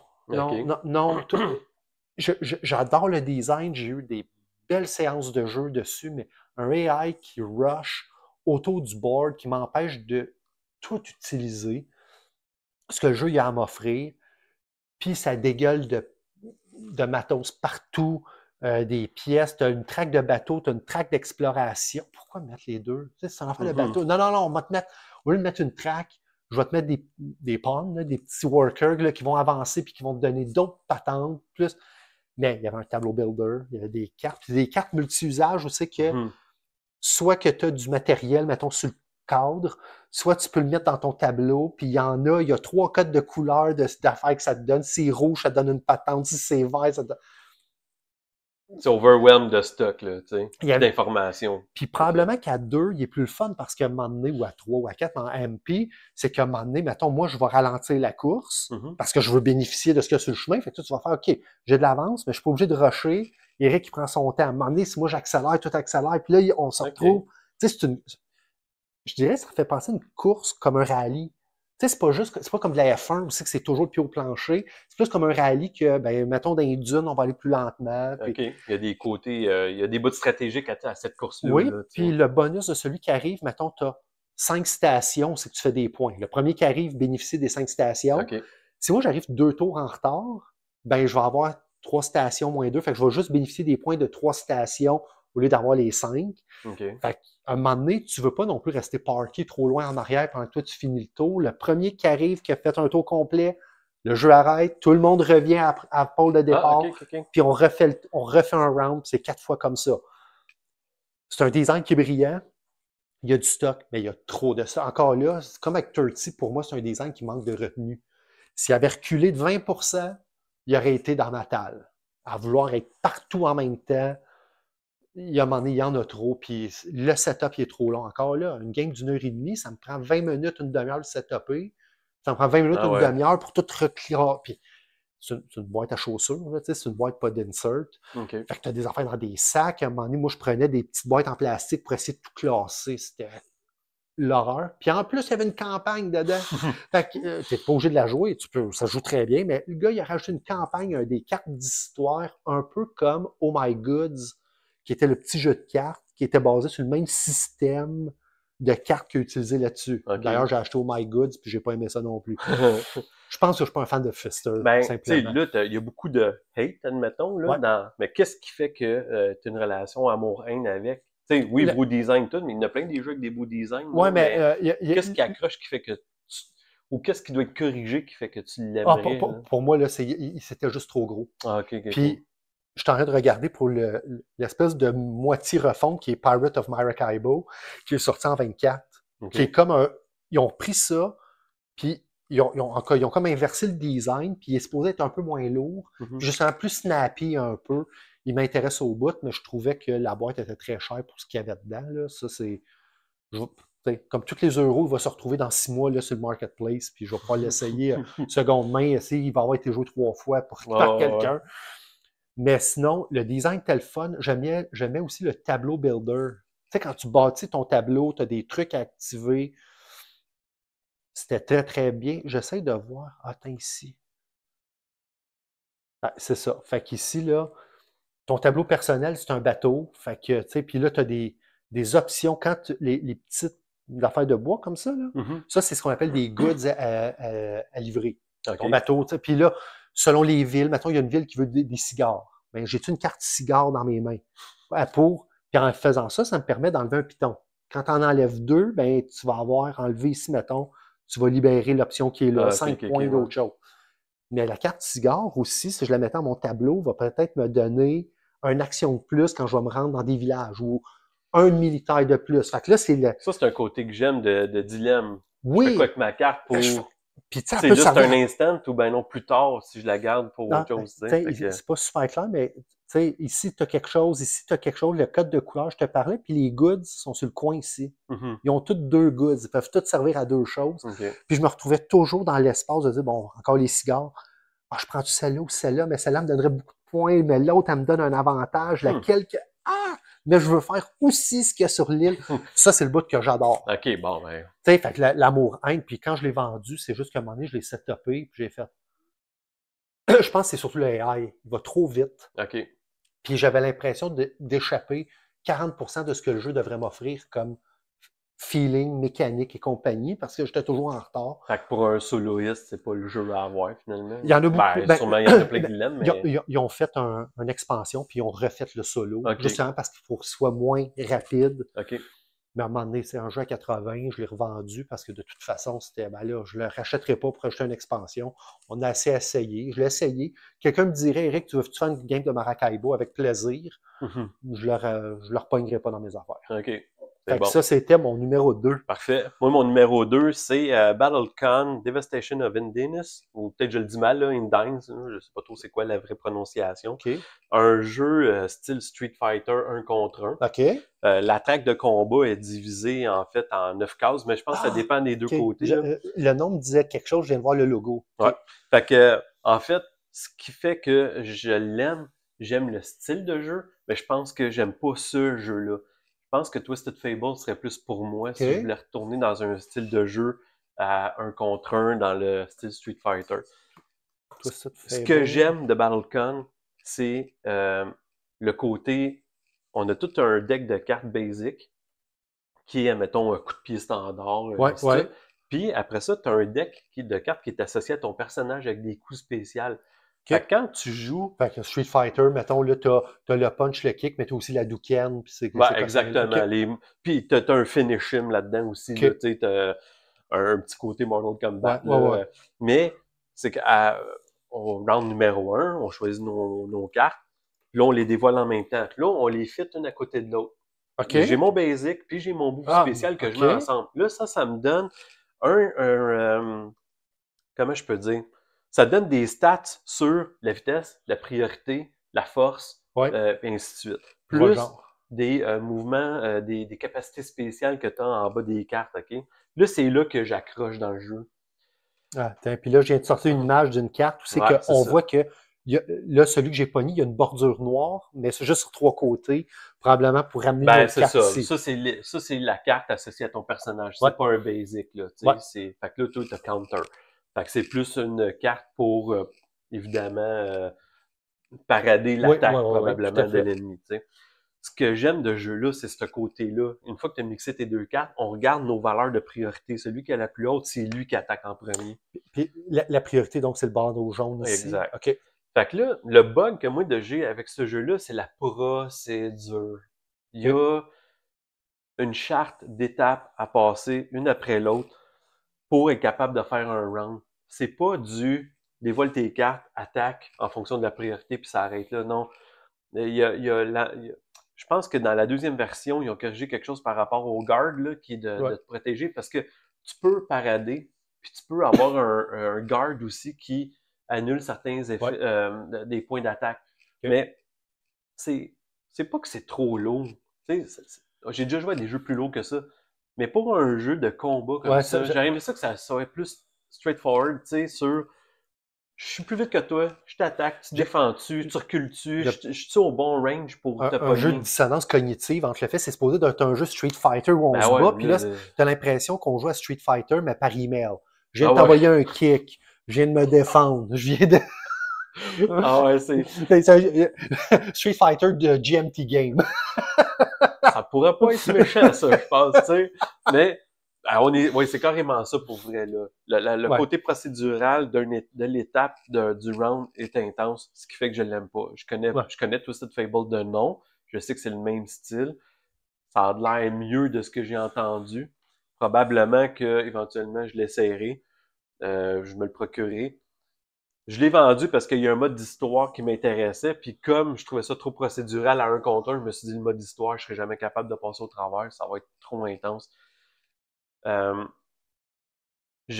J'adore le design, j'ai eu des belles séances de jeu dessus, mais un AI qui rush autour du board, qui m'empêche de tout utiliser, ce que le jeu a à m'offrir, puis ça dégueule de matos partout, des pièces, tu as une traque de bateau, tu as une traque d'exploration. Pourquoi mettre les deux? Tu sais, c'est en fait le bateau. Non, on va te mettre, au lieu de mettre une traque, je vais te mettre des pawns, des petits workers là, qui vont avancer puis qui vont te donner d'autres patentes. Plus. Mais il y avait un tableau builder, il y avait des cartes, puis des cartes multi-usages où c'est que soit que tu as du matériel, mettons, sur le cadre, soit tu peux le mettre dans ton tableau, puis il y a 3 codes de couleurs d'affaires que ça te donne. Si c'est rouge, ça te donne une patente. Si c'est vert, ça te donne... C'est overwhelmed de stock, là, tu sais, d'informations. Puis probablement qu'à 2, il est plus le fun parce qu'à un moment donné, ou à 3 ou à 4 en MP, c'est qu'à un moment donné, mettons, moi, je vais ralentir la course parce que je veux bénéficier de ce qu'il y a sur le chemin. Fait que tu vas faire, OK, j'ai de l'avance, mais je suis pas obligé de rusher. Eric, il prend son temps. À un moment donné, si moi, j'accélère, tout accélère, puis là, on se retrouve... Tu sais, je dirais que ça fait penser à une course comme un rallye. Tu sais, c'est pas comme de la F1 où c'est toujours le pied au plancher. C'est plus comme un rallye que, ben, mettons, dans les dunes, on va aller plus lentement. Puis... OK. Il y a des côtés, il y a des bouts stratégiques à cette course-là. Oui, là, puis le bonus de celui qui arrive, mettons, tu as 5 stations, c'est que tu fais des points. Le premier qui arrive bénéficie des 5 stations. Si moi, j'arrive 2 tours en retard, ben, je vais avoir 3 stations moins 2. Fait que je vais juste bénéficier des points de 3 stations au lieu d'avoir les 5. OK. Fait qu'à un moment donné, tu veux pas non plus rester parké trop loin en arrière pendant que toi, tu finis le tour. Le premier qui arrive, qui a fait un tour complet, le jeu arrête, tout le monde revient à pôle de départ, puis on refait un round, c'est 4 fois comme ça. C'est un design qui est brillant. Il y a du stock, mais il y a trop de ça. Encore là, comme avec 30, pour moi, c'est un design qui manque de retenue. S'il avait reculé de 20%, il aurait été dans ma table. À vouloir être partout en même temps, il y a un moment donné, il y en a trop, puis le setup il est trop long. Encore là, une game d'une heure et demie, ça me prend 20 minutes, une demi-heure de setupper. Ça me prend 20 minutes, une demi-heure pour tout reclirer. Puis c'est une boîte à chaussures, là, c'est une boîte pas d'insert. Okay. Fait que tu as des affaires dans des sacs. À un moment donné, moi, je prenais des petites boîtes en plastique pour essayer de tout classer. C'était l'horreur. Puis en plus, il y avait une campagne dedans. Fait que tu n'es pas obligé de la jouer. Ça joue très bien, mais le gars, il a rajouté une campagne, des cartes d'histoire, un peu comme Oh My Goods, qui était le petit jeu de cartes, qui était basé sur le même système de cartes qu'il a utilisé là-dessus. Okay. D'ailleurs, j'ai acheté Oh My Goods, puis j'ai pas aimé ça non plus. Je pense que je suis pas un fan de Pfister, simplement. Là, il y a beaucoup de hate, admettons, là, mais qu'est-ce qui fait que tu as une relation amour-haine avec? T'sais, oui, beau design, tout, mais il y en a plein des jeux avec des beaux designs. Oui, mais qu'est-ce qui accroche qui fait que ou qu'est-ce qui doit être corrigé qui fait que tu l'aimerais? Pour moi, là, c'était juste trop gros. Ah, OK. Puis, je suis en train de regarder pour l'espèce de moitié refonte qui est Pirate of Maracaibo, qui est sorti en 24. Qui est comme ils ont pris ça, puis ils ont comme inversé le design, puis il est supposé être un peu moins lourd, puis justement plus snappy un peu. Il m'intéresse au bout, mais je trouvais que la boîte était très chère pour ce qu'il y avait dedans. Là. Ça, c'est. Comme tous les euros, il va se retrouver dans 6 mois là, sur le marketplace, puis je vais pas l'essayer seconde main. Il va avoir été joué 3 fois par quelqu'un. Ouais. Mais sinon, le design était le fun. J'aimais aussi le tableau builder. Tu sais, quand tu bâtis ton tableau, tu as des trucs à activer. C'était très, très bien. J'essaie de voir. Attends, ici. Ah, c'est ça. Fait qu'ici, là, ton tableau personnel, c'est un bateau. Fait que, tu sais, puis là, tu as des options. Quand les petites affaires de bois comme ça, là, ça, c'est ce qu'on appelle des goods à livrer. Okay. Ton bateau, tu sais. Puis là, selon les villes, mettons, il y a une ville qui veut des cigares. Ben, j'ai-tu une carte cigare dans mes mains? Puis en faisant ça, ça me permet d'enlever un piton. Quand tu en enlèves 2, ben, tu vas avoir enlevé ici, mettons, tu vas libérer l'option qui est là, 5 points d'autre chose. Mais la carte cigare aussi, si je la mettais dans mon tableau, va peut-être me donner une action de plus quand je vais me rendre dans des villages ou un militaire de plus. Fait que là, Ça, c'est un côté que j'aime de dilemme. Oui. Je fais quoi avec ma carte pour... Puis, c'est juste un instant ou ben non, plus tard, si je la garde pour autre chose. C'est pas super clair, mais ici, tu as quelque chose, le code de couleur, je te parlais, puis les goods sont sur le coin ici. Ils ont tous 2 goods, ils peuvent tous servir à 2 choses. Puis je me retrouvais toujours dans l'espace de dire, bon, encore les cigares, je prends-tu celle-là ou celle-là, mais celle-là me donnerait beaucoup de points, mais l'autre, elle me donne un avantage, laquelle que... mais je veux faire aussi ce qu'il y a sur l'île. Ça, c'est le bout que j'adore. OK, bon, ben... Tu sais, fait que l'amour-haine, puis quand je l'ai vendu, c'est juste qu'à un moment donné, je l'ai setupé, puis j'ai fait... Je pense que c'est surtout le AI. Il va trop vite. OK. Puis j'avais l'impression d'échapper 40% de ce que le jeu devrait m'offrir comme feeling, mécanique et compagnie, parce que j'étais toujours en retard. Fait que pour un soloiste, c'est pas le jeu à avoir, finalement. Il y en a beaucoup. Sûrement, il y en a plein qui l'aiment, mais... Ils ont fait une expansion, puis ils ont refait le solo, justement parce qu'il faut que ce soit moins rapide. OK. Mais à un moment donné, c'est un jeu à 80, je l'ai revendu parce que de toute façon, c'était, ben là, je ne le rachèterai pas pour acheter une expansion. On a assez essayé. Je l'ai essayé. Quelqu'un me dirait, Eric, tu veux-tu faire une game de Maracaibo avec plaisir? Je ne leur pognerai pas dans mes affaires. OK. Fait que ça, c'était mon numéro 2. Parfait. Moi, mon numéro 2, c'est BattleCon Devastation of Indines, ou peut-être je le dis mal, là, Indines, je ne sais pas trop c'est quoi la vraie prononciation. Okay. Un jeu style Street Fighter 1 contre 1. Okay. La track de combat est divisée en fait en 9 cases, mais je pense que ça dépend des deux côtés. Le nom me disait quelque chose, je viens de voir le logo. Ouais. Fait que, en fait, ce qui fait que je l'aime, j'aime le style de jeu, mais je pense que j'aime pas ce jeu-là. Je pense que Twisted Fable serait plus pour moi si je voulais retourner dans un style de jeu à 1 contre 1 dans le style Street Fighter. Ce que j'aime de BattleCon, c'est le côté... On a tout un deck de cartes basic qui est, mettons, un coup de pied standard. Puis après ça, tu as un deck de cartes qui est associé à ton personnage avec des coups spéciaux. Fait que quand tu joues... Fait que Street Fighter, mettons, là, t'as le punch, le kick, mais t'as aussi la Hadouken, puis c'est exactement. Puis t'as un finish him là-dedans aussi, là, tu sais, t'as un petit côté Mortal Kombat. Mais c'est qu'au round numéro 1, on choisit nos cartes, puis là, on les dévoile en même temps. Puis là, on les fit une à côté de l'autre. J'ai mon basic, puis j'ai mon move spécial que je mets ensemble. Là, ça me donne comment je peux dire? Ça donne des stats sur la vitesse, la priorité, la force, et ainsi de suite. Plus des mouvements, des capacités spéciales que tu as en bas des cartes, OK? Là, c'est là que j'accroche dans le jeu. Puis là, je viens de sortir une image d'une carte où c'est qu'on voit que là, celui que j'ai pogné, il y a une bordure noire, mais c'est juste sur 3 côtés, probablement pour ramener une autre carte ici. Ça, c'est la carte associée à ton personnage. C'est pas un basic, là. Fait que là, toi, tu as counter. Fait que c'est plus une carte pour, évidemment, parader l'attaque probablement de l'ennemi. Ce que j'aime de ce jeu-là, c'est ce côté-là. Une fois que tu as mixé tes 2 cartes, on regarde nos valeurs de priorité. Celui qui a la plus haute, c'est lui qui attaque en premier. Puis la priorité, donc, c'est le bandeau jaune aussi. Exact. OK. Fait que là, le bug que moi j'ai avec ce jeu-là, c'est la procédure. Il y a une charte d'étapes à passer une après l'autre pour être capable de faire un round. C'est pas du dévoile tes cartes, attaque en fonction de la priorité, puis ça arrête là. Non. Je pense que dans la deuxième version, ils ont corrigé quelque chose par rapport au guard, là, qui est de te protéger, parce que tu peux parader, puis tu peux avoir un guard aussi qui annule certains effets, des points d'attaque. Mais c'est pas que c'est trop lourd. J'ai déjà joué à des jeux plus lourds que ça. Mais pour un jeu de combat comme ça, j'aurais aimé ça que ça soit plus straightforward, tu sais, sur je suis plus vite que toi, je t'attaque, tu défends-tu, tu recules-tu, je suis au bon range pour te pogner. Un jeu de dissonance cognitive entre le fait, c'est supposé d'être un jeu Street Fighter où on se bat, puis là, t'as l'impression qu'on joue à Street Fighter, mais par email. Je viens de t'envoyer un kick, je viens de me défendre, je viens de... c'est Street Fighter de GMT Game. Ça pourrait pas être méchant, ça, je pense, tu sais. Mais c'est carrément ça pour vrai, là. Le côté procédural de l'étape du round est intense, ce qui fait que je l'aime pas. Je connais Twisted Fable de nom. Je sais que c'est le même style. Ça a l'air mieux de ce que j'ai entendu. Probablement que éventuellement je l'essayerai. Je me le procurerai. Je l'ai vendu parce qu'il y a un mode d'histoire qui m'intéressait, puis comme je trouvais ça trop procédural à 1 contre 1, je me suis dit le mode d'histoire, je serais jamais capable de passer au travers, ça va être trop intense. Je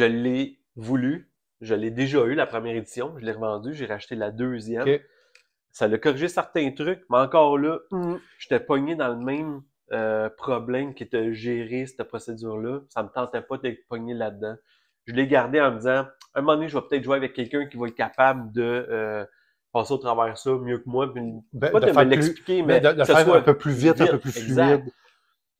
l'ai voulu, je l'ai déjà eu la première édition, je l'ai revendu, j'ai racheté la deuxième. Ça l'a corrigé certains trucs, mais encore là, j'étais pogné dans le même problème qui était de gérer cette procédure-là. Ça me tentait pas d'être pogné là-dedans. Je l'ai gardé en me disant, à un moment donné, je vais peut-être jouer avec quelqu'un qui va être capable de passer au travers ça mieux que moi. Puis, pas de me l'expliquer, mais de faire un peu plus vite, un peu plus fluide.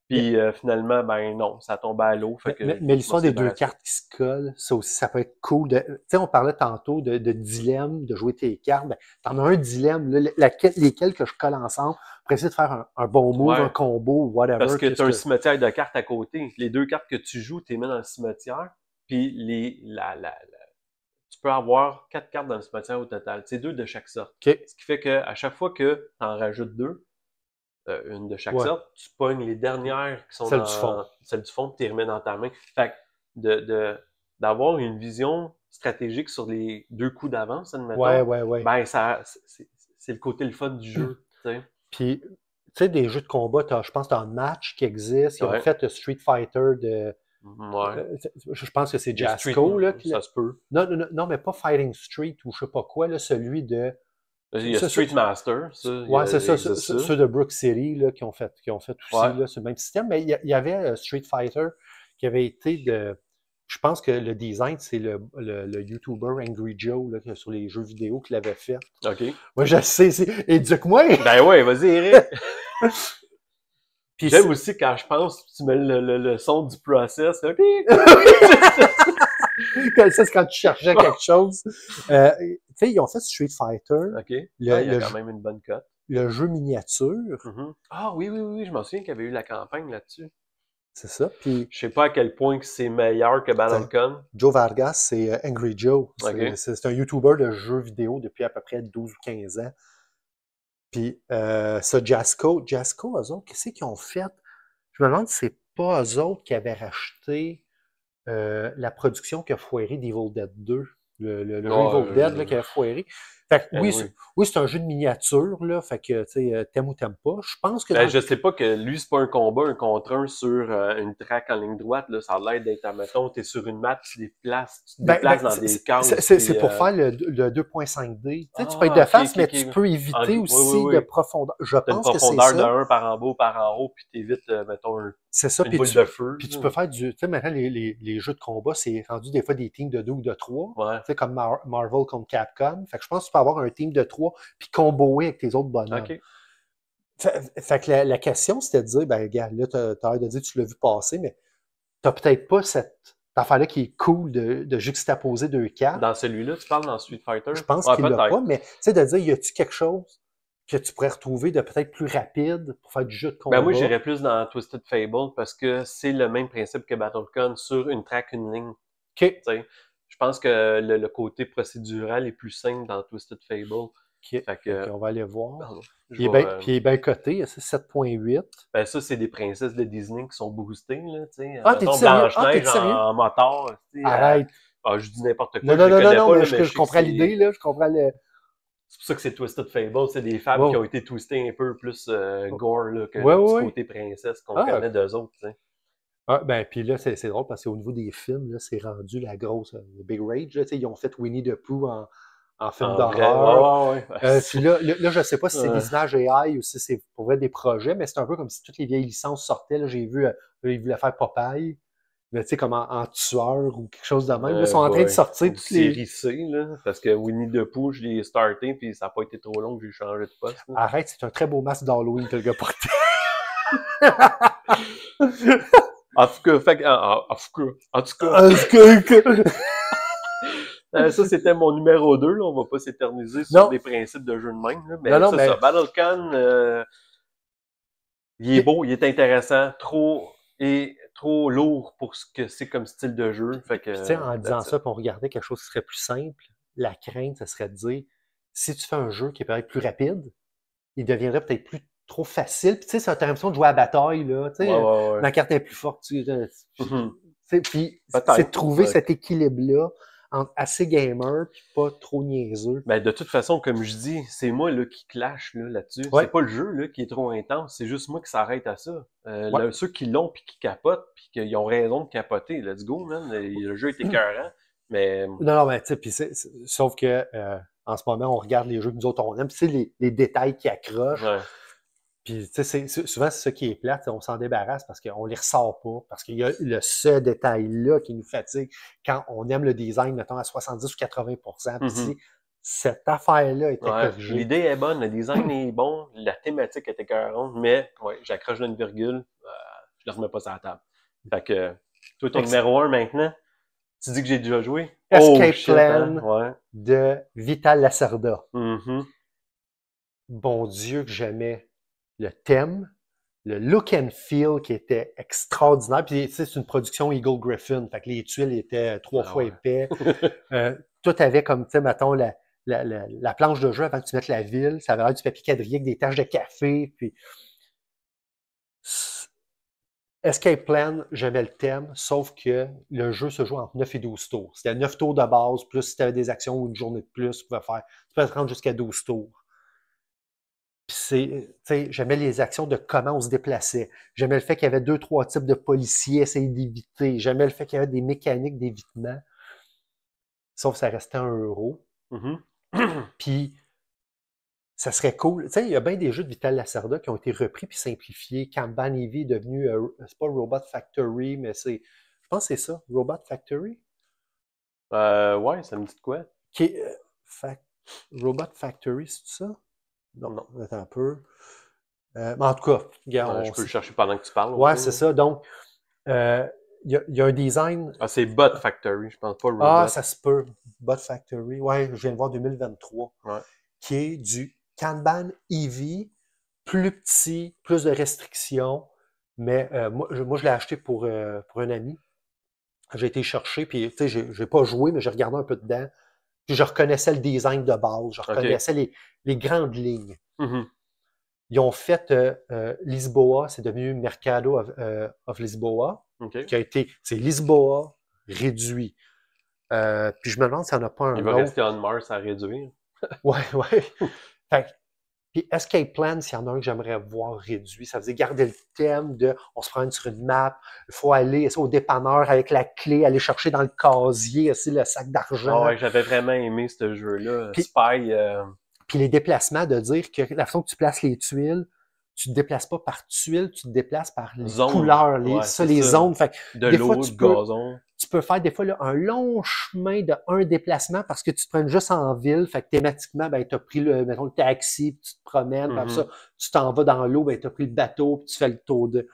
Puis finalement, ben non, ça tombe à l'eau. Mais l'histoire des 2 cartes qui se collent, ça aussi, ça peut être cool. Tu sais, on parlait tantôt de dilemme, de jouer tes cartes. Ben, t'en as un dilemme, là, lesquels que je colle ensemble pour essayer de faire un bon move, un combo, whatever. Parce que tu as un cimetière de cartes à côté. Les 2 cartes que tu joues, tu les mets dans le cimetière. Puis tu peux avoir 4 cartes dans le cimetière au total. C'est 2 de chaque sorte. Ce qui fait qu'à chaque fois que tu en rajoutes 2, une de chaque sorte, tu pognes les dernières qui sont celles du fond, puis tu les remets dans ta main. Fait que d'avoir une vision stratégique sur les 2 coups d'avance, admettons, ben c'est le côté le fun du jeu. T'sais. Puis, tu sais, des jeux de combat, je pense que tu as un match qui existe. Ils ont fait Street Fighter de... je pense que c'est Jasco. Ça se peut. Non, mais pas Fighting Street ou je sais pas quoi, là, celui de... Il y a Street Master. C'est ça. Ceux de Brook City là, qui ont fait aussi là, ce même système. Mais il y avait Street Fighter qui avait été de... Je pense que le design, c'est le YouTuber Angry Joe là, sur les jeux vidéo qui l'avait fait. OK. Moi, je sais. Éduque-moi! Ben ouais, vas-y, Eric! Puis j'aime aussi quand je pense, tu mets le son du process. Là. C'est quand tu cherchais quelque chose. Tu sais, ils ont fait Street Fighter. OK. Il y a quand même une bonne cote. Le jeu miniature. Ah oui, je m'en souviens qu'il y avait eu la campagne là-dessus. C'est ça. Puis, je sais pas à quel point que c'est meilleur que BattleCon. Joe Vargas, c'est Angry Joe. Ok. C'est un YouTuber de jeux vidéo depuis à peu près 12 ou 15 ans. Puis ça, Jasco, eux autres, qu'est-ce qu'ils ont fait? Je me demande si c'est pas eux autres qui avaient racheté la production qui a foiré d'Evil Dead 2. Le jeu Evil Dead là, qui a foiré. Fait que, oui, c'est un jeu de miniature, là. Fait que, tu sais, t'aimes ou t'aimes pas. Je pense que. Je sais pas que lui, c'est pas un combat, un contre un sur une track en ligne droite, là. Ça a l'air d'être, mettons, t'es sur une map, tu te déplaces dans des cases. C'est pour faire le 2.5D. Tu peux être de face, mais tu peux éviter aussi de profondeur. Je pense que c'est ça. Profondeur de 1 par en bas, par en haut, puis t'évites, mettons, une boule de feu. Puis tu peux faire du... Tu sais, maintenant, les jeux de combat, c'est rendu des fois des teams de 2 ou de 3. Ouais. Tu sais, comme Marvel contre Capcom. Fait que je pense que tu peux avoir un team de 3 puis comboer avec tes autres bonhommes. OK. Fait que la question, c'était de dire, ben, regarde, là, t'as l'air de dire que tu l'as vu passer, mais t'as peut-être pas cette affaire-là qui est cool de juxtaposer 2 cartes. Dans celui-là, tu parles dans Street Fighter? Je pense qu'il l'a pas, mais tu sais, de dire, y a-tu quelque chose que tu pourrais retrouver de peut-être plus rapide pour faire du jeu de combat? Ben moi, j'irais plus dans Twisted Fable parce que c'est le même principe que BattleCon sur une track, une ligne. OK. T'sais, je pense que le côté procédural est plus simple dans Twisted Fable. OK. Fait que, on va aller voir. pardon, Puis il est bien coté, c'est 7.8. Ben ça, c'est des princesses de Disney qui sont boostées, là, tu sais. Ah, t'es sérieux? Blanche-Neige en motard, tu sais. Arrête. Je dis n'importe quoi, Non, mais je comprends l'idée, là, je comprends le... C'est pour ça que c'est Twisted Fable, c'est des femmes qui ont été twistées un peu plus gore, là, que le petit côté princesse qu'on connaît d'eux autres, tu sais. Ah, ben, puis là, c'est drôle parce qu'au niveau des films, là, c'est rendu la grosse, le Big Rage, là, tu sais, ils ont fait Winnie the Pooh en film d'horreur. Puis là, je sais pas si c'est des images AI ou si c'est pour vrai des projets, mais c'est un peu comme si toutes les vieilles licences sortaient. Là, j'ai vu, ils voulaient faire Popeye, mais tu sais, comme en tueur ou quelque chose de même. Là, ils sont en train de sortir toutes les... série C, là, parce que Winnie the Pooh, je l'ai starté, puis ça n'a pas été trop long que j'ai changé de poste. Là. Arrête, c'est un très beau masque d'Halloween que le gars portait. En tout cas. Ça, c'était mon numéro 2. Là. On va pas s'éterniser sur des principes de jeu de même. Là. Mais non, ça. BattleCon, il est beau, il est intéressant, trop lourd pour ce que c'est comme style de jeu. Fait que, tu sais, en disant ça, qu'on regardait quelque chose qui serait plus simple, la crainte, ça serait de dire, si tu fais un jeu qui est peut-être plus rapide, il deviendrait peut-être plus trop facile. Puis tu sais, ça t'as l'impression de jouer à la bataille, là. Tu sais, la carte est plus forte. Puis c'est de trouver cet équilibre-là entre assez gamer puis pas trop niaiseux. Ben, de toute façon, comme je dis, c'est moi là, qui clash là-dessus. C'est pas le jeu là, qui est trop intense, c'est juste moi qui s'arrête à ça. Ceux qui l'ont puis qui capotent puis qu'ils ont raison de capoter, let's go, man. Le jeu est écœurant, mais... Non, mais tu sais, sauf que en ce moment, on regarde les jeux que nous autres on aime, puis c'est les détails qui accrochent. Ouais. Puis, tu sais, souvent, c'est ça qui est plate. On s'en débarrasse parce qu'on les ressort pas. Parce qu'il y a ce détail-là qui nous fatigue quand on aime le design, mettons, à 70 ou 80%. Puis, si cette affaire-là était corrigée. L'idée est bonne, le design est bon, la thématique est écœurante, mais j'accroche d'une virgule, je ne le remets pas sur la table. Fait que, toi, ton numéro 1 maintenant, tu dis que j'ai déjà joué? Escape Plan de Vital Lacerda. Bon Dieu que j'aimais le thème, le look and feel qui était extraordinaire. Puis, tu sais, c'est une production Eagle Griffin. Fait que les tuiles étaient 3 fois épais. Tout avait comme, tu sais, mettons, la planche de jeu avant que tu mettes la ville. Ça avait l'air du papier quadrillé avec des taches de café. Puis, Escape Plan, j'aimais le thème, sauf que le jeu se joue entre 9 et 12 tours. C'était 9 tours de base, plus si tu avais des actions ou une journée de plus, tu pouvais te rendre jusqu'à 12 tours. J'aimais les actions de comment on se déplaçait. J'aimais le fait qu'il y avait 2-3 types de policiers, essayer d'éviter. J'aimais le fait qu'il y avait des mécaniques d'évitement. Sauf que ça restait €1. Puis, ça serait cool. Tu sais, il y a bien des jeux de Vital Lacerda qui ont été repris puis simplifiés. Kanban Eevee est devenu, c'est pas Robot Factory, mais je pense que c'est ça, Robot Factory. Ouais, ça me dit de quoi? Robot Factory, c'est ça? Non, attends un peu. Mais en tout cas, regarde, je peux le chercher pendant que tu parles. Ouais, c'est ça. Donc, il y a un design. Ah, c'est Bot Factory, je pense pas Robot. Ah, ça se peut. Bot Factory. Ouais, je viens de voir 2023. Ouais. Qui est du Kanban Eevee, plus petit, plus de restrictions, Mais moi, je l'ai acheté pour un ami. J'ai été chercher, puis tu sais, j'ai pas joué, mais j'ai regardé un peu dedans. Puis je reconnaissais le design de base, je reconnaissais les grandes lignes. Mm-hmm. Ils ont fait Lisboa, c'est devenu Mercado of Lisboa, qui a été, c'est Lisboa réduit. Puis je me demande s'il n'y en a pas un autre. Il va rester On Mars à réduire. Ouais. Puis Escape Plan, s'il y en a un que j'aimerais voir réduit, ça faisait garder le thème de on se promène sur une map, il faut aller au dépanneur avec la clé, aller chercher dans le casier aussi le sac d'argent. Ah ouais, j'avais vraiment aimé ce jeu-là. Puis, Spy. Puis les déplacements, de dire que la façon que tu places les tuiles, tu te déplaces pas par tuiles, tu te déplaces par les couleurs, les zones. Fait que de l'eau, du gazon. Tu peux faire des fois là, un long chemin de un déplacement parce que tu te prends juste en ville. Fait que thématiquement, ben, tu as pris mettons, le taxi, puis tu te promènes, puis ça, tu t'en vas dans l'eau, ben, tu as pris le bateau, puis tu fais le tour de.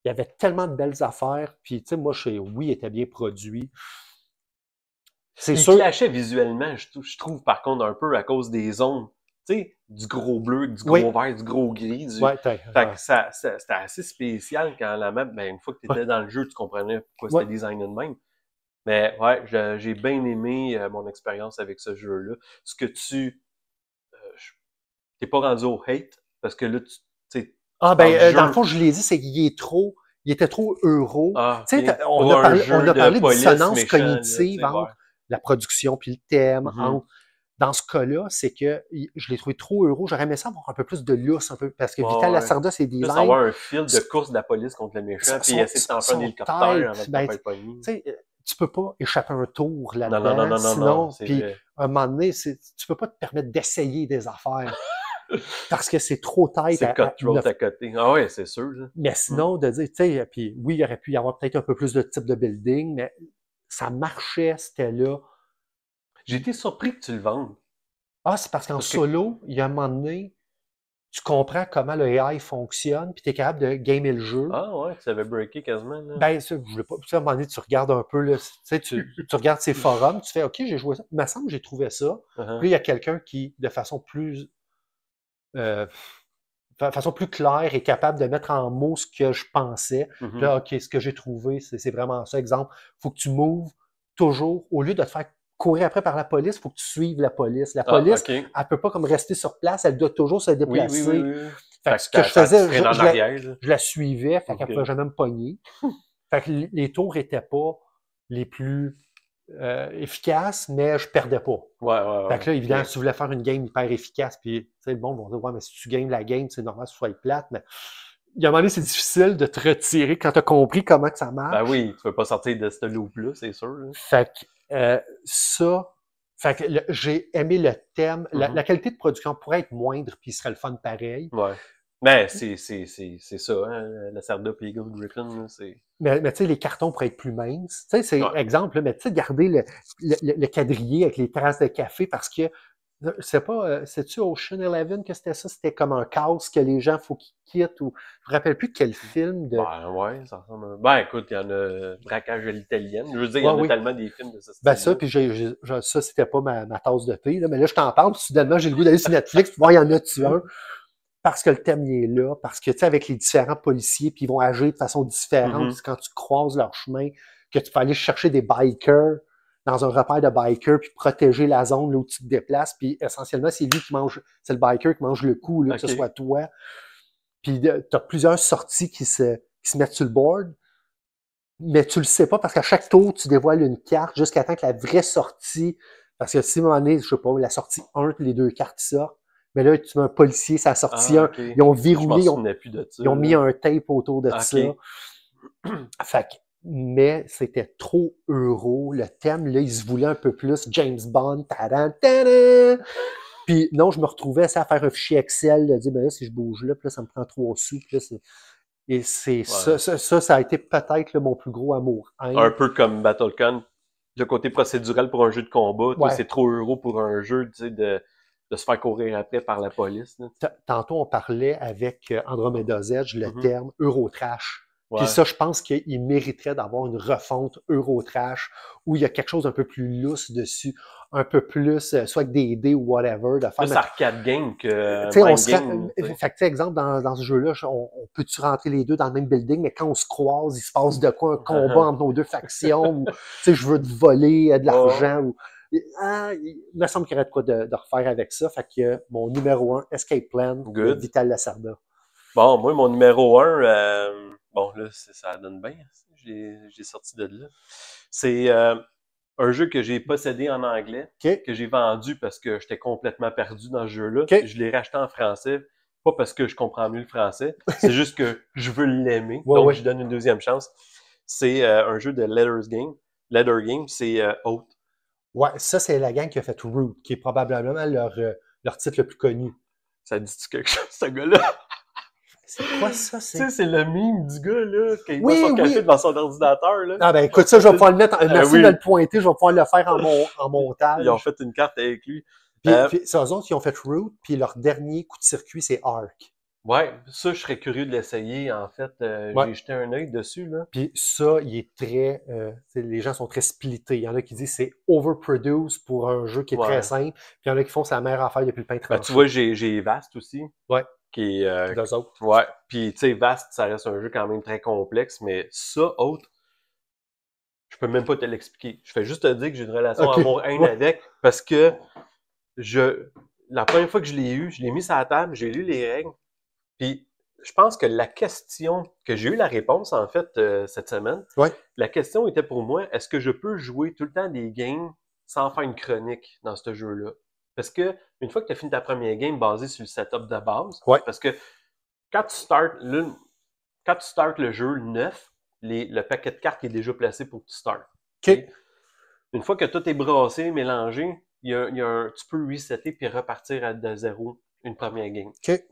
Il y avait tellement de belles affaires. Puis, tu sais, moi, il était bien produit. C'est sûr. Il clashait visuellement, je trouve, par contre, un peu à cause des zones. Tu sais, du gros bleu, du gros vert, du gros gris. Fait que c'était assez spécial quand la map, ben, une fois que tu étais dans le jeu, tu comprenais pourquoi c'était designé de même. Mais ouais, j'ai bien aimé mon expérience avec ce jeu-là. Ce que t'es pas rendu au hate, parce que là, tu sais. Ah, ben, dans le fond, je l'ai dit, c'est qu'il était trop euro. Tu sais, on a parlé de dissonance cognitive entre la production puis le thème, Dans ce cas-là, c'est que je l'ai trouvé trop euro. J'aurais aimé ça avoir un peu plus de lousse, un peu, parce que Vital Lacerda, c'est des design. Avoir un fil de course de la police contre le méchant, puis essayer de t'en faire un hélicoptère avant de te faire pogner. Tu peux pas échapper un tour là-dedans. Non. Sinon, puis à un moment donné, tu peux pas te permettre d'essayer des affaires. Parce que c'est trop tight. C'est cutthroat à côté. Ah ouais, c'est sûr. Là. Mais sinon, de dire, tu sais, puis oui, il aurait pu y avoir peut-être un peu plus de type de building, mais ça marchait, c'était là. J'ai été surpris que tu le vendes. Ah, c'est parce qu'en solo, il y a un moment donné, tu comprends comment le AI fonctionne, puis tu es capable de gamer le jeu. Ah ouais, tu savais breaker quasiment. Là. Ben, ça, je voulais pas. Tu sais, à un moment donné, tu regardes un peu, là, tu regardes ces forums, tu fais OK, j'ai joué ça. Il me semble que j'ai trouvé ça. Puis il y a quelqu'un qui, de façon plus claire, est capable de mettre en mots ce que je pensais. Puis là, OK, ce que j'ai trouvé, c'est vraiment ça. Exemple, il faut que tu moves toujours, au lieu de te faire courir après par la police, il faut que tu suives la police. La police, elle peut pas comme rester sur place, elle doit toujours se déplacer. Oui. Fait que ce que je faisais, je la suivais, fait qu'elle pouvait jamais me pogner. Fait que les tours étaient pas les plus efficaces, mais je perdais pas. Fait que là, évidemment, si tu voulais faire une game hyper efficace, puis tu sais, le monde va dire, ouais, mais si tu gagnes la game, c'est normal que tu sois plate, mais il y a un moment donné, c'est difficile de te retirer quand tu as compris comment que ça marche. Ben oui, tu peux pas sortir de ce loop-là, c'est sûr. Là. Fait que j'ai aimé le thème. La qualité de production pourrait être moindre, puis il serait le fun pareil. Ouais. Mais c'est ça, hein, Lacerda et Eagle Griffin, c'est... Mais tu sais, les cartons pourraient être plus minces. Tu sais, c'est exemple, là, mais tu sais, garder le quadrillé avec les traces de café parce que c'est pas, c'est-tu Ocean Eleven que c'était ça? C'était comme un chaos que les gens, faut qu'ils quittent ou, je me rappelle plus quel film de... Ben ouais, ça ressemble à... Ben écoute, il y en a Braquage à l'italienne. Je veux dire, il y en a tellement des films de ce style. Ben ça, puis ça, c'était pas ma tasse de thé, là, mais là, je t'en parle, puis soudainement, j'ai le goût d'aller sur Netflix, puis voir, il y en a-tu un? Parce que le thème, il est là, parce que, tu sais, avec les différents policiers, puis ils vont agir de façon différente, quand tu croises leur chemin, que tu peux aller chercher des bikers dans un repère de bikers, puis protéger la zone là où tu te déplaces, puis essentiellement, c'est lui qui mange, c'est le biker qui mange le coup, là, que ce soit toi. Puis tu as plusieurs sorties qui se mettent sur le board, mais tu le sais pas, parce qu'à chaque tour, tu dévoiles une carte jusqu'à temps que la vraie sortie, parce que si à un moment donné, je sais pas, la sortie 1, les deux cartes sortent, mais là, tu mets un policier, ça a sorti un. Ils ont verrouillé, ils ont mis un tape autour de ça. Fait que, mais c'était trop euro. Le thème, là, il se voulait un peu plus James Bond. Tadam, tadam. Puis non, je me retrouvais à faire un fichier Excel, de dire, ben là, si je bouge là, puis là, ça me prend 3 sous. Puis là, et c'est ça a été peut-être mon plus gros amour. Un peu comme Battlecon. Le côté procédural pour un jeu de combat, c'est trop euro pour un jeu, tu sais, de se faire courir après par la police. Là. Tantôt, on parlait avec Andromeda Edge, le terme Eurotrash. Ouais. Puis ça, je pense qu'il mériterait d'avoir une refonte Eurotrash où il y a quelque chose un peu plus lousse dessus, un peu plus, soit avec des dés ou whatever, de faire... Plus arcade game que Tu sais, mind game. fait que, tu sais, exemple, dans ce jeu-là, on peut-tu rentrer les deux dans le même building, mais quand on se croise, il se passe de quoi, un combat entre nos deux factions, ou, tu sais, je veux te voler de l'argent, ou... il me semble qu'il y aurait de quoi de refaire avec ça. Fait que mon numéro 1, Escape Plan, de Good. Vital Lacerda. Bon, moi, mon numéro 1, bon, là, ça donne bien. J'ai sorti de là. C'est un jeu que j'ai possédé en anglais, OK. que j'ai vendu parce que j'étais complètement perdu dans ce jeu-là. OK. Je l'ai racheté en français, pas parce que je comprends mieux le français, c'est juste que je veux l'aimer, Ouais, donc ouais. je donne une deuxième chance. C'est un jeu de Letter Game, c'est Oath. Ouais, ça, c'est la gang qui a fait Root, qui est probablement leur titre le plus connu. Ça dit-tu quelque chose, ce gars-là? C'est quoi ça? Tu sais, c'est le meme du gars, là, qui Oui, boit son café oui. devant son ordinateur, là. Ah ben écoute, ça, je vais pouvoir le mettre. Merci oui. de le pointer, je vais pouvoir le faire en montage. Ils ont fait une carte avec lui. Puis c'est eux autres qui ont fait Root, puis leur dernier coup de circuit, c'est Ark. Ouais, ça, je serais curieux de l'essayer, en fait. J'ai jeté un œil dessus, là. Puis ça, il est très... les gens sont très splittés. Il y en a qui disent que c'est overproduce pour un jeu qui est très simple. Puis il y en a qui font sa mère affaire depuis le pain tranché. Tu vois, j'ai Vast aussi. Ouais. Qui est... D'eux autres. Ouais. Puis, tu sais, Vast, ça reste un jeu quand même très complexe, mais ça, autre, je peux même pas te l'expliquer. Je fais juste te dire que j'ai une relation amour-haine avec, parce que la première fois que je l'ai eu, je l'ai mis sur la table, j'ai lu les règles, puis je pense que la question, que j'ai eu la réponse, en fait, cette semaine, la question était pour moi, est-ce que je peux jouer tout le temps des games sans faire une chronique dans ce jeu-là? Parce que une fois que tu as fini ta première game basée sur le setup de base, parce que quand tu startes le jeu neuf, le paquet de cartes est déjà placé pour que tu startes. Okay. Une fois que tout est brassé, mélangé, tu peux resetter puis repartir de zéro une première game. Okay.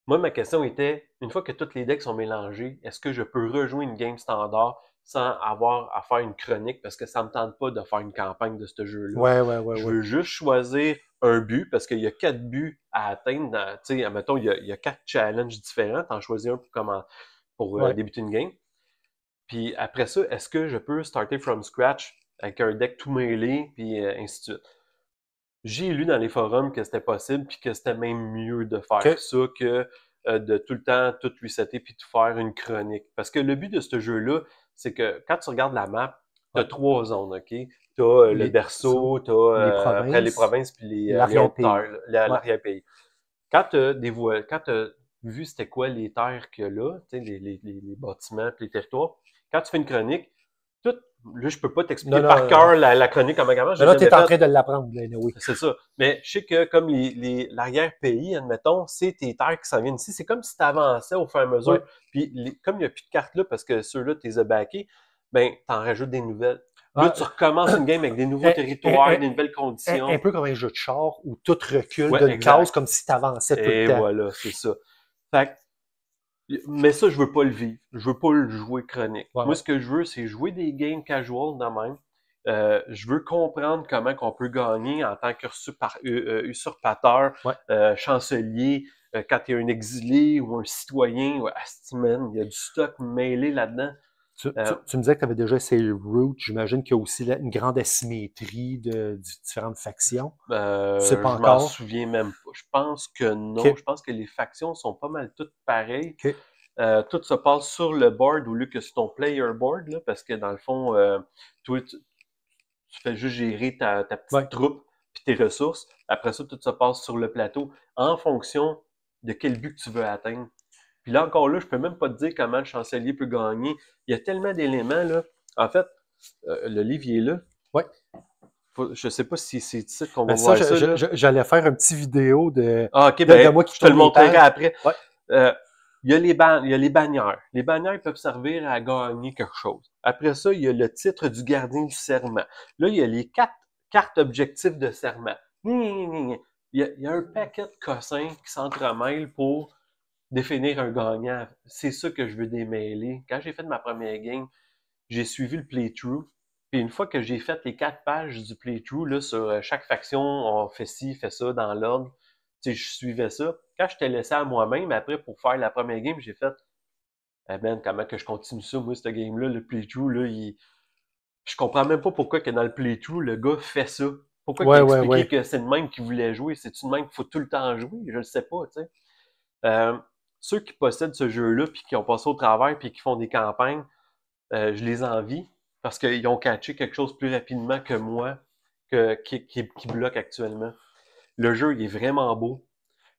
Moi, ma question était, une fois que tous les decks sont mélangés, est-ce que je peux rejouer une game standard sans avoir à faire une chronique parce que ça me tente pas de faire une campagne de ce jeu-là. Je veux juste choisir un but parce qu'il y a 4 buts à atteindre. Tu sais, admettons, il y a 4 challenges différents. T'en choisis un pour débuter une game. Puis après ça, est-ce que je peux starter from scratch avec un deck tout mêlé, puis ainsi de suite. J'ai lu dans les forums que c'était possible, puis que c'était même mieux de faire ça que de tout le temps tout resetter puis de faire une chronique. Parce que le but de ce jeu-là, c'est que quand tu regardes la map, tu as 3 zones, OK? Tu as le berceau, tu as après les provinces, puis les hautes terres, l'arrière-pays. Quand tu as vu c'était quoi les terres qu'il y a là, les bâtiments puis les territoires, quand tu fais une chronique, là, je peux pas t'expliquer par cœur la chronique comme avant. Là, tu es en train de l'apprendre, oui. C'est ça. Mais je sais que comme l'arrière-pays, admettons, c'est tes terres qui s'en viennent ici. C'est comme si tu avançais au fur et à mesure. Puis comme il n'y a plus de cartes là, parce que ceux-là, tu les as backés, ben, tu en rajoutes des nouvelles. Là, tu recommences une game avec des nouveaux territoires, des nouvelles conditions. Un peu comme un jeu de char où tout recule d'une case comme si tu avançais tout le temps. Et voilà, c'est ça. Fait mais ça, je veux pas le vivre. Je veux pas le jouer chronique. Moi, ce que je veux, c'est jouer des games casual de même. Je veux comprendre comment qu'on peut gagner en tant qu'usurpateur, chancelier, quand tu es un exilé ou un citoyen. Il y a du stock mêlé là-dedans. Tu me disais que tu avais déjà essayé Root. J'imagine qu'il y a aussi une grande asymétrie de différentes factions. Je m'en souviens même pas. Je pense que non. Je pense que les factions sont pas mal toutes pareilles. Tout se passe sur le board au lieu que sur ton player board, là, parce que dans le fond, toi, tu fais juste gérer ta petite troupe puis tes ressources. Après ça, tout se passe sur le plateau en fonction de quel but que tu veux atteindre. Puis là, encore là, je peux même pas te dire comment le chancelier peut gagner. Il y a tellement d'éléments, là. En fait, le livre, il est là. Je sais pas si c'est ça qu'on va voir ça. J'allais faire une petite vidéo de moi qui te le montrerai après. Il y a les bannières. Les bannières peuvent servir à gagner quelque chose. Après ça, il y a le titre du gardien du serment. Là, il y a les 4 cartes objectifs de serment. Il y a un paquet de cossins qui s'entremêlent pour définir un gagnant. C'est ça que je veux démêler. Quand j'ai fait ma première game, j'ai suivi le playthrough. Puis une fois que j'ai fait les 4 pages du playthrough, là, sur chaque faction, on fait ci, fait ça dans l'ordre. Tu sais, je suivais ça. Quand je t'ai laissé à moi-même, après, pour faire la première game, j'ai fait Eh ben, comment que je continue ça, moi, ce game-là, le playthrough, là, je comprends même pas pourquoi que dans le playthrough, le gars fait ça. Pourquoi qu'il a expliqué que c'est le même qu'il voulait jouer? C'est-tu le même qu'il faut tout le temps jouer? Je le sais pas, tu sais. Ceux qui possèdent ce jeu-là, puis qui ont passé au travers, puis qui font des campagnes, je les envie, parce qu'ils ont catché quelque chose plus rapidement que moi, qui bloque actuellement. Le jeu, il est vraiment beau.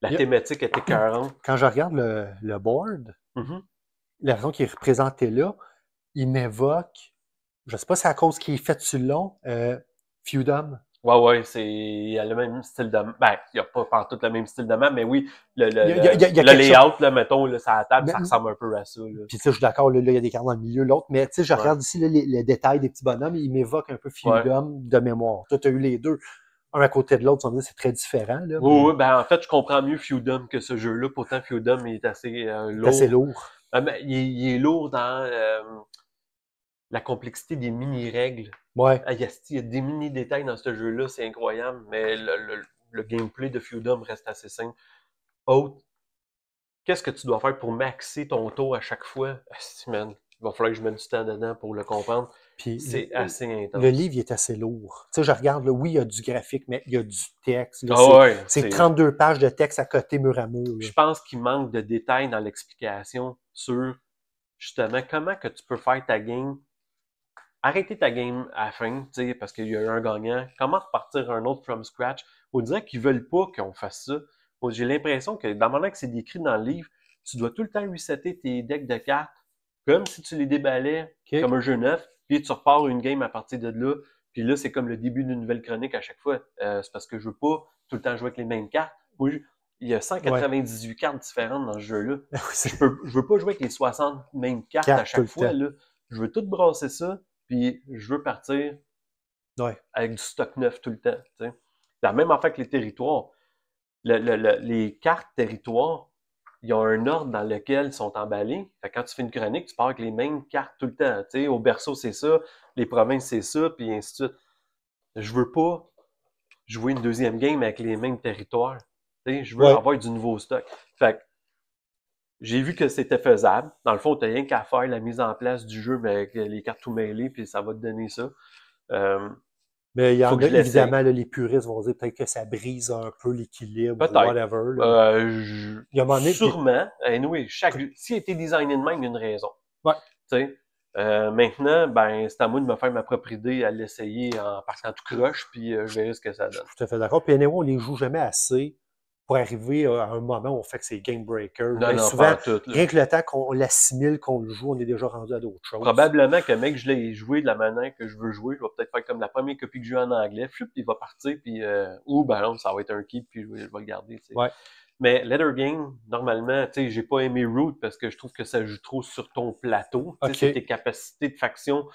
La thématique est écœurante. Quand je regarde le board, la raison qui est représentée là, il m'évoque, je sais pas si c'est à cause qu'il est fait sur le long, Feudum. Ouais, il y a le même style de... Ben, il n'y a pas partout le même style de map, mais oui, le layout, là, mettons, là, sur la table, ça ressemble un peu à ça. Là. Puis tu sais, je suis d'accord, là, il y a des cartes dans le milieu, l'autre, mais tu sais, je regarde ici là, les détails des petits bonhommes, il m'évoque un peu Feudum de mémoire. Toi, tu as eu les deux, un à côté de l'autre, ça veut dire c'est très différent. Là, oui, ben en fait, je comprends mieux Feudum que ce jeu-là, pourtant Feudum il est assez lourd. C'est assez lourd. Il est lourd dans la complexité des mini-règles. Ouais. Il y a des mini-détails dans ce jeu-là, c'est incroyable, mais le gameplay de Feudum reste assez simple. Autre, qu'est-ce que tu dois faire pour maxer ton tour à chaque fois? Man, il va falloir que je mette du temps dedans pour le comprendre. Puis c'est assez intense. Le livre il est assez lourd. Tu sais, je regarde, là, oui, il y a du graphique, mais il y a du texte. Là, c'est 32 pages de texte à côté mur à mur. Je pense qu'il manque de détails dans l'explication sur, justement, comment que tu peux faire ta game. Arrêter ta game à la fin, tu sais, parce qu'il y a eu un gagnant. Comment repartir un autre from scratch? On dirait qu'ils veulent pas qu'on fasse ça. J'ai l'impression que, dans le moment que c'est décrit dans le livre, tu dois tout le temps resetter tes decks de cartes, comme si tu les déballais comme un jeu neuf, puis tu repars une game à partir de là. Puis là, c'est comme le début d'une nouvelle chronique à chaque fois. C'est parce que je veux pas tout le temps jouer avec les mêmes cartes. Moi, il y a 198 cartes différentes dans ce jeu-là. Je veux pas jouer avec les 60 mêmes cartes à chaque fois. Là. Je veux tout brasser ça. Puis je veux partir avec du stock neuf tout le temps. T'sais. La même affaire que les territoires. Les cartes territoires, ils ont un ordre dans lequel ils sont emballés. Fait que quand tu fais une chronique, tu pars avec les mêmes cartes tout le temps. T'sais. Au berceau, c'est ça. Les provinces, c'est ça. Puis ainsi de suite. Je veux pas jouer une deuxième game avec les mêmes territoires. T'sais. Je veux avoir du nouveau stock. Fait que j'ai vu que c'était faisable. Dans le fond, tu n'as rien qu'à faire la mise en place du jeu mais avec les cartes tout mêlées, puis ça va te donner ça. Mais il y en a, évidemment, là, les puristes vont dire peut-être que ça brise un peu l'équilibre, whatever. Sûrement. Anyway, s'il a été designé de même, il y a une raison. Ouais. Maintenant, ben, c'est à moi de me faire ma propre idée à l'essayer en partant tout croche, puis je verrai ce que ça donne. Tout à fait d'accord. Puis anyway, on les joue jamais assez pour arriver à un moment où on fait que c'est game breaker. Non, souvent, rien que le temps qu'on l'assimile, qu'on le joue, on est déjà rendu à d'autres choses. Probablement que mec, je l'ai joué de la manière que je veux jouer. Je vais peut-être faire comme la première copie que j'ai en anglais. Flip, il va partir, puis ou ben non, ça va être un keep, puis je vais le garder. T'sais. Ouais. Mais Letter Game, normalement, tu sais, j'ai pas aimé Root parce que je trouve que ça joue trop sur ton plateau. C'est tes capacités de faction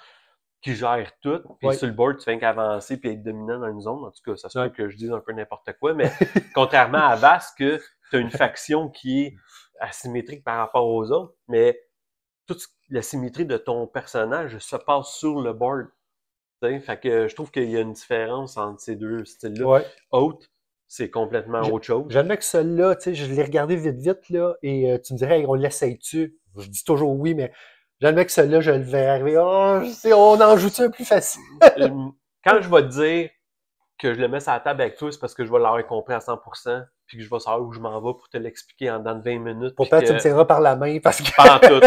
qui gèrent tout. Puis sur le board, tu fais qu'avancer puis être dominant dans une zone. En tout cas, ça se peut que je dise un peu n'importe quoi. Mais contrairement à Vast, que tu as une faction qui est asymétrique par rapport aux autres, mais toute la symétrie de ton personnage se passe sur le board. T'sais? Fait que je trouve qu'il y a une différence entre ces deux styles-là. Autre, c'est complètement autre chose. J'admets que celui-là, tu sais, je l'ai regardé vite, là, et tu me dirais, hey, on l'essaye-tu? Je dis toujours oui, mais j'admets que celui-là, je le verrai arriver. Oh, je sais, on en joue-tu un plus facile? Quand je vais te dire que je le mets sur la table avec toi, c'est parce que je vais l'avoir compris à 100%, puis que je vais savoir où je m'en vais pour te l'expliquer en dans 20 minutes. Pourtant, tu me tiendras par la main parce que... Pas en tout.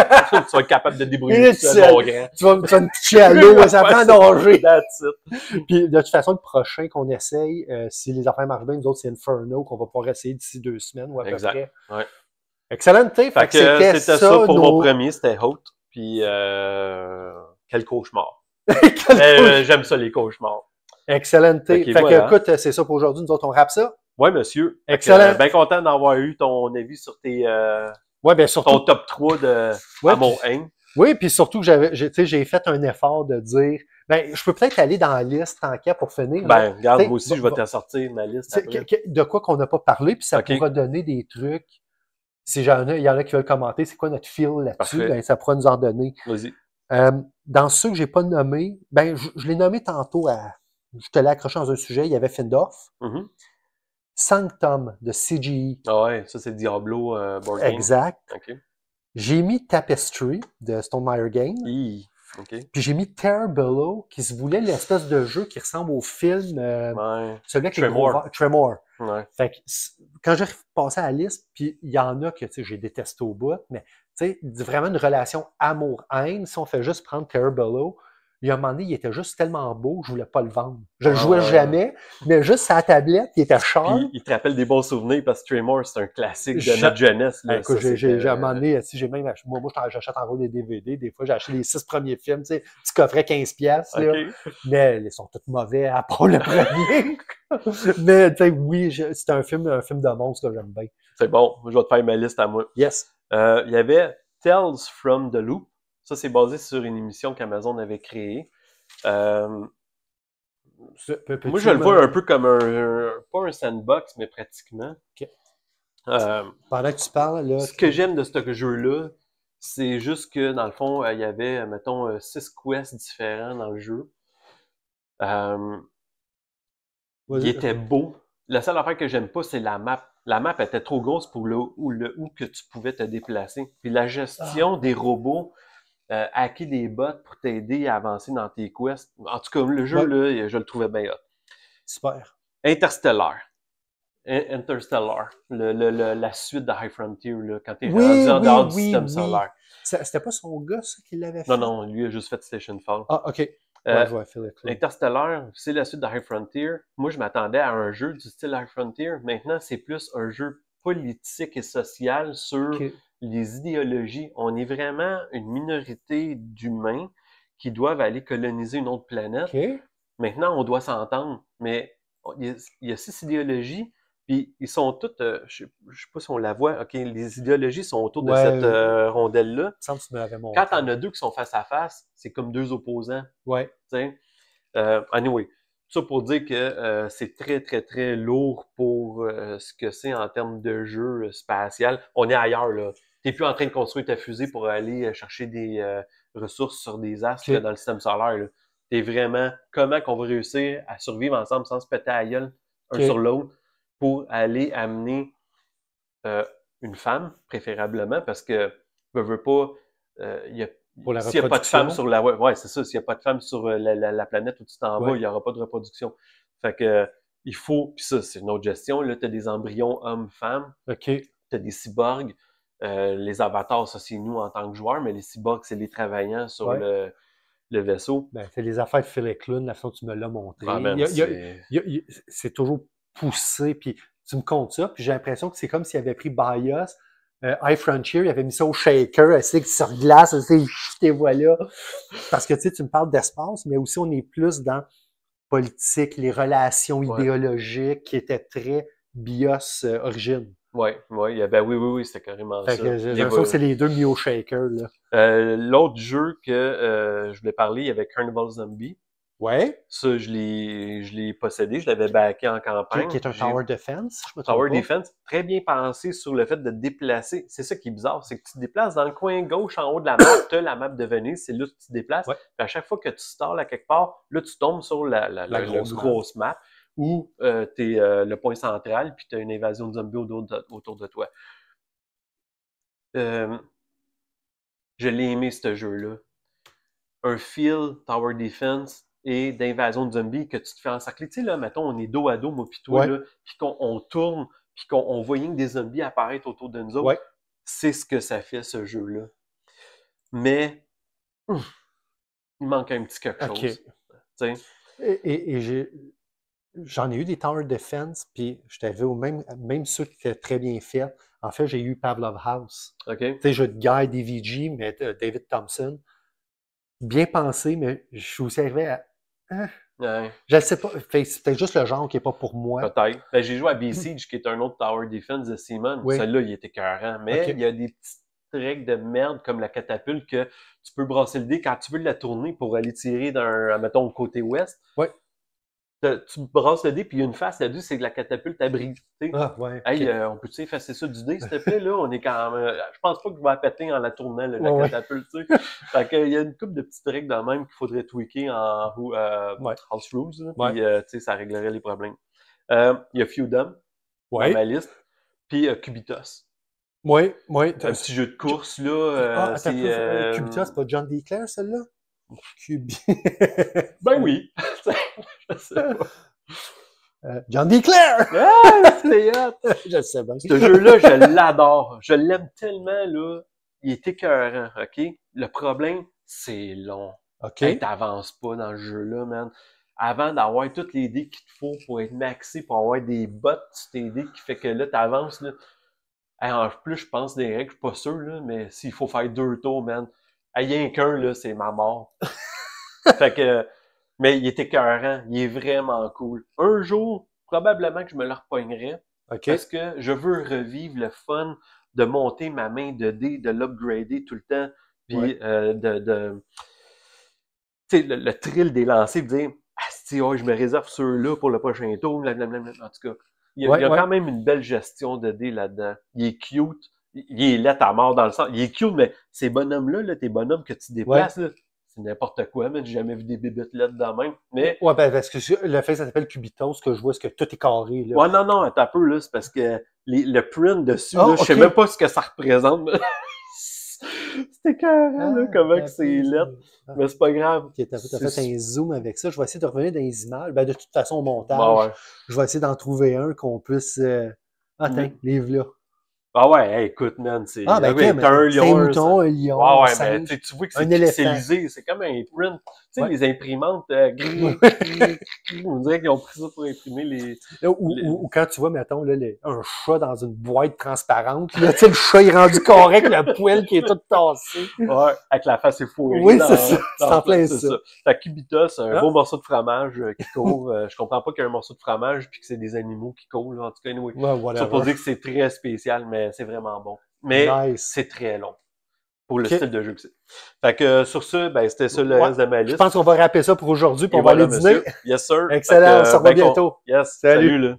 Tu vas être capable de débrouiller tout seul, mon grand. Tu vas me pitcher à l'eau, ça prend danger. Puis de toute façon, le prochain qu'on essaye, si les affaires marchent bien, nous autres, c'est Inferno, qu'on va pouvoir essayer d'ici 2 semaines ou à peu près. Ouais. Excellent, fait que c'était ça pour mon premier, c'était Haute. Puis quel cauchemar. J'aime ça, les cauchemars. Excellent. Fait que, écoute, c'est ça pour aujourd'hui. Nous autres, on rappe ça. Oui, monsieur. Excellent. Bien content d'avoir eu ton avis sur tes surtout, ton top 3 à mon aim. Oui, puis surtout que j'ai fait un effort de dire je peux peut-être aller dans la liste en cas pour finir. Regarde, moi aussi, je vais te sortir ma liste après. De quoi qu'on n'a pas parlé, puis ça pourra donner des trucs. Si il y en a qui veulent commenter, c'est quoi notre feel là-dessus, ça pourra nous en donner. Vas-y. Dans ceux que j'ai pas nommés, je l'ai nommé tantôt je te l'ai accroché dans un sujet, il y avait Findorf. Sanctum de CGE. Ah ouais, ça c'est Diablo board game. Exact. Okay. J'ai mis Tapestry de Stonemaier Games. Okay. Puis j'ai mis Terror Below, qui se voulait l'espèce de jeu qui ressemble au film. Celui avec Tremor. Ouais. Fait que quand j'ai repassé à la liste, puis il y en a que j'ai détesté au bout, mais vraiment une relation amour-haine, si on fait juste prendre Terror Below, il y a un moment donné, il était juste tellement beau, je voulais pas le vendre. Je le jouais jamais, mais juste sa tablette, il était cher. Puis il te rappelle des bons souvenirs parce que Tremor, c'est un classique de notre jeunesse. Là. Écoute, j'ai un moment donné, j'ai même moi j'achète en gros des DVD. Des fois, j'ai acheté les 6 premiers films, tu sais, petit coffret $15, là. Mais ils sont tous mauvais à part le premier. Mais tu sais, oui, c'est un film de monstre que j'aime bien. C'est bon, je vais te faire ma liste à moi. Yes. Il y avait Tales from the Loop. Ça, c'est basé sur une émission qu'Amazon avait créée. Moi, je le vois un peu comme pas un sandbox, mais pratiquement. Okay. Pendant que tu parles, là... Ce que j'aime de ce jeu-là, c'est juste que, dans le fond, il y avait, mettons, 6 quests différents dans le jeu. Il était beau. La seule affaire que j'aime pas, c'est la map. La map était trop grosse pour où que tu pouvais te déplacer. Puis la gestion des robots, hacker des bots pour t'aider à avancer dans tes quests. En tout cas, le jeu, là, je le trouvais bien hot. Super. Interstellar, la suite de High Frontier, là, quand t'es rendu en dehors du système solaire. C'était pas son gars, ça, qui l'avait fait? Non, lui a juste fait Station Fall. Ah, OK. Interstellar, c'est la suite de High Frontier. Moi, je m'attendais à un jeu du style High Frontier. Maintenant, c'est plus un jeu politique et social sur les idéologies. On est vraiment une minorité d'humains qui doivent aller coloniser une autre planète. Maintenant, on doit s'entendre, mais il y a 6 idéologies, puis ils sont toutes, je sais pas si on la voit, OK, les idéologies sont autour de cette rondelle-là. Quand t'en as 2 qui sont face à face, c'est comme 2 opposants. Ouais. Anyway, tout ça pour dire que c'est très, très, très lourd pour ce que c'est en termes de jeu spatial. On est ailleurs, là. T'es plus en train de construire ta fusée pour aller chercher des ressources sur des astres là, dans le système solaire. Là. T'es vraiment comment qu'on va réussir à survivre ensemble sans se péter à la gueule un sur l'autre pour aller amener une femme, préférablement, parce que veut pas, s'il n'y a pas de femme sur la... Ouais, c'est ça. S'il n'y a pas de femme sur la planète où tu t'en vas, il n'y aura pas de reproduction. Fait que il faut... Puis ça, c'est une autre gestion. Là, tu as des embryons hommes-femmes. Tu as des cyborgs. Les avatars, ça, c'est nous en tant que joueurs, mais les cyborgs, c'est les travaillants sur le vaisseau. Ben, c'est les affaires de Phil Eklund, la façon que tu me l'as montré. C'est toujours poussé, puis tu me comptes ça, puis j'ai l'impression que c'est comme s'il avait pris BIOS, High Frontier, il avait mis ça au shaker, essayer que sur glace, et voilà. Parce que tu me parles d'espace, mais aussi on est plus dans politique, les relations idéologiques qui étaient très BIOS origine. Oui, c'était carrément ça. J'ai l'impression que c'est les deux mis au shaker. L'autre jeu que je voulais parler, il y avait Carnival Zombie. Ouais. Ça, je l'ai possédé, je l'avais backé en campagne. Qui est un Tower Defense, je me trompe Tower Defense, très bien pensé sur le fait de te déplacer. C'est ça qui est bizarre, c'est que tu te déplaces dans le coin gauche en haut de la map, tu as la map de Venise, c'est là que tu te déplaces. Puis à chaque fois que tu stalls à quelque part, là, tu tombes sur la grosse map où tu es le point central, puis tu as une invasion de zombies autour de toi. Je l'ai aimé, ce jeu-là. Un feel Tower Defense et d'invasion de zombies que tu te fais encercler. Tu sais, là, mettons, on est dos à dos, moi pis toi, là, puis qu'on tourne, puis qu'on voit rien que des zombies apparaître autour de nous autres. C'est ce que ça fait, ce jeu-là. Mais, il manque un petit quelque chose. Et j'en ai eu des Tower Defense, puis je t'avais au même ceux qui étaient très bien faits. En fait, j'ai eu Pavlov House. Tu sais, jeu de Guy DVG, mais David Thompson. Bien pensé, mais je suis aussi arrivé à... Je ne sais pas. C'est peut-être juste le genre qui n'est pas pour moi. Peut-être. Ben, j'ai joué à Besiege, qui est un autre Tower Defense de Simon. Celui-là, il était écœurant. Mais il y a des petites règles de merde comme la catapulte que tu peux brasser le dé quand tu veux la tourner pour aller tirer mettons, côté ouest. Tu brasses le dé, puis il y a une face là-dessus, c'est que la catapulte abrite. On peut-tu effacer ça du dé, s'il te plaît? Là? On est quand même... Je pense pas que je vais la péter en la tournant, la catapulte. Fait qu'il y a une couple de petites règles de même qu'il faudrait tweaker en House Rules. Puis ça réglerait les problèmes. Il y a Feudum dans ma liste. Puis Cubitos. Oui. Un petit jeu de course, là. Cubita, c'est pas John D. Clair, celle-là? Ben oui. Je sais pas. John D. Clair! Ah, c'est hot! Je sais bien. Ce jeu-là, je l'adore. Je l'aime tellement, là. Il est écœurant, OK? Le problème, c'est long. OK. Hey, t'avances pas dans le jeu-là, man. Avant d'avoir toutes les dés qu'il te faut pour être maxé, pour avoir des bottes sur tes dés qui fait que là, t'avances, là. Hey, en plus, je pense des règles, je suis pas sûr, là, mais s'il faut faire 2 tours, man. Hey, rien qu'un, là, c'est ma mort. Fait que, mais il est écœurant. Il est vraiment cool. Un jour, probablement que je me le repognerais. OK. Parce que je veux revivre le fun de monter ma main de dés, de l'upgrader tout le temps, puis tu sais, le thrill des lancers, de dire « Ah, si, je me réserve ceux-là pour le prochain tour, blablabla. » En tout cas, il y a quand même une belle gestion de dés là-dedans. Il est cute, il est laid à mort dans le sens. Il est cute, mais ces bonhommes-là, là, tes bonhommes que tu déplaces, là, c'est n'importe quoi, mais j'ai jamais vu des bébites là de même. Mais... Ouais, ben, parce que le fait que ça s'appelle Cubitos, ce que je vois, c'est que tout est carré, là. Ouais, non, attends un peu, là, c'est parce que le print dessus, là, je sais même pas ce que ça représente. C'est écœurant, là, comment que c'est laid. Mais c'est pas grave. Okay, t'as fait un zoom avec ça. Je vais essayer de revenir dans les images. Ben, de toute façon, au montage, je vais essayer d'en trouver un qu'on puisse... Attends, livre-là. Ah ouais, hey, écoute, man, c'est t'as un lion, un mouton, un lion, un singe, mais tu vois que c'est pixelisé, c'est comme un print. Tu sais, les imprimantes, on dirait qu'ils ont pris ça pour imprimer les... Ou quand tu vois, mettons, là, un chat dans une boîte transparente, là, tu sais, le chat est rendu correct, le poil qui est tout tassé. Ouais, avec la face effoirée. Oui, c'est ça, c'est en plein ça. Ta Cubita, c'est un beau morceau de fromage qui court. Je comprends pas qu'il y a un morceau de fromage puis que c'est des animaux qui courent, là. En tout cas, anyway. Ça pour dire que c'est très spécial, mais c'est vraiment bon. Mais c'est très long pour le style de jeu que c'est. Fait que sur ce, ben c'était ça le reste de ma liste. Je pense qu'on va rappeler ça pour aujourd'hui, puis on va aller dîner. Yes, sir. Excellent, on se revoit bientôt. Yes, salut là.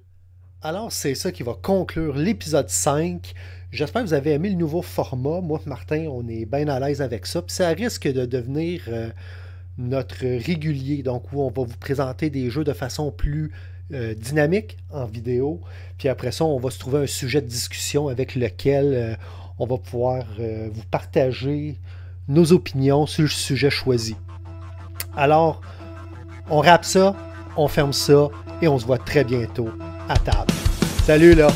Alors, c'est ça qui va conclure l'épisode 5. J'espère que vous avez aimé le nouveau format. Moi et Martin, on est bien à l'aise avec ça. Puis ça risque de devenir notre régulier, donc où on va vous présenter des jeux de façon plus dynamique en vidéo. Puis après ça, on va se trouver un sujet de discussion avec lequel on va pouvoir vous partager nos opinions sur le sujet choisi. Alors, on rappe ça, on ferme ça et on se voit très bientôt à table. Salut là!